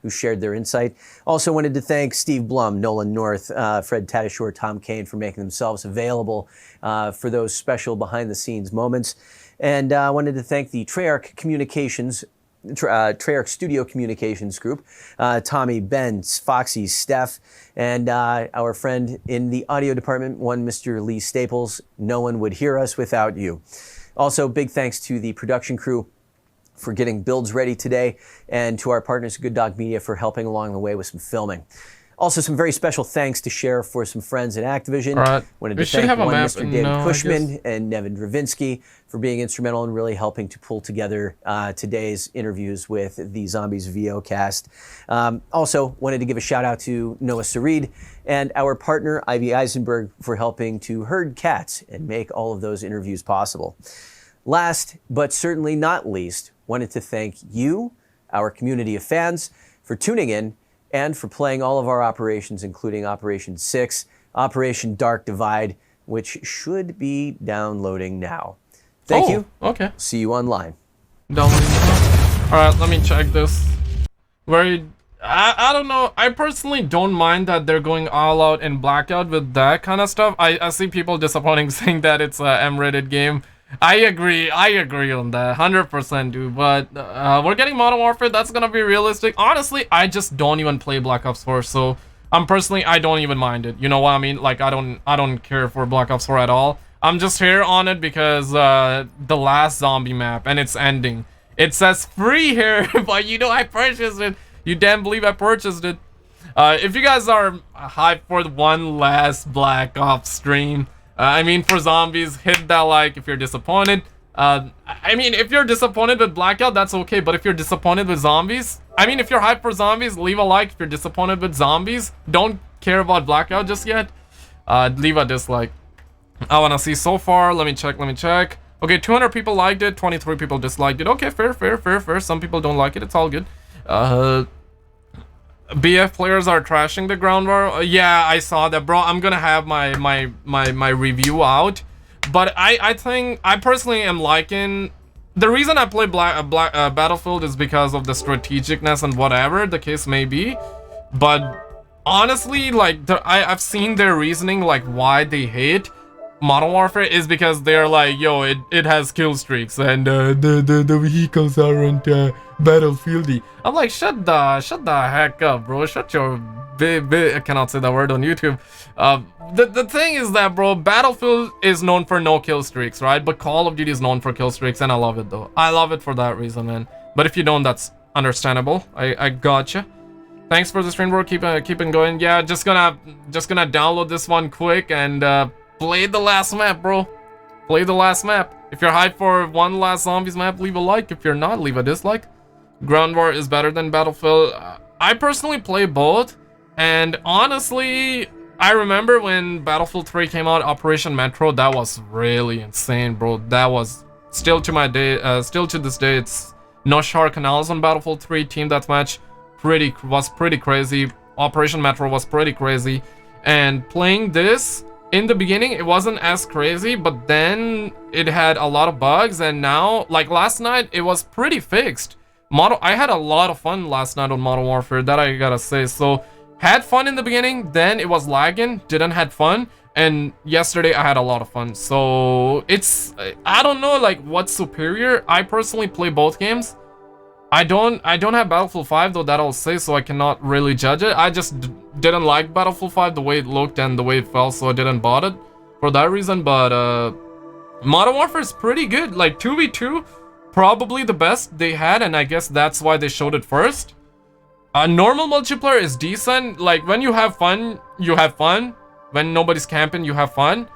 shared their insight. Also wanted to thank Steve Blum, Nolan North, Fred Tadashore, Tom Kane for making themselves available for those special behind-the-scenes moments. And I wanted to thank the Treyarch Communications, Treyarch Studio Communications Group, Tommy, Ben, Foxy, Steph, and our friend in the audio department, one Mr. Lee Staples. No one would hear us without you. Also, big thanks to the production crew for getting builds ready today, and to our partners at Good Dog Media for helping along the way with some filming. Also, some very special thanks to share for some friends at Activision. All right. Wanted We to should thank have a one map. Mr. David No, I Cushman guess. and Nevin Dravinsky for being instrumental in really helping to pull together today's interviews with the Zombies VO cast. Also, wanted to give a shout out to Noah Sarid and our partner Ivy Eisenberg for helping to herd cats and make all of those interviews possible. Last, but certainly not least, wanted to thank you, our community of fans, for tuning in and for playing all of our operations, including Operation 6, Operation Dark Divide, which should be downloading now. Thank you. Okay. See you online. Downloading now. All right, let me check this. I don't know. I personally don't mind that they're going all out in Blackout with that kind of stuff. I see people disappointing saying that it's a M-rated game. I agree on that, 100%, dude. But we're getting Modern Warfare. That's gonna be realistic. Honestly, I just don't even play Black Ops 4, so I don't even mind it. You know what I mean? Like I don't care for Black Ops 4 at all. I'm just here on it because the last zombie map and it's ending. It says free here, but you know I purchased it. You damn believe I purchased it. If you guys are hyped for one last Black Ops stream. I mean, for zombies, hit that like if you're disappointed. I mean, if you're disappointed with Blackout, that's okay. But if you're disappointed with zombies, I mean, if you're hyped for zombies, leave a like. If you're disappointed with zombies, don't care about Blackout just yet, leave a dislike. I want to see so far. Let me check. Okay, 200 people liked it, 23 people disliked it. Okay, fair. Some people don't like it. It's all good. BF players are trashing the ground war. Yeah, I saw that, bro. I'm gonna have my review out, but I think I personally am liking. The reason I play Battlefield is because of the strategicness and whatever the case may be. But honestly, like I've seen their reasoning, like why they hate Modern Warfare is because they're like, yo, it has kill streaks and the vehicles aren't battlefieldy. I'm like, shut the heck up, bro. Shut your I cannot say that word on YouTube. The thing is that, bro, Battlefield is known for no kill streaks, right? But Call of Duty is known for kill streaks, and I love it though. I love it for that reason, man. But if you don't, that's understandable. I gotcha. Thanks for the stream, bro. Keep it going. Yeah, just gonna download this one quick and play the last map, bro. Play the last map. If you're hyped for one last zombies map, leave a like. If you're not, leave a dislike. Ground War is better than Battlefield. I personally play both, and honestly, I remember when Battlefield 3 came out, Operation Metro. That was really insane, bro. That was still to this day. It's no shower canals on Battlefield 3. Team deathmatch was pretty crazy. Operation Metro was pretty crazy, and playing this. In the beginning, it wasn't as crazy, but then it had a lot of bugs, and now, like last night, it was pretty fixed. I had a lot of fun last night on Modern Warfare, that I gotta say. So, had fun in the beginning, then it was lagging, didn't had fun, and yesterday I had a lot of fun. So, it's, I don't know, like, what's superior. I personally play both games. I don't have Battlefield 5 though, that I'll say, so I cannot really judge it. I just didn't like Battlefield 5, the way it looked and the way it felt, so I didn't bought it for that reason. But Modern Warfare is pretty good. Like 2v2, probably the best they had, and I guess that's why they showed it first. Normal multiplayer is decent. Like when you have fun, you have fun. When nobody's camping, you have fun.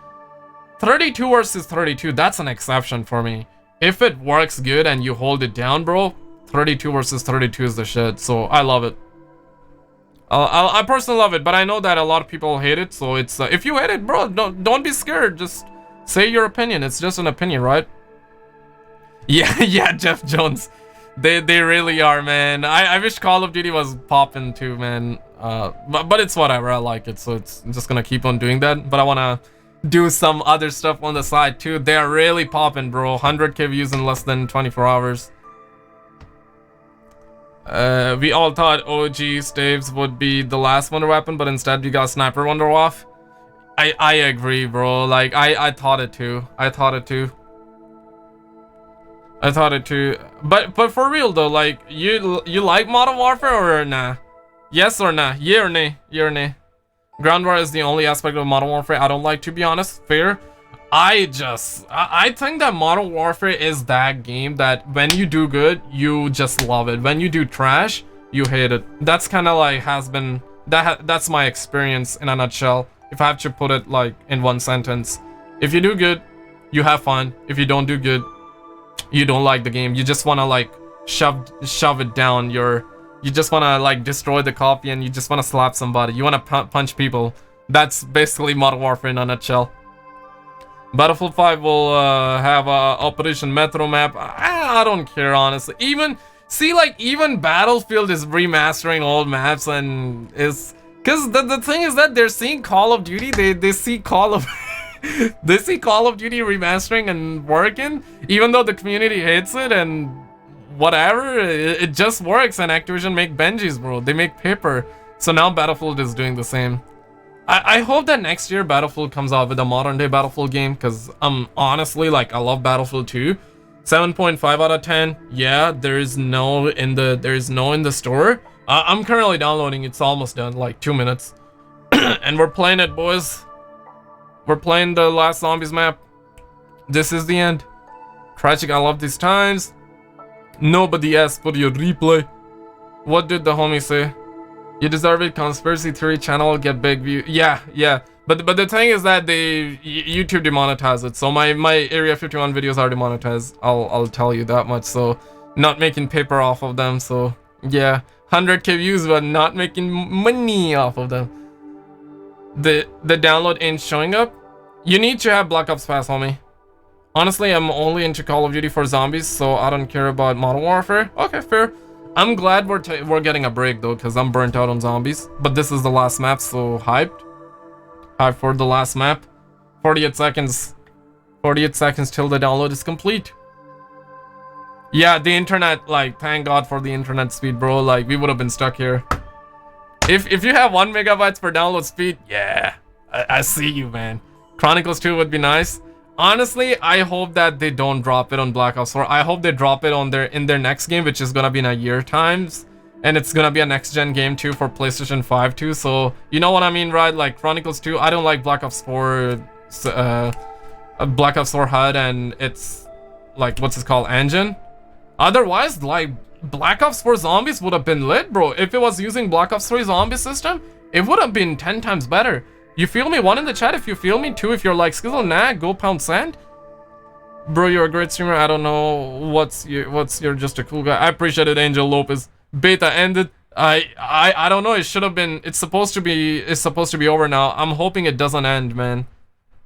32 versus 32, that's an exception for me. If it works good and you hold it down, bro, 32 versus 32 is the shit, so I love it. I personally love it, but I know that a lot of people hate it, so it's if you hate it, bro, don't be scared. Just say your opinion. It's just an opinion, right? Yeah, Jeff Jones. They really are, man. I wish Call of Duty was popping too, man. But it's whatever. I like it, so it's I'm just gonna keep on doing that. But I wanna do some other stuff on the side too. They are really popping, bro. 100k views in less than 24 hours. We all thought OG Staves would be the last wonder weapon, but instead we got Sniper Wonder Waff. I agree, bro. Like I thought it too. I thought it too. But for real though, like you like Modern Warfare or nah? Yes or nah? Yeah or nay? Yeah or nay? Ground War is the only aspect of Modern Warfare I don't like, to be honest. Fair. I think that Modern Warfare is that game that when you do good, you just love it. When you do trash, you hate it. That's kind of like that's my experience in a nutshell. If I have to put it like in one sentence, if you do good, you have fun. If you don't do good, you don't like the game. You just want to like shove it down you just want to like destroy the copy, and you just want to slap somebody. You want to punch people. That's basically Modern Warfare in a nutshell. Battlefield 5 will have a Operation Metro map. I don't care, honestly. Even Battlefield is remastering old maps, and is because the thing is that they're seeing Call of Duty. They see Call of they see Call of Duty remastering and working, even though the community hates it and whatever. It just works, and Activision make Benjis, bro. They make paper. So now Battlefield is doing the same. I hope that next year Battlefield comes out with a modern day Battlefield game, because honestly, like, I love Battlefield 2. 7.5 out of 10. Yeah, there's no in the store. I'm currently downloading. It's almost done, like 2 minutes. And we're playing it, boys. We're playing the last zombies map. This is the end. Tragic, I love these times. Nobody asked for your replay. What did the homie say? You deserve it. Conspiracy theory channel get big view. Yeah. But the thing is that YouTube demonetized it. So my Area 51 videos are demonetized. I'll tell you that much. So not making paper off of them. So yeah, 100k views, but not making money off of them. The download ain't showing up. You need to have Black Ops Pass, homie. Honestly, I'm only into Call of Duty for zombies, so I don't care about Modern Warfare. Okay, fair. I'm glad we're getting a break though, because I'm burnt out on zombies. But this is the last map, so hyped. Hyped for the last map. 48 seconds. 48 seconds till the download is complete. Yeah, the internet, like, thank God for the internet speed, bro. Like, we would have been stuck here. If you have 1 megabytes per download speed, yeah, I see you, man. Chronicles 2 would be nice. Honestly, I hope that they don't drop it on Black Ops 4. I hope they drop it on in their next game, which is gonna be in a year times. And it's gonna be a next-gen game too for PlayStation 5 too. So, you know what I mean, right? Like, Chronicles 2, I don't like Black Ops 4, Black Ops 4 HUD and it's, like, what's it called, engine? Otherwise, like, Black Ops 4 Zombies would have been lit, bro. If it was using Black Ops 3 zombie system, it would have been 10 times better. You feel me? 1 in the chat if you feel me. 2 if you're like Skizzle, nah, go pound sand. Bro, you're a great streamer. I don't know you're just a cool guy. I appreciate it, Angel Lopez. Beta ended. I don't know. It should have been. It's supposed to be over now. I'm hoping it doesn't end, man.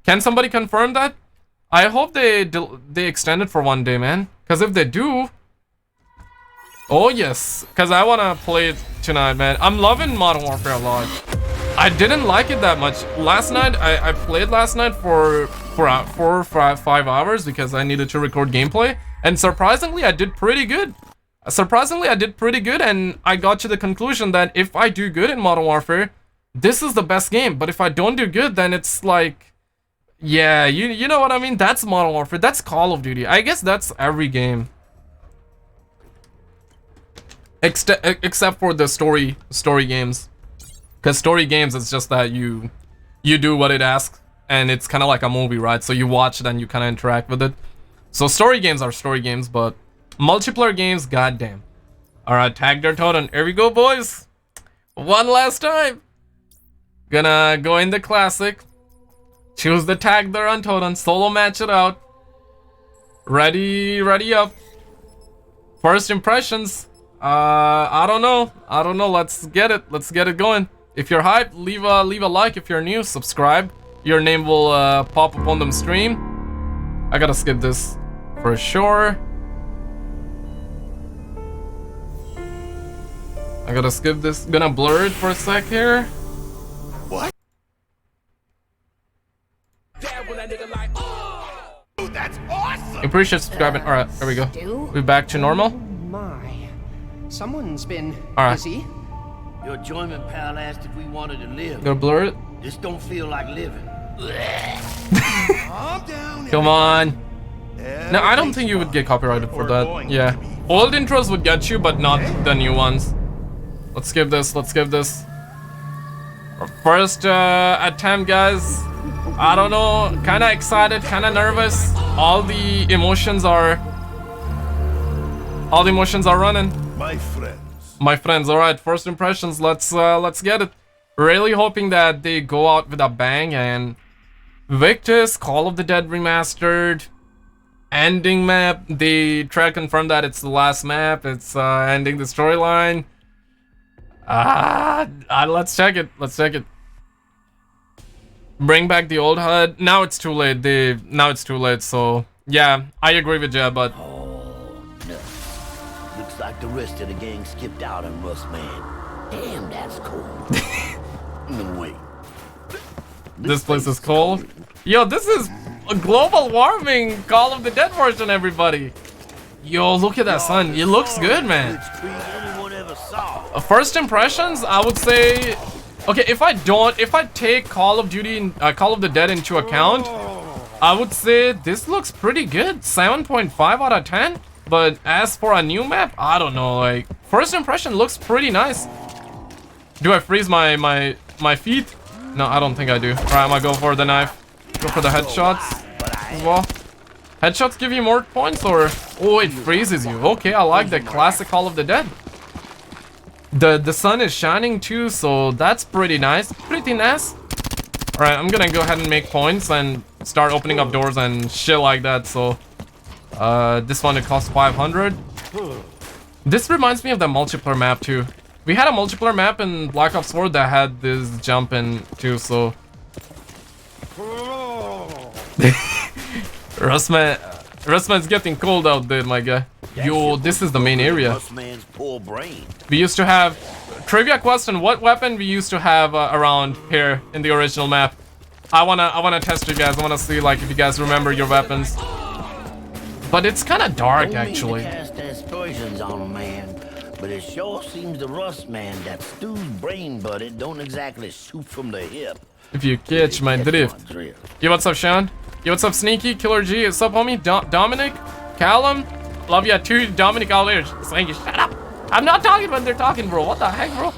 Can somebody confirm that? I hope they extend it for 1 day, man. Because if they do, oh yes, because I wanna play it tonight, man. I'm loving Modern Warfare a lot. I didn't like it that much last night. I played last night for 4 or 5 hours because I needed to record gameplay, and surprisingly I did pretty good. And I got to the conclusion that if I do good in Modern Warfare, this is the best game. But if I don't do good, then it's like, yeah, you know what I mean. That's Modern Warfare. That's Call of Duty. I guess that's every game, except for the story games. Because story games, it's just that you do what it asks, and it's kind of like a movie, right? So you watch it and you kind of interact with it. So story games are story games, but multiplayer games, goddamn. All right, Tag Der Toten. Here we go, boys. 1 last time. Gonna go in the classic. Choose the Tag Der Toten. Solo match it out. Ready up. First impressions. I don't know. Let's get it going. If you're hyped, leave a like. If you're new, subscribe. Your name will pop up on the stream. I gotta skip this for sure. I gotta skip this. Gonna blur it for a sec here. What? That's awesome. Appreciate subscribing. All right, there we go. We're back to normal. My, someone's been busy. Your joyman pal asked if we wanted to live. Gonna blur it. This don't feel like living. Come on. No, I don't think you would get copyrighted for that. Yeah. Old intros would get you, but not the new ones. Let's skip this. Our first attempt, guys. I don't know. Kinda excited, kinda nervous. All the emotions are running. My friends, alright, first impressions, let's get it. Really hoping that they go out with a bang, and Victus, Call of the Dead Remastered, ending map. They try to confirm that it's the last map, it's ending the storyline. Let's check it. Bring back the old HUD. Now it's too late, so yeah, I agree with you, but looks like the rest of the gang skipped out on Rust Man. Damn, that's cool. No, wait. This place is cold. Yo, this is a global warming Call of the Dead version, everybody. Yo, look at that sun. It looks good, man. First impressions, I would say, okay, if I take Call of the Dead into account, I would say this looks pretty good. 7.5 out of 10. But as for a new map, I don't know, like, first impression looks pretty nice. Do I freeze my feet? No, I don't think I do. Alright, I'm gonna go for the knife. Go for the headshots as well. Headshots give you more points, or oh, it freezes you. Okay, I like the classic Call of the Dead. The sun is shining too, so that's pretty nice. Alright, I'm gonna go ahead and make points and start opening up doors and shit like that. So this one, it costs 500. This reminds me of the multiplayer map too. We had a multiplayer map in Black Ops 4 that had this jump in too, so Rustman's getting cold out there, my guy. Yo, this is the main area. Man's poor brain. We used to have... Trivia question, what weapon we used to have around here in the original map? I wanna test you guys. I wanna see like if you guys remember your weapons. But it's kind of dark actually. Don't mean to cast aspersions on a man, but it sure seems the rust man that Stu's brain buddy don't exactly shoot from the hip. If you catch my drift. Yo, what's up, Sean? Yo, what's up, Sneaky? Killer G, what's up, homie? Dominic? Callum? Love ya too, Dominic Allier. Saying you shut up. I'm not talking when they're talking, bro. What the heck, bro?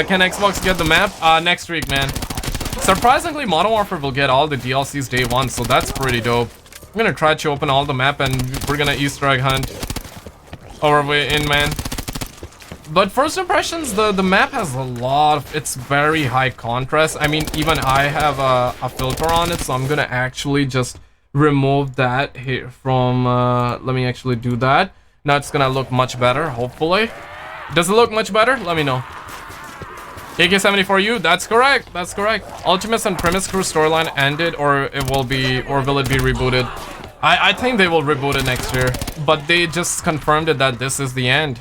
Can Xbox get the map? Next week, man. Surprisingly, Modern Warfare will get all the DLCs day one, so that's pretty dope. I'm gonna try to open all the map and we're gonna Easter egg hunt our way in, man. But first impressions, the map has a lot of, it's very high contrast. I mean, even I have a filter on it, so I'm gonna actually just remove that here from, let me actually do that. Now it's gonna look much better, hopefully. Does it look much better? Let me know. AK-74U, that's correct, that's correct. Ultimates and Premise Crew storyline ended, or will it be rebooted? I think they will reboot it next year, but they just confirmed it that this is the end.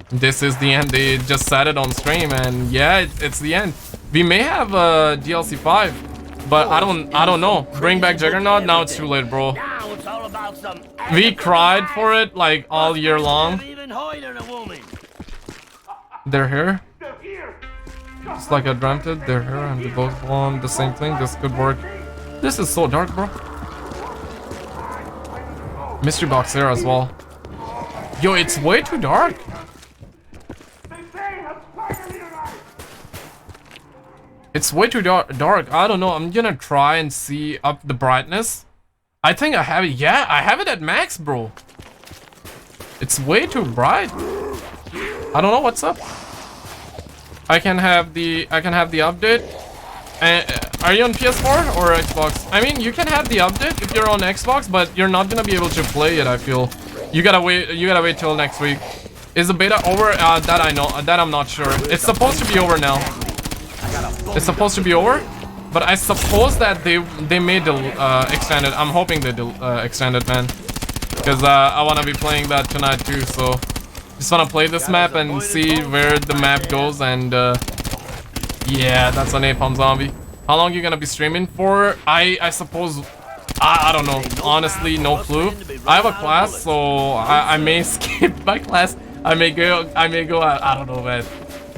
This is the end. They just said it on stream, and yeah, it's the end. We may have DLC 5, but I don't know. Bring back Juggernaut? Now it's too late, bro. We cried for it like all year long. They're here. It's like I dreamt it. They're here, and we both want the same thing. This could work. This is so dark, bro. Mystery box there as well. Yo, it's way too dark. It's way too dark. I don't know. I'm gonna try and see up the brightness. I think I have it. Yeah, I have it at max, bro. It's way too bright. I don't know what's up. I can have the update. Are you on PS4 or Xbox? I mean, you can have the update if you're on Xbox, but you're not gonna be able to play it. I feel you gotta wait till next week. Is the beta over? That I know. That I'm not sure. It's supposed to be over now. It's supposed to be over, but I suppose that they may extend it. I'm hoping they extend it, man, because I want to be playing that tonight too. So just want to play this map and see where the map goes. And yeah, that's an napalm zombie. How long are you gonna be streaming for? I suppose I don't know. Honestly, no clue. I have a class, so I may skip my class. I may go. I don't know, man.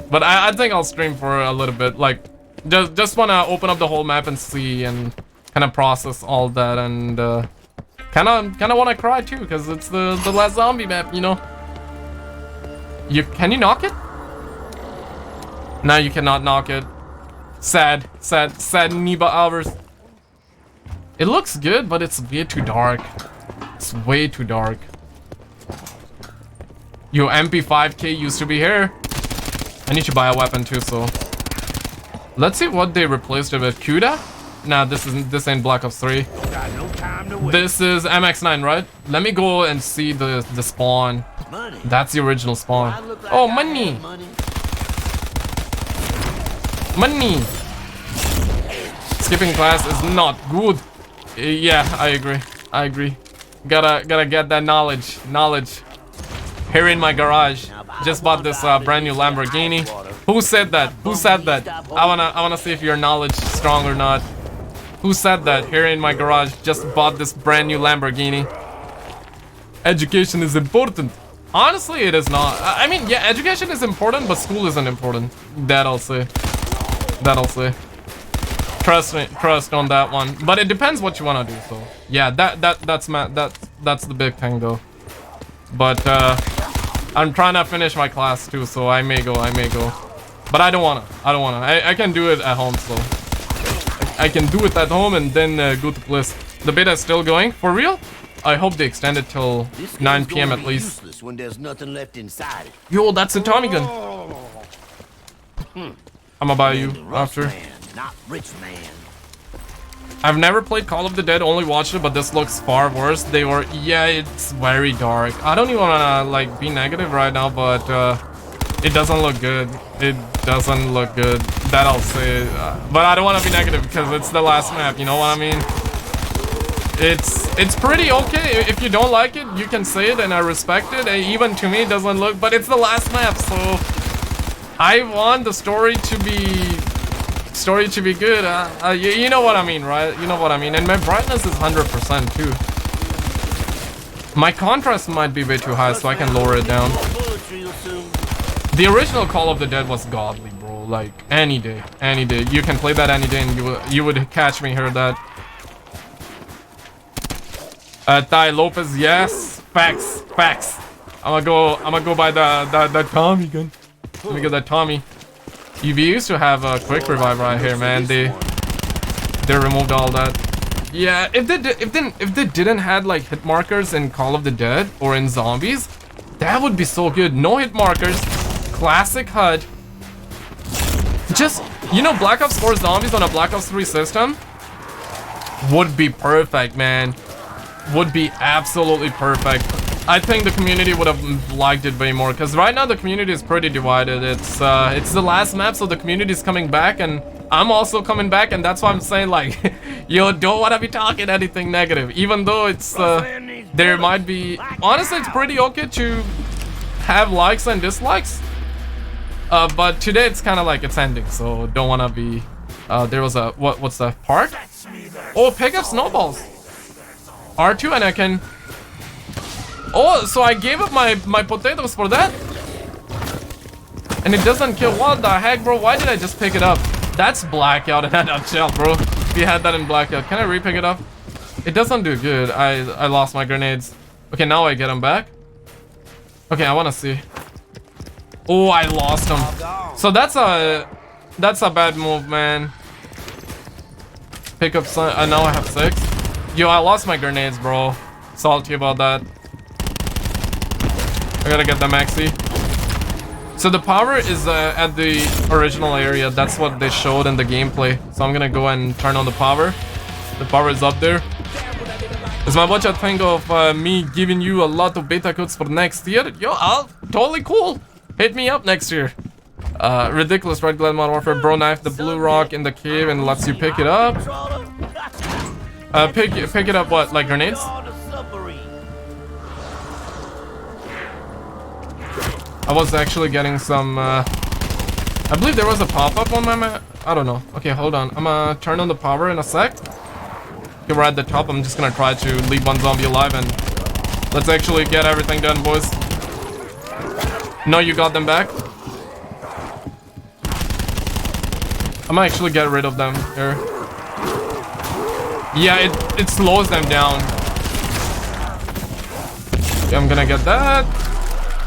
But I think I'll stream for a little bit. Like, just wanna open up the whole map and see and kind of process all that, and kind of wanna cry too, because it's the last zombie map, you know. Can you knock it? No, you cannot knock it. Sad Niba hours. It looks good, but it's way too dark. It's way too dark. Yo, MP5K used to be here. I need to buy a weapon too, so let's see what they replaced it with. Cuda? Nah, this ain't Black Ops 3. This is MX9, right? Let me go and see the spawn. That's the original spawn. Oh, money! Money! Skipping class is not good. Yeah, I agree. Gotta get that knowledge. Here in my garage. Just bought this brand new Lamborghini. Who said that? I wanna see if your knowledge is strong or not. Who said that? Here in my garage, just bought this brand new Lamborghini. Education is important. Honestly, it is not. I mean, yeah, education is important, but school isn't important. That I'll say. Trust on that one. But it depends what you wanna do. So yeah, that's the big thing though. But I'm trying to finish my class too, so I may go. But I don't wanna. I can do it at home, so I can do it at home and then go to Bliss. The beta is still going? For real? I hope they extend it till 9 PM at least. When there's nothing left inside it. Yo, that's a Tommy gun. I'ma buy you after. Not rich man. I've never played Call of the Dead, only watched it, but this looks far worse. Yeah, it's very dark. I don't even wanna like be negative right now, but it doesn't look good. That I'll say. But I don't wanna be negative because it's the last map, you know what I mean? It's pretty okay. If you don't like it, you can say it and I respect it. And even to me, it doesn't look, but it's the last map, so I want the story to be good. You know what I mean, right? You know what I mean. And my brightness is 100% too. My contrast might be way too high, so I can lower it down. The original Call of the Dead was godly, bro. Like any day, any day. You can play that any day, and you would catch me here. That. Ty Lopez, yes, facts. I'm gonna go by the Tommy gun. Let me get that Tommy. We used to have a quick revive right here, man. They removed all that. Yeah, if they didn't had like hit markers in Call of the Dead or in Zombies, that would be so good. No hit markers, classic HUD. Just, you know, Black Ops 4 Zombies on a Black Ops 3 system would be perfect, man. Would be absolutely perfect. I think the community would have liked it way more, because right now the community is pretty divided. It's the last map, so the community is coming back, and I'm also coming back, and that's why I'm saying, like, you don't want to be talking anything negative, even though it's there might be, honestly, it's pretty okay to have likes and dislikes, but today it's kind of like it's ending, so don't want to be there was a what's that park? Oh, pick up snowballs. R2, and I can. Oh, so I gave up my potatoes for that? And it doesn't kill. What the heck, bro? Why did I just pick it up? That's Blackout in a nutshell, bro. If you had that in Blackout. Can I re-pick it up? It doesn't do good. I lost my grenades. Okay, now I get them back. Okay, I want to see. Oh, I lost them. So that's a bad move, man. Pick up some. Now I have 6. Yo, I lost my grenades, bro. Salty about that. I gotta get the maxi. So the power is at the original area. That's what they showed in the gameplay. So I'm gonna go and turn on the power. The power is up there. Is my watch a thing of me giving you a lot of beta codes for next year? Yo, totally cool. Hit me up next year. Ridiculous Red Glad Modern Warfare Bro Knife, the blue rock in the cave and lets you pick it up. Pick it up what? Like grenades? I was actually getting some, I believe there was a pop-up on my map. I don't know. Okay, hold on. I'm gonna turn on the power in a sec. Okay, we're at the top. I'm just gonna try to leave one zombie alive and let's actually get everything done, boys. No, you got them back. I'm gonna actually get rid of them here. Yeah, it slows them down. Okay, I'm gonna get that.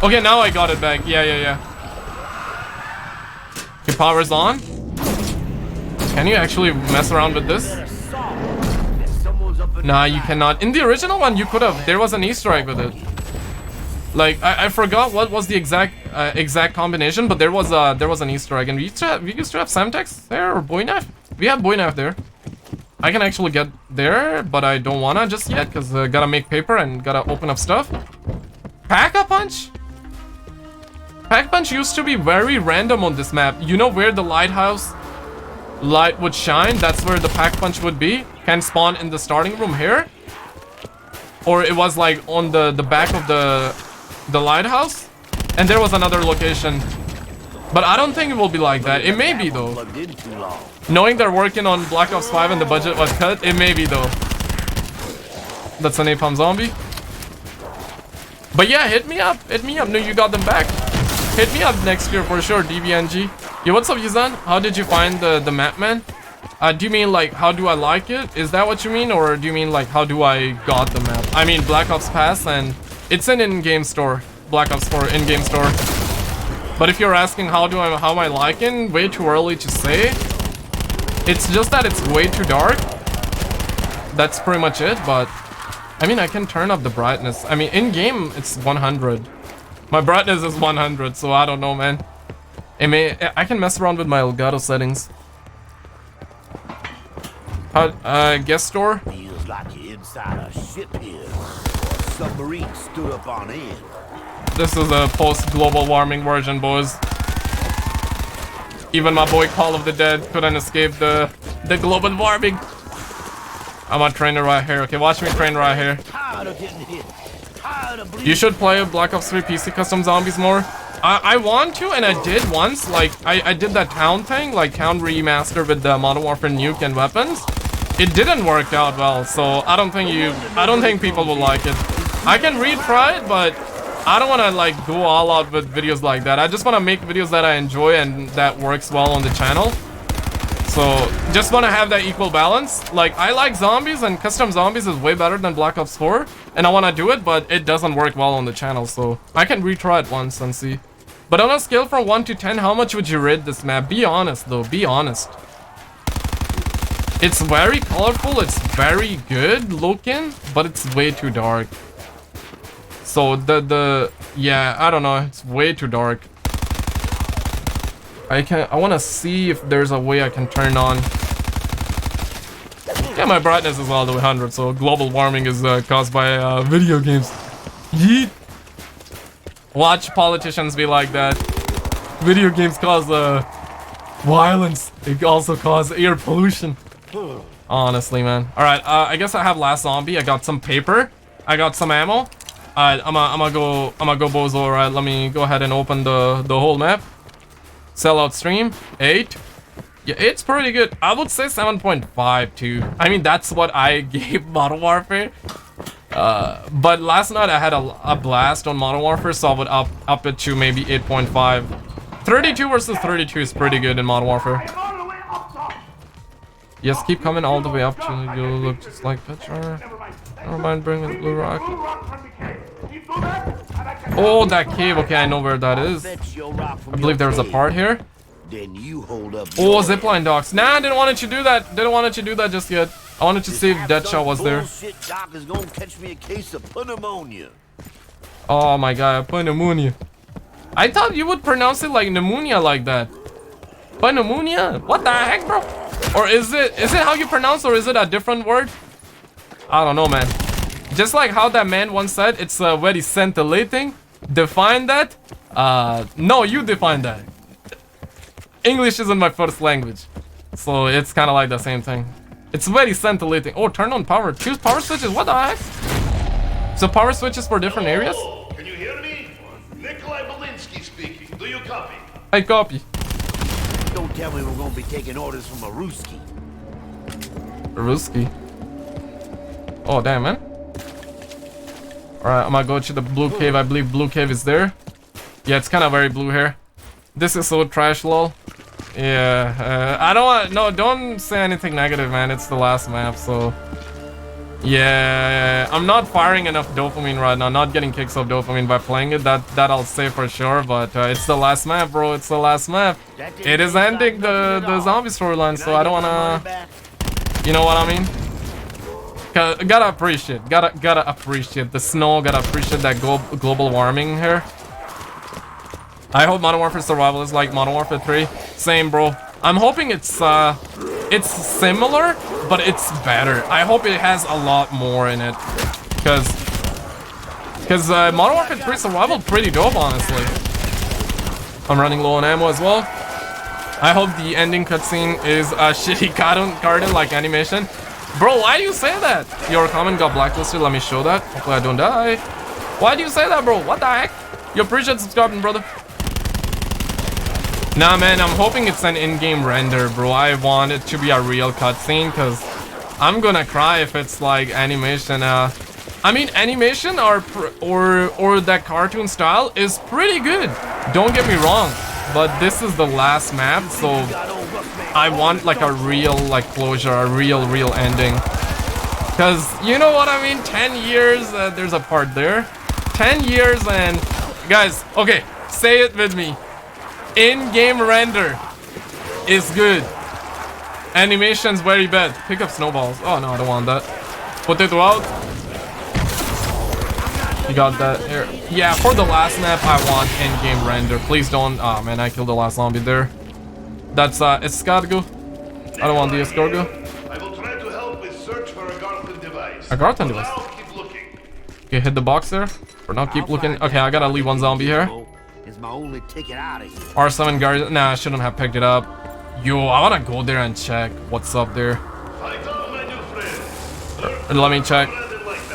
Okay, now I got it back. Yeah. Okay, power's on. Can you actually mess around with this? Nah, you cannot. In the original one, you could have. There was an Easter egg with it. Like, I forgot what was the exact combination, but there was an Easter egg, and we used to have Semtex there or Boy Knife. We had Boy Knife there. I can actually get there, but I don't wanna just yet, because gotta make paper and gotta open up stuff. Pack-a-punch? Pack-a-punch used to be very random on this map. You know where the lighthouse light would shine? That's where the pack-punch would be. Can spawn in the starting room here. Or it was like on the back of the lighthouse. And there was another location. But I don't think it will be like that. It may be though. Knowing they're working on Black Ops 5 and the budget was cut, it may be though. That's a napalm zombie. But yeah, hit me up. No, you got them back. Hit me up next year for sure, DBNG. Yo, what's up, Yuzan? How did you find the map, man? Do you mean like, how do I like it? Is that what you mean? Or do you mean like, how do I got the map? I mean, Black Ops Pass, and it's an in-game store. Black Ops 4 in-game store. But if you're asking how am I liking, way too early to say. It's just that it's way too dark. That's pretty much it, but I mean, I can turn up the brightness. I mean, in-game, it's 100. My brightness is 100, so I don't know, man. I can mess around with my Elgato settings. Guest store? Feels like you're inside a ship here. A submarine stood up on end. This is a post-global warming version, boys. Even my boy Call of the Dead couldn't escape the global warming. I'm gonna train it right here. Okay, watch me train right here. You should play Black Ops 3 PC custom zombies more. I want to, and I did once. Like, I did that town thing, like town remaster with the Modern Warfare nuke and weapons. It didn't work out well, so I don't think people will like it. I can retry it, but I don't want to like go all out with videos like that. I just want to make videos that I enjoy and that works well on the channel. So just want to have that equal balance. Like, I like zombies, and custom zombies is way better than Black Ops 4, and I want to do it, but it doesn't work well on the channel, so I can retry it once and see. But on a scale from 1 to 10, how much would you rate this map? Be honest though, be honest. It's very colorful, it's very good looking, but it's way too dark. So yeah, I don't know, it's way too dark. I want to see if there's a way I can turn on. Yeah, my brightness is all the way 100, so global warming is caused by video games. Yeet. Watch politicians be like that. Video games cause violence. They also cause air pollution. Honestly, man. All right, I guess I have last zombie. I got some paper. I got some ammo. All right, I'm gonna go bozo. All right, let me go ahead and open the whole map. Sellout stream 8. Yeah, it's pretty good. I would say 7.5 too. I mean, that's what I gave Modern Warfare. But last night I had a blast on Modern Warfare, so I would up it to maybe 8.5. 32 versus 32 is pretty good in Modern Warfare. Yes, keep coming all the way up to you look just like Petra. Never mind bringing the blue rock. Oh, that cave. Okay, I know where that is. I believe there's a part here. Oh, zipline docks. Nah, I didn't want it to do that. Didn't want it to do that just yet. I wanted to see if Deadshot was there. Oh my god, pneumonia. I thought you would pronounce it like pneumonia like that. Pneumonia? What the heck, bro? Or is it how you pronounce, or is it a different word? I don't know, man. Just like how that man once said, it's very scintillating. Define that? No, you define that. English isn't my first language, so it's kind of like the same thing. It's very scintillating. Oh, turn on power. Choose power switches. What the heck? So power switches for different areas? Can you hear me? Nikolai Belinsky speaking. Do you copy? I copy. Don't tell me we're gonna be taking orders from a Ruski. Ruski? Oh, damn, man. Alright, I'm gonna go to the blue cave. I believe blue cave is there. Yeah, it's kind of very blue here. This is so trash, lol. Yeah, I don't want... No, don't say anything negative, man. It's the last map, so... Yeah, I'm not firing enough dopamine right now. Not getting kicks of dopamine by playing it. That I'll say for sure, but it's the last map, bro. It's the last map. It is ending the zombie storyline, so I don't wanna... You know what I mean? Gotta appreciate the snow. Gotta appreciate that global warming here. I hope Modern Warfare Survival is like Modern Warfare 3. Same, bro. I'm hoping it's similar, but it's better. I hope it has a lot more in it, because Modern Warfare 3 Survival pretty dope, honestly. I'm running low on ammo as well. I hope the ending cutscene is a shitty cartoon like animation. Bro, why do you say that? Your comment got blacklisted. Let me show that. Hopefully I don't die. Why do you say that, bro? What the heck? You appreciate subscribing, brother. Nah, man, I'm hoping it's an in-game render, bro. I want it to be a real cutscene, because I'm gonna cry if it's like animation. I mean, animation or that cartoon style is pretty good. Don't get me wrong, but this is the last map, so I want like a real like closure, a real ending. Because you know what I mean? 10 years, there's a part there. 10 years and... Guys, okay, say it with me. In-game render is good. Animation's very bad. Pick up snowballs. Oh no, I don't want that. Potato out. You got that here. Yeah, for the last map, I want in-game render. Please don't. Oh man, I killed the last zombie there. That's escargot. I don't want the escargot. I will try to help with search for a Garthan device. A Garthan device. Keep looking. Okay, hit the box there. For now, keep looking. Okay, I gotta leave one zombie here. It's my only ticket out of here. R7 guard. Nah, I shouldn't have picked it up. Yo, I wanna go there and check what's up there. Let me check.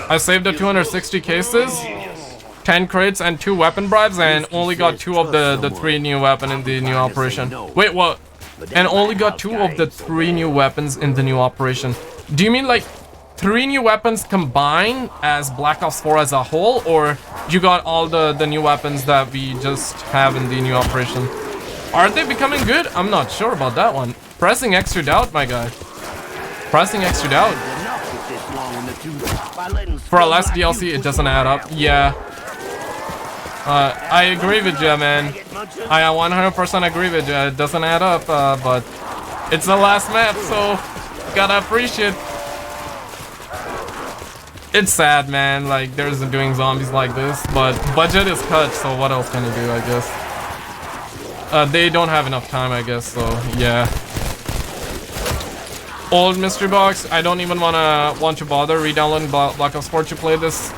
I saved the 260 cases, 10 crates, and 2 weapon bribes, and only got 2 of the 3 new weapons in the new operation. Wait, what? And only got 2 of the 3 new weapons in the new operation. Do you mean like 3 new weapons combined as Black Ops 4 as a whole, or you got all the new weapons that we just have in the new operation? Are they becoming good? I'm not sure about that one. Pressing extra doubt, my guy. Pressing extra doubt. For a last DLC, it doesn't add up. Yeah. I agree with you, man. I 100% agree with you. It doesn't add up, but it's the last map, so gotta appreciate. It's sad, man. Like, there's doing zombies like this, but budget is cut, so what else can you do, I guess? They don't have enough time, I guess, so yeah. Old mystery box. I don't even want to bother re-downloading Black Ops 4 to play this.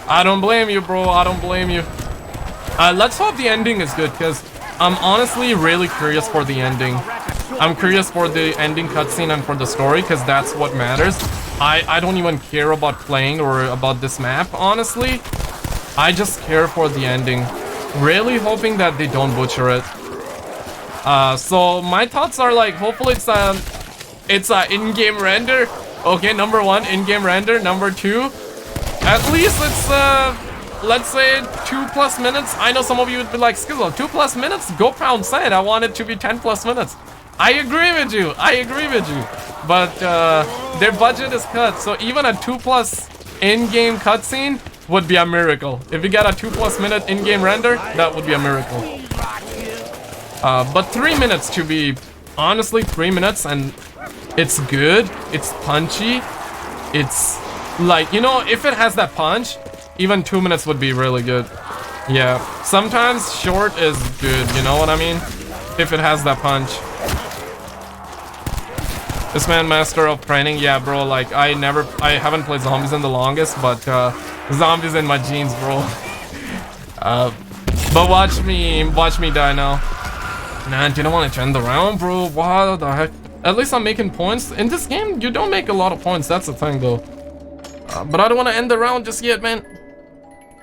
I don't blame you, bro. I don't blame you. Let's hope the ending is good, because I'm honestly really curious for the ending. I'm curious for the ending cutscene and for the story, because that's what matters. I don't even care about playing or about this map, honestly. I just care for the ending. Really hoping that they don't butcher it. So my thoughts are like, hopefully it's a in-game render. Okay, number 1, in-game render. Number 2, at least it's let's say 2+ minutes. I know some of you would be like, Skizzle, 2+ minutes? Go pound sand. I want it to be 10+ minutes. I agree with you. I agree with you. But their budget is cut, so even a 2+ in-game cutscene would be a miracle. If you get a 2+ minute in-game render, that would be a miracle. But 3 minutes to be, honestly, 3 minutes, and it's good, it's punchy, it's like, you know, if it has that punch, even 2 minutes would be really good. Yeah, sometimes short is good, you know what I mean? If it has that punch. This man master of training, yeah, bro, like, I haven't played zombies in the longest, but zombies in my genes, bro. But watch me die now. Nah, didn't want to end the round, bro. What the heck? At least I'm making points. In this game, you don't make a lot of points. That's the thing, though. But I don't want to end the round just yet, man.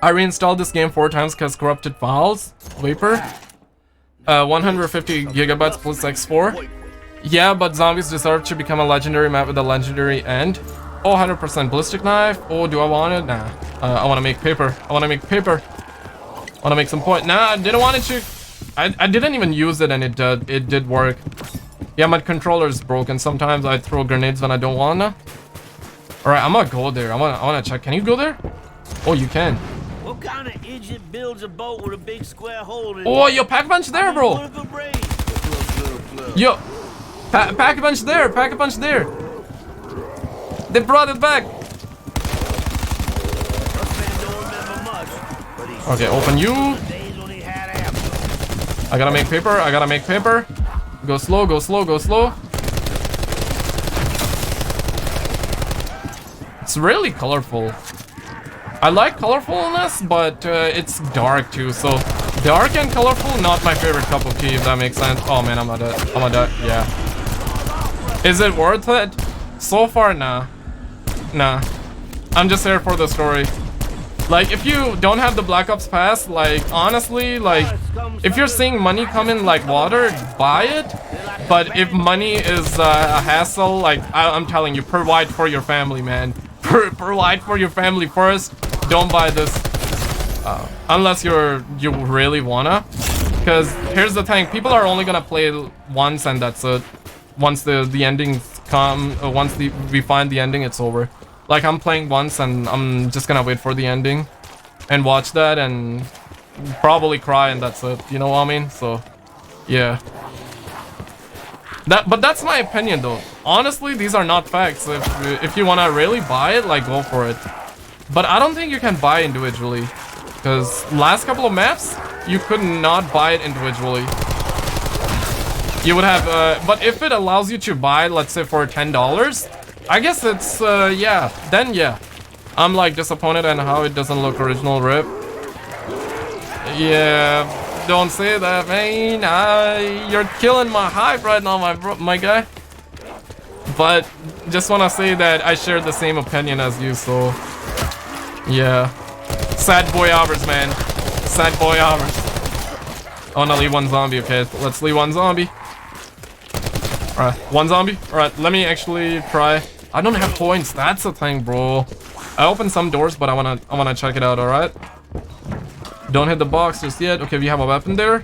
I reinstalled this game 4 times because corrupted files. Vapor. 150 gigabytes plus X4. Yeah, but zombies deserve to become a legendary map with a legendary end. Oh, 100% ballistic knife. Oh, do I want it? Nah. I want to make paper. I want to make paper. I want to make some point. Nah, I didn't want it to. I didn't even use it, and it did work. Yeah, my controller is broken. Sometimes I throw grenades when I don't wanna. All right, I'm gonna go there. I wanna check. Can you go there? Oh, you can. What kind of idiot builds a boat with a big square hole in it? Oh, yo, pack a punch there, bro. Yo, pack a punch there. Pack a punch there. They brought it back. Okay, open you. I gotta make paper. I gotta make paper. Go slow, go slow, go slow. It's really colorful. I like colorfulness, but it's dark too. So dark and colorful, not my favorite cup of tea, if that makes sense. Oh man, I'm gonna die. I'm gonna die. Yeah. Is it worth it? So far, nah. Nah. I'm just here for the story. Like, if you don't have the Black Ops Pass, like, honestly, like, if you're seeing money come in like water, buy it. But if money is a hassle, like, I'm telling you, provide for your family, man. Provide for your family first. Don't buy this. Unless you really wanna. Because here's the thing, people are only gonna play once and that's it. Once the endings come, once we find the ending, it's over. Like, I'm playing once and I'm just gonna wait for the ending and watch that and probably cry and that's it. You know what I mean? So, yeah. But that's my opinion though. Honestly, these are not facts. If you wanna really buy it, like, go for it. But I don't think you can buy individually. Because last couple of maps, you could not buy it individually. You would have, but if it allows you to buy, let's say for $10, I guess it's, yeah, then yeah. I'm like disappointed in how it doesn't look original RIP. Yeah, don't say that, man. You're killing my hype right now, my guy. But just wanna say that I share the same opinion as you, so yeah. Sad boy hours, man. Sad boy hours. I wanna leave one zombie, okay? Let's leave one zombie. Alright, one zombie. Alright, let me actually try. I don't have points, that's the thing, bro. I opened some doors, but I wanna check it out, alright? Don't hit the box just yet. Okay, we have a weapon there.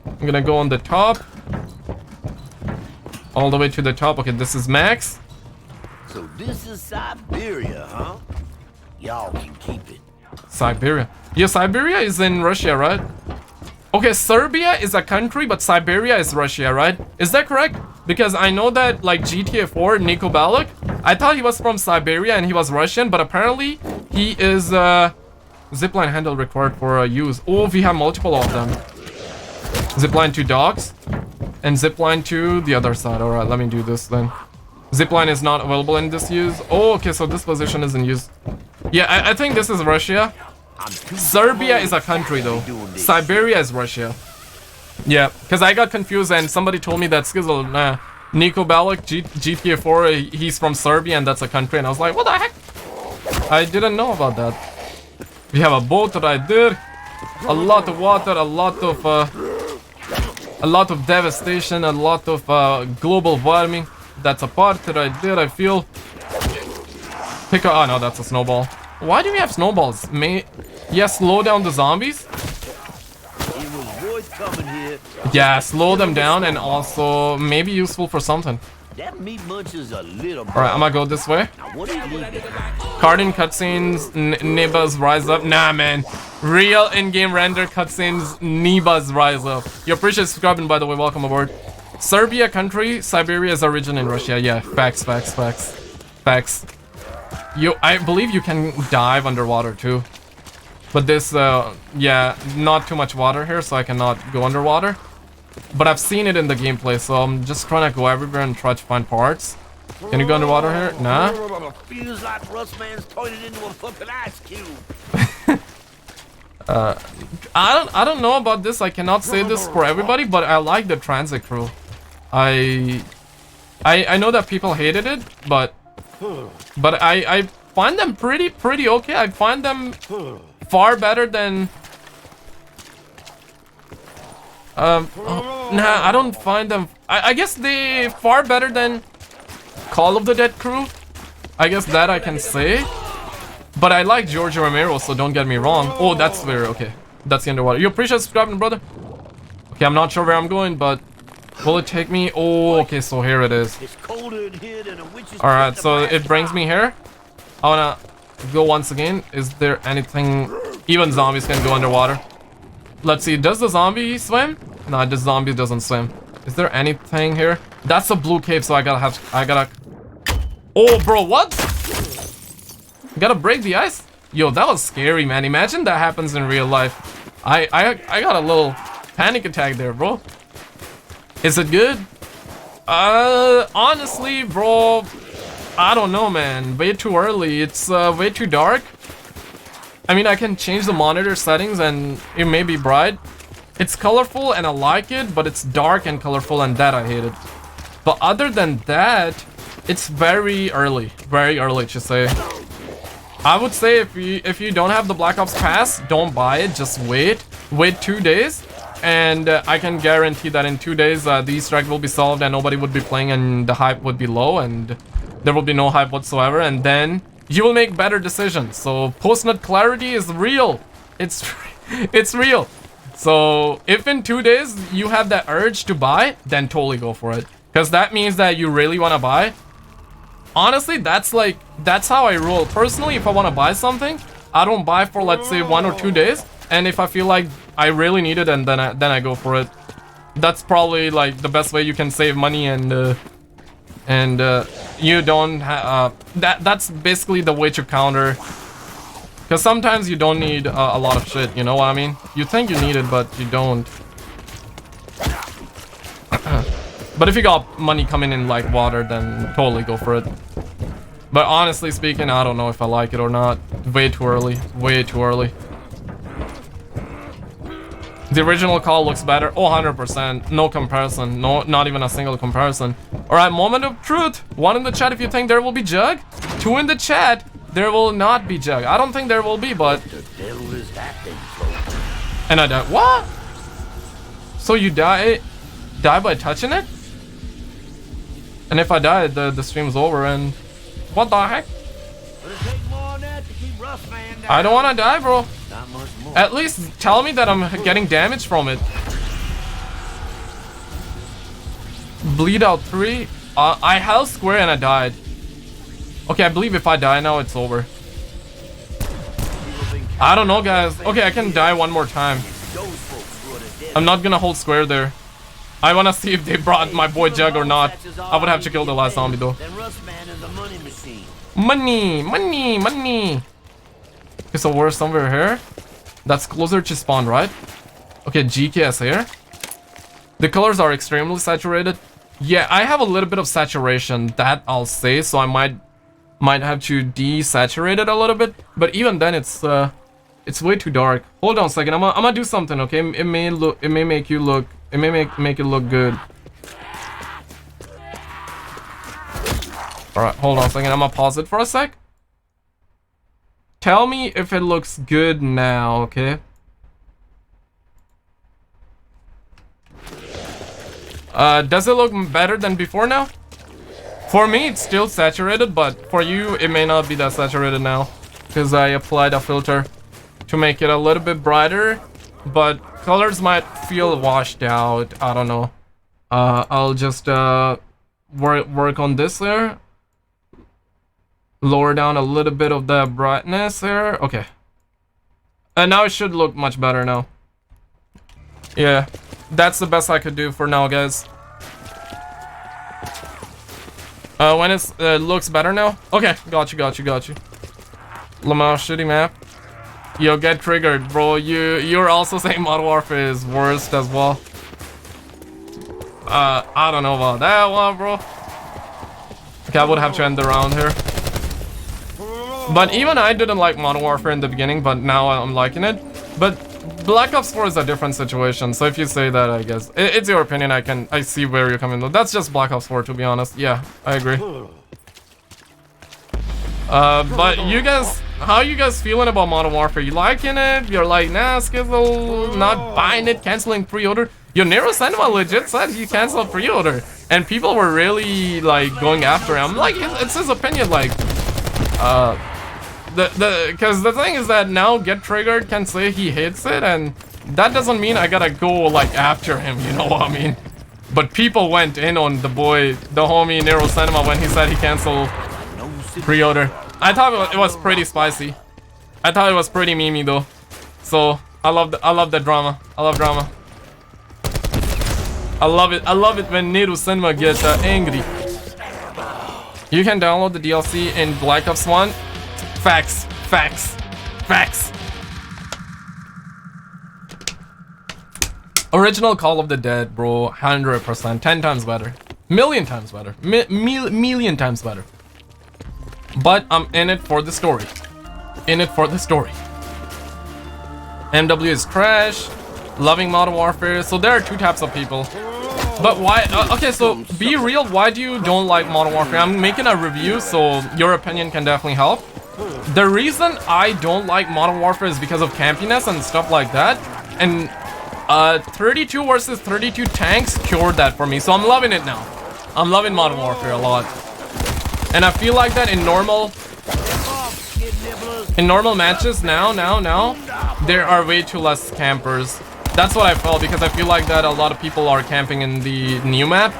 I'm gonna go on the top. All the way to the top. Okay, this is max. So this is Siberia, huh? Y'all can keep it. Siberia. Yeah, Siberia is in Russia, right? Okay, Serbia is a country, but Siberia is Russia, right? Is that correct? Because I know that, like, GTA 4, Niko Bellic, I thought he was from Siberia and he was Russian, but apparently he is, zipline handle required for use. Oh, we have multiple of them. Zipline to dogs, and zipline to the other side. Alright, let me do this then. Zipline is not available in this use. Oh, okay, so this position is in use. Yeah, I think this is Russia. Serbia is a country though. Siberia is Russia. Yeah, because I got confused and somebody told me that Skizzle, Niko Bellic, GTA 4, he's from Serbia and that's a country. And I was like, what the heck? I didn't know about that. We have a boat right there. A lot of water, a lot of devastation, a lot of global warming. That's a part right there, I feel. Pick a, oh no, that's a snowball. Why do we have snowballs? Yeah, slow down the zombies. Yeah, slow them down and also maybe useful for something. That meat munch is a little. Alright, I'm gonna go this way. Cardin cutscenes, Nibas rise up. Nah, man. Real in-game render cutscenes, Nibas rise up. You appreciate subscribing, by the way. Welcome aboard. Serbia country, Siberia is origin in Russia. Yeah, facts. I believe you can dive underwater too. But this, yeah, not too much water here, so I cannot go underwater. But I've seen it in the gameplay, so I'm just trying to go everywhere and try to find parts. Can you go underwater here? Nah. Feels like Russman's turned it into a fucking ice cube. I don't know about this. I cannot say this for everybody, but I like the transit crew. I know that people hated it, but I find them pretty okay. I find them far better than nah, I don't find them. I guess they far better than Call of the Dead crew. I guess that I can say. But I like George Romero, so don't get me wrong. Oh, that's very okay. That's the underwater. You appreciate subscribing, brother? Okay, I'm not sure where I'm going, but will it take me? Oh, okay, so here it is. Alright, so it brings me here. I wanna go once again. Is there anything? Even zombies can go underwater. Let's see, does the zombie swim? No, the zombie doesn't swim. Is there anything here? That's a blue cave, so I gotta. Oh, bro, what? Gotta break the ice? Yo, that was scary, man. Imagine that happens in real life. I got a little panic attack there, bro. Is it good? Honestly, bro, I don't know, man. Way too early. It's way too dark. I mean, I can change the monitor settings and it may be bright. It's colorful and I like it, but it's dark and colorful and that I hate it. But other than that, it's very early to say. I would say if you don't have the Black Ops Pass, don't buy it, just wait 2 days. And I can guarantee that in 2 days, the Easter egg will be solved and nobody would be playing and the hype would be low and there will be no hype whatsoever. And then you will make better decisions. So post-nut clarity is real. It's real. So if in 2 days you have that urge to buy, then totally go for it. Because that means that you really want to buy. Honestly, that's how I roll. Personally, if I want to buy something, I don't buy for, let's say, 1 or 2 days. And if I feel like I really need it, and then I go for it. That's probably like the best way you can save money and you don't have that's basically the way to counter. Because sometimes you don't need a lot of shit, you know what I mean? You think you need it, but you don't. But if you got money coming in like water, then totally go for it. But honestly speaking, I don't know if I like it or not. Way too early. Way too early. The The original Call looks better. Oh, 100%. No comparison. No, not even a single comparison. Alright, moment of truth. 1 in the chat if you think there will be Jug. 2 in the chat. There will not be Jug. I don't think there will be, but... And I died. What? So you die by touching it? And if I die, the stream's over and... What the heck? I don't want to die, bro. At least tell me that I'm getting damage from it. Bleed out 3. I held square and I died. Okay, I believe if I die now, it's over. I don't know, guys. Okay, I can die one more time. I'm not gonna hold square there. I wanna see if they brought my boy Jug or not. I would have to kill the last zombie though. Money, money, money. Okay, so we're somewhere here. That's closer to spawn, right? Okay, GKS here. The colors are extremely saturated. Yeah, I have a little bit of saturation, that I'll say, so I might have to desaturate it a little bit. But even then, it's way too dark. Hold on a second. I'm gonna do something, okay? It may make it look good. All right, hold on a second. I'm gonna pause it for a sec. Tell me if it looks good now, okay? Does it look better than before now? For me, it's still saturated, but for you, it may not be that saturated now. Because I applied a filter to make it a little bit brighter, but colors might feel washed out. I don't know. I'll just work on this there. Lower down a little bit of the brightness there. Okay. And now it should look much better now. Yeah, that's the best I could do for now, guys. When it looks better now. Okay, got you. Lamar, shitty map. Yo, get triggered, bro. You're also saying Modern Warfare is worst as well. I don't know about that one, bro. Okay, I would have to end the round here. But even I didn't like Modern Warfare in the beginning, but now I'm liking it. But Black Ops 4 is a different situation, so if you say that, I guess it's your opinion. I see where you're coming from. That's just Black Ops 4, to be honest. Yeah, I agree. But you guys, how you guys feeling about Modern Warfare? You liking it? You're like, nah, Skizzle, not buying it, canceling pre-order. Yo, Nero Cinema legit said he canceled pre-order, and people were really like going after him. Like, it's his opinion, like, because the thing is that now Get Triggered can say he hates it, and that doesn't mean I gotta go like after him, you know what I mean? But people went in on the boy, the homie Nero Cinema, when he said he canceled pre-order. I thought it was pretty spicy. I thought it was pretty memey though. So I love the drama. I love drama. I love it when Nero Cinema gets angry. You can download the DLC in Black Ops 1. Facts. Original Call of the Dead, bro. 100%. 10 times better. Million times better. Million times better. But I'm in it for the story. MW is trash. Loving Modern Warfare. So there are two types of people. But why? Okay, so be real. Why do you don't like Modern Warfare? I'm making a review, so your opinion can definitely help. The reason I don't like Modern Warfare is because of campiness and stuff like that. And 32 versus 32 tanks cured that for me. So I'm loving it now. I'm loving Modern Warfare a lot. And I feel like that in normal matches now, there are way too less campers. That's what I felt, because I feel like that a lot of people are camping in the new map.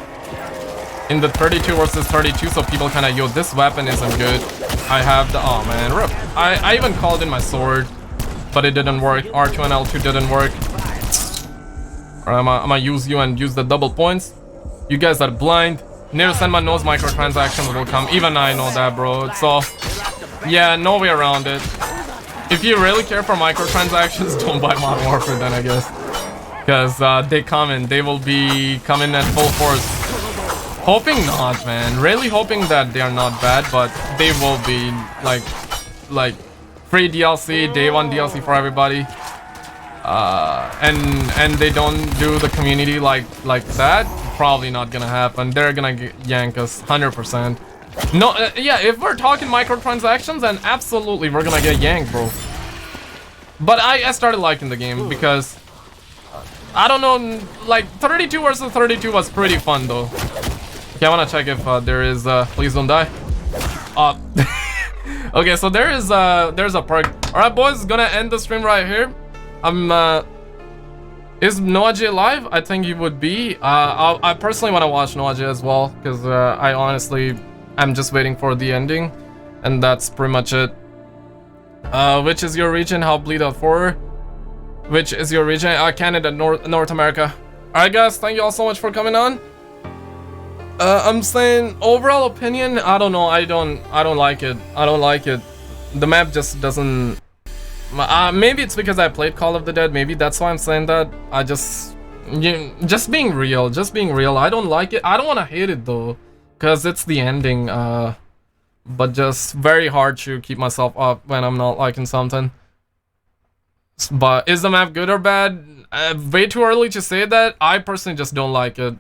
In the 32 versus 32, so people kind of, yo, this weapon isn't good. I have the, oh man, rip. I even called in my sword, but it didn't work. R2 and L2 didn't work. Alright, I'm gonna use you and use the double points. You guys are blind. Nero Senma knows microtransactions will come. Even I know that, bro. So, yeah, no way around it. If you really care for microtransactions, don't buy Modern Warfare then, I guess. Because they come in. They will be coming at full force. Hoping not, man. Really hoping that they are not bad, but they will be like free DLC, day one DLC for everybody. and they don't do the community like that, probably not gonna happen. They're gonna yank us 100%. No, yeah, if we're talking microtransactions, then absolutely we're gonna get yanked, bro. But I started liking the game because I don't know, like 32 versus 32 was pretty fun though. Okay, I wanna check if there is please don't die. Okay, so there's a perk. All right, boys, gonna end the stream right here. Is Nadia live? I think he would be. I personally want to watch Nadia as well because I honestly am just waiting for the ending, and that's pretty much it. Which is your region? How bleed out for? Which is your region? Canada, North America. All right, guys, thank you all so much for coming on. I'm saying overall opinion. I don't know. I don't like it. I don't like it. The map just doesn't. Maybe it's because I played Call of the Dead. Maybe that's why I'm saying that. Just being real. Just being real. I don't like it. I don't want to hate it though, cause it's the ending. But just very hard to keep myself up when I'm not liking something. But is the map good or bad? Way too early to say that. I personally just don't like it.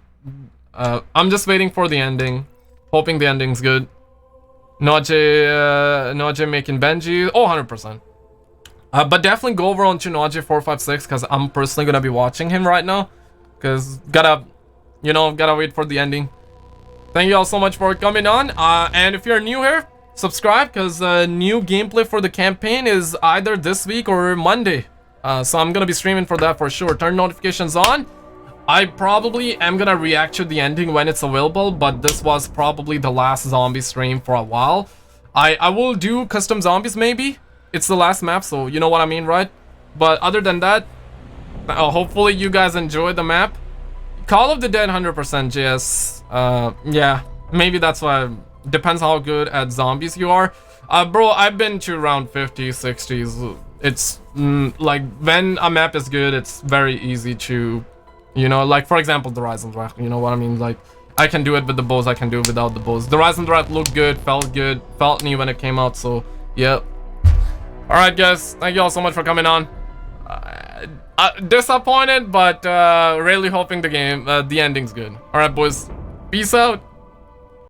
I'm just waiting for the ending, hoping the ending's good. Nadia making Benji. Oh, 100%. But definitely go over onto Nadia 456 because I'm personally gonna be watching him right now. Cause gotta wait for the ending. Thank you all so much for coming on. And if you're new here, subscribe because new gameplay for the campaign is either this week or Monday. So I'm gonna be streaming for that for sure. Turn notifications on. I probably am gonna react to the ending when it's available, but this was probably the last zombie stream for a while. I will do custom zombies maybe. It's the last map, so you know what I mean, right? But other than that, hopefully you guys enjoy the map. Call of the Dead 100% JS. Yeah, maybe that's why. Depends how good at zombies you are. Bro, I've been to around 50s, 60s. It's like when a map is good, it's very easy to, you know, like for example, the Rise and Wrath. You know what I mean? Like I can do it with the bows, I can do it without the bows. The Rise and Wrath looked good, felt new when it came out. So yeah. All right, guys, thank you all so much for coming on. Disappointed, but really hoping the ending's good. All right, boys, peace out.